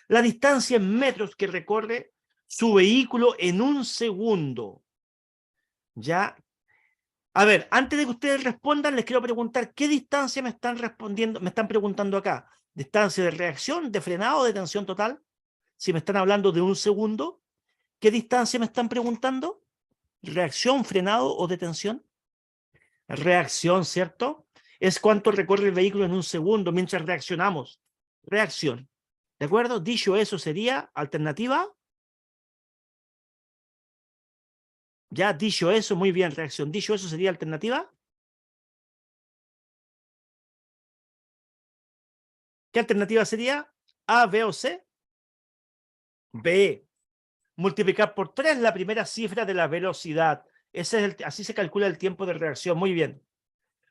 la distancia en metros que recorre su vehículo en un segundo? Ya. A ver, antes de que ustedes respondan, les quiero preguntar qué distancia me están respondiendo, me están preguntando acá. ¿Distancia de reacción, de frenado, de tensión total? Si me están hablando de un segundo, ¿qué distancia me están preguntando? ¿Reacción, frenado o detención? Reacción, ¿cierto? Es cuánto recorre el vehículo en un segundo mientras reaccionamos. Reacción. ¿De acuerdo? Dicho eso, sería alternativa. Ya, dicho eso, muy bien, reacción. Dicho eso, sería alternativa. ¿Qué alternativa sería? A, B o C. B. Multiplicar por 3 la primera cifra de la velocidad. Así se calcula el tiempo de reacción. Muy bien.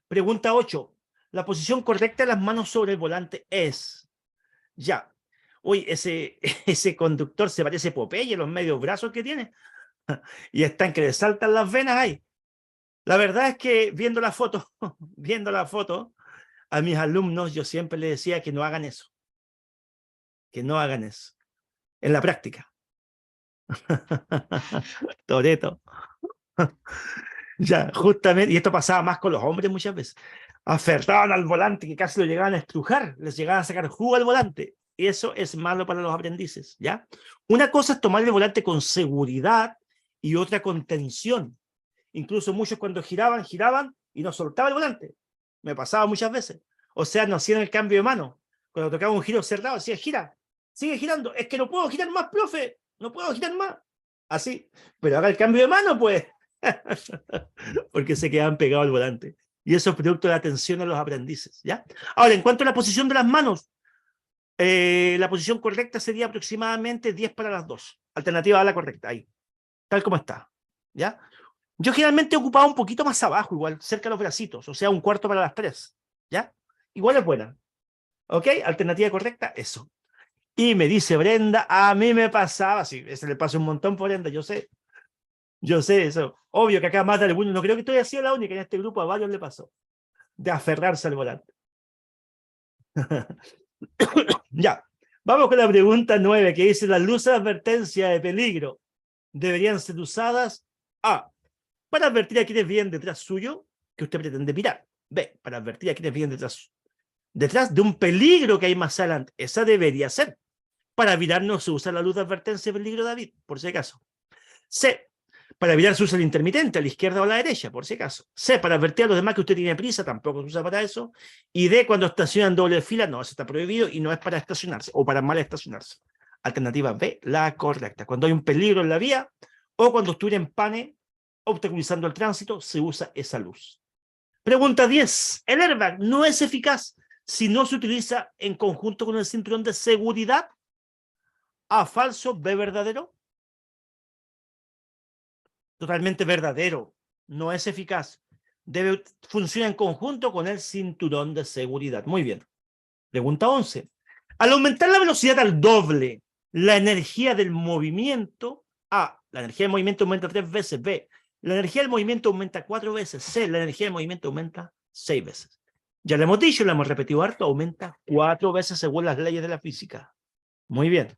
Pregunta 8. La posición correcta de las manos sobre el volante es. Ya. Uy, ese conductor se parece Popeye, los medios brazos que tiene. Y están que le saltan las venas ahí. La verdad es que viendo la foto, a mis alumnos yo siempre les decía que no hagan eso. Que no hagan eso. En la práctica. Toreto. Ya, justamente, y esto pasaba más con los hombres muchas veces. Aferraban al volante que casi lo llegaban a estrujar, les llegaban a sacar jugo al volante. Y eso es malo para los aprendices, ¿ya? Una cosa es tomar el volante con seguridad y otra con tensión. Incluso muchos cuando giraban y no soltaban el volante. Me pasaba muchas veces. O sea, no hacían el cambio de mano. Cuando tocaba un giro cerrado, decía, gira, sigue girando. Es que no puedo girar más, profe, no puedo girar más. Así, pero haga el cambio de mano, pues. Porque se quedaban pegados al volante. Y eso es producto de la atención a los aprendices, ¿ya? Ahora, en cuanto a la posición de las manos, la posición correcta sería aproximadamente 10 para las 2. Alternativa a la correcta, ahí. Tal como está, ¿ya? Yo generalmente ocupaba un poquito más abajo, igual, cerca de los bracitos, o sea, un cuarto para las 3, ¿ya? Igual es buena. ¿Ok? Alternativa correcta, eso. Y me dice Brenda, a mí me pasaba, sí, ese le pasa un montón por Brenda, yo sé eso. Obvio que acá más de alguno, no creo que estoy así la única, en este grupo a varios le pasó, de aferrarse al volante. Ya, vamos con la pregunta 9, que dice, las luces de advertencia de peligro deberían ser usadas A, para advertir a quienes vienen detrás suyo que usted pretende mirar. B, para advertir a quienes vienen detrás de un peligro que hay más adelante. Esa debería ser. Para virar no se usa la luz de advertencia de peligro, David, por si acaso. C, para virar se usa el intermitente, a la izquierda o a la derecha, por si acaso. C, para advertir a los demás que usted tiene prisa, tampoco se usa para eso. Y D, cuando estaciona en doble fila, no, eso está prohibido y no es para estacionarse o para mal estacionarse. Alternativa B, la correcta. Cuando hay un peligro en la vía o cuando usted empane obstaculizando el tránsito, se usa esa luz. Pregunta 10. El airbag no es eficaz si no se utiliza en conjunto con el cinturón de seguridad. A, falso. B, verdadero. Totalmente verdadero. No es eficaz. Funciona en conjunto con el cinturón de seguridad. Muy bien. Pregunta 11. Al aumentar la velocidad al doble, la energía del movimiento, A, la energía del movimiento aumenta 3 veces, B, la energía del movimiento aumenta 4 veces, C, la energía del movimiento aumenta 6 veces. Ya lo hemos dicho, lo hemos repetido harto, aumenta 4 veces según las leyes de la física. Muy bien.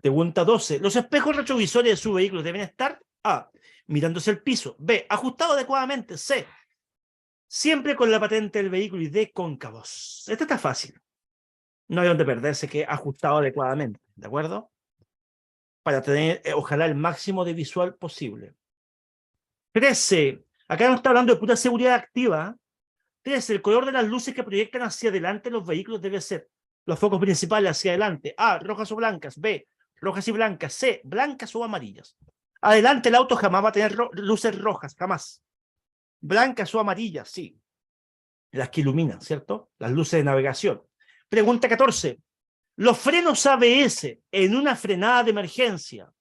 Pregunta 12. Los espejos retrovisores de su vehículo deben estar A, mirándose el piso, B, ajustado adecuadamente, C, siempre con la patente del vehículo y D, cóncavos. Esta está fácil. No hay donde perderse, que ajustado adecuadamente, ¿de acuerdo? Para tener, ojalá, el máximo de visual posible. 13. Acá no está hablando de pura seguridad activa. 13. El color de las luces que proyectan hacia adelante los vehículos debe ser los focos principales hacia adelante. A, rojas o blancas. B, rojas y blancas. C, blancas o amarillas. Adelante el auto jamás va a tener luces rojas, jamás. Blancas o amarillas, sí. Las que iluminan, ¿cierto? Las luces de navegación. Pregunta 14. Los frenos ABS en una frenada de emergencia.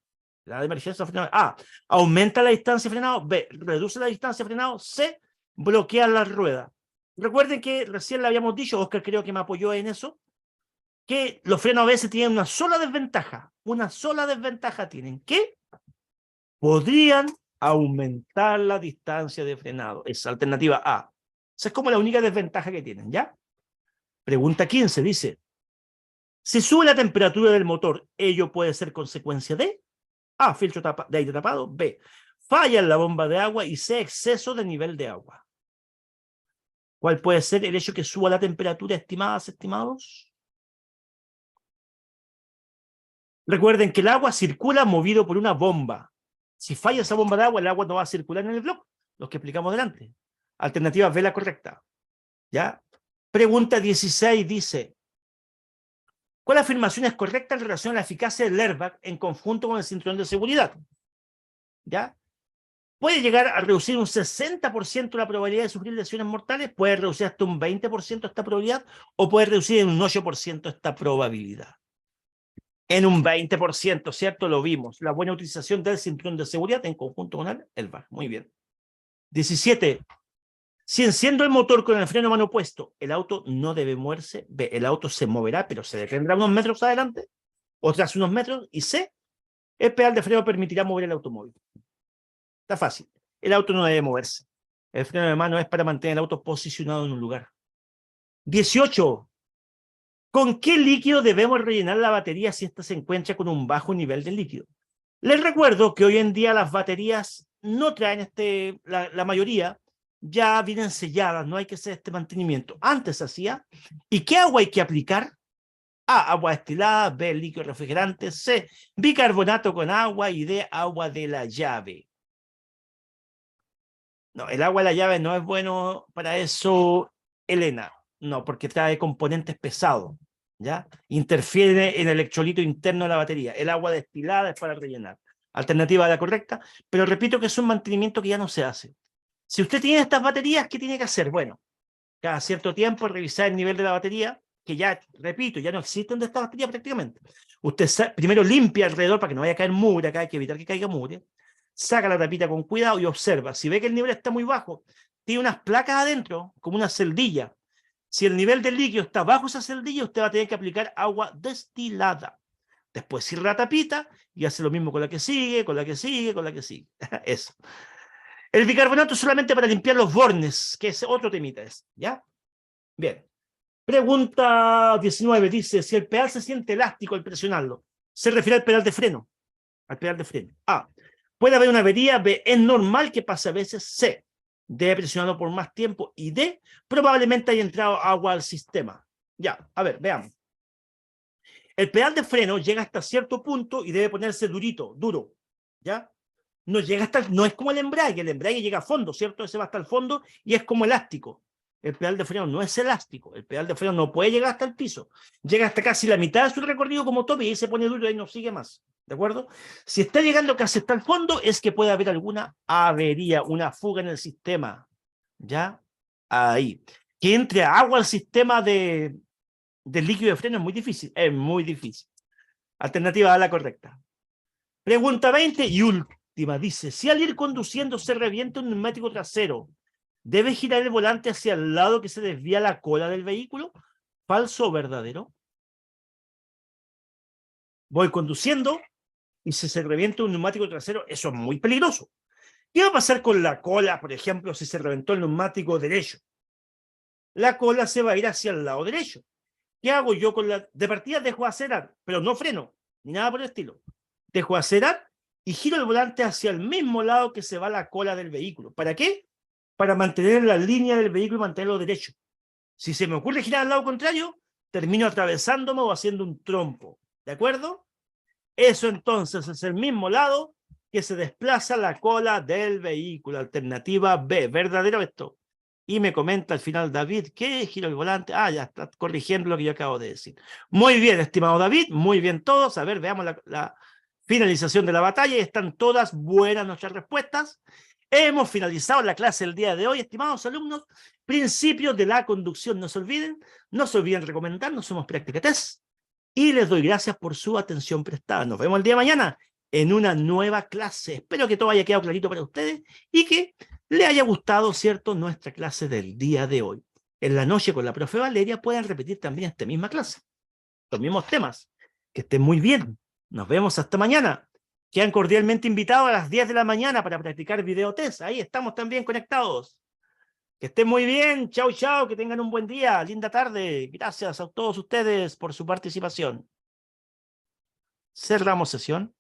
La de emergencia frenada. A, aumenta la distancia de frenado. B, reduce la distancia de frenado. C, bloquea la rueda. Recuerden que recién le habíamos dicho, Oscar creo que me apoyó en eso, que los frenos ABS tienen una sola desventaja. Una sola desventaja tienen. ¿Qué? Podrían aumentar la distancia de frenado. Es alternativa A. Esa es como la única desventaja que tienen, ¿ya? Pregunta 15 dice, si sube la temperatura del motor, ¿ello puede ser consecuencia de? A, filtro de aire tapado. B, falla en la bomba de agua. Y C, exceso de nivel de agua. ¿Cuál puede ser el hecho que suba la temperatura, estimados? Recuerden que el agua circula movido por una bomba. Si falla esa bomba de agua, el agua no va a circular en el bloque. Lo que explicamos delante. Alternativa B, la correcta. ¿Ya? Pregunta 16 dice, ¿cuál afirmación es correcta en relación a la eficacia del airbag en conjunto con el cinturón de seguridad? ¿Ya? Puede llegar a reducir un 60% la probabilidad de sufrir lesiones mortales, puede reducir hasta un 20% esta probabilidad, o puede reducir en un 8% esta probabilidad. En un 20%, ¿cierto? Lo vimos. La buena utilización del cinturón de seguridad en conjunto con el airbag. Muy bien. 17. Si enciendo el motor con el freno a mano puesto, el auto no debe moverse. B, el auto se moverá, pero se detendrá unos metros adelante, o tras unos metros. Y C, el pedal de freno permitirá mover el automóvil. Está fácil. El auto no debe moverse. El freno de mano es para mantener el auto posicionado en un lugar. 18. ¿Con qué líquido debemos rellenar la batería si ésta se encuentra con un bajo nivel de líquido? Les recuerdo que hoy en día las baterías no traen la mayoría ya vienen selladas, no hay que hacer este mantenimiento. Antes se hacía. ¿Y qué agua hay que aplicar? A, agua destilada. B, líquido refrigerante. C, bicarbonato con agua. Y D, agua de la llave. No, el agua de la llave no es bueno para eso, Elena. No, porque trae componentes pesados, ¿ya? Interfiere en el electrolito interno de la batería. El agua destilada es para rellenar. Alternativa a la correcta, pero repito que es un mantenimiento que ya no se hace. Si usted tiene estas baterías, ¿qué tiene que hacer? Bueno, cada cierto tiempo revisar el nivel de la batería, que ya, repito, ya no existen de esta batería prácticamente. Usted primero limpia alrededor para que no vaya a caer mugre, acá hay que evitar que caiga mugre. Saca la tapita con cuidado y observa. Si ve que el nivel está muy bajo, tiene unas placas adentro, como una celdilla. Si el nivel del líquido está bajo esa celdilla, usted va a tener que aplicar agua destilada. Después cierra la tapita y hace lo mismo con la que sigue, con la que sigue, con la que sigue. Eso. El bicarbonato es solamente para limpiar los bornes, que es otro temita, ¿ya? Bien. Pregunta 19 dice, si el pedal se siente elástico al presionarlo, se refiere al pedal de freno. Al pedal de freno. A, puede haber una avería. B, es normal que pase a veces. C, debe presionarlo por más tiempo. Y D, probablemente haya entrado agua al sistema. Ya, a ver, veamos. El pedal de freno llega hasta cierto punto y debe ponerse duro, ¿ya? No llega hasta, no es como el embrague llega a fondo, ¿cierto? Ese va hasta el fondo y es como elástico. El pedal de freno no es elástico, el pedal de freno no puede llegar hasta el piso, llega hasta casi la mitad de su recorrido como tope y ahí se pone duro y no sigue más, ¿de acuerdo? Si está llegando casi hasta el fondo es que puede haber alguna avería, una fuga en el sistema, ¿ya? Ahí. Que entre agua al sistema del líquido de freno es muy difícil. Alternativa a la correcta. Pregunta 20 y última, dice, si al ir conduciendo se revienta un neumático trasero, ¿debe girar el volante hacia el lado que se desvía la cola del vehículo? ¿Falso o verdadero? Voy conduciendo y si se revienta un neumático trasero, eso es muy peligroso. ¿Qué va a pasar con la cola, por ejemplo, si se reventó el neumático derecho? La cola se va a ir hacia el lado derecho. ¿Qué hago yo con la...? De partida dejo acelerar, pero no freno, ni nada por el estilo. Dejo acelerar y giro el volante hacia el mismo lado que se va la cola del vehículo. ¿Para qué? Para mantener la línea del vehículo y mantenerlo derecho. Si se me ocurre girar al lado contrario, termino atravesándome o haciendo un trompo. ¿De acuerdo? Eso entonces es el mismo lado que se desplaza la cola del vehículo. Alternativa B. ¿Verdadero esto? Y me comenta al final David, ¿qué giro el volante? Ah, ya está corrigiendo lo que yo acabo de decir. Muy bien, estimado David, muy bien todos. A ver, veamos la finalización de la batalla. Están todas buenas nuestras respuestas. Hemos finalizado la clase el día de hoy, estimados alumnos. Principios de la conducción, no se olviden recomendarnos, somos Práctica Test. Y les doy gracias por su atención prestada. Nos vemos el día de mañana en una nueva clase. Espero que todo haya quedado clarito para ustedes y que le haya gustado, ¿cierto?, nuestra clase del día de hoy. En la noche con la profe Valeria pueden repetir también esta misma clase, los mismos temas. Que estén muy bien. Nos vemos hasta mañana. Quedan cordialmente invitados a las 10 de la mañana para practicar videotest. Ahí estamos también conectados. Que estén muy bien. Chau, chau. Que tengan un buen día. Linda tarde. Gracias a todos ustedes por su participación. Cerramos sesión.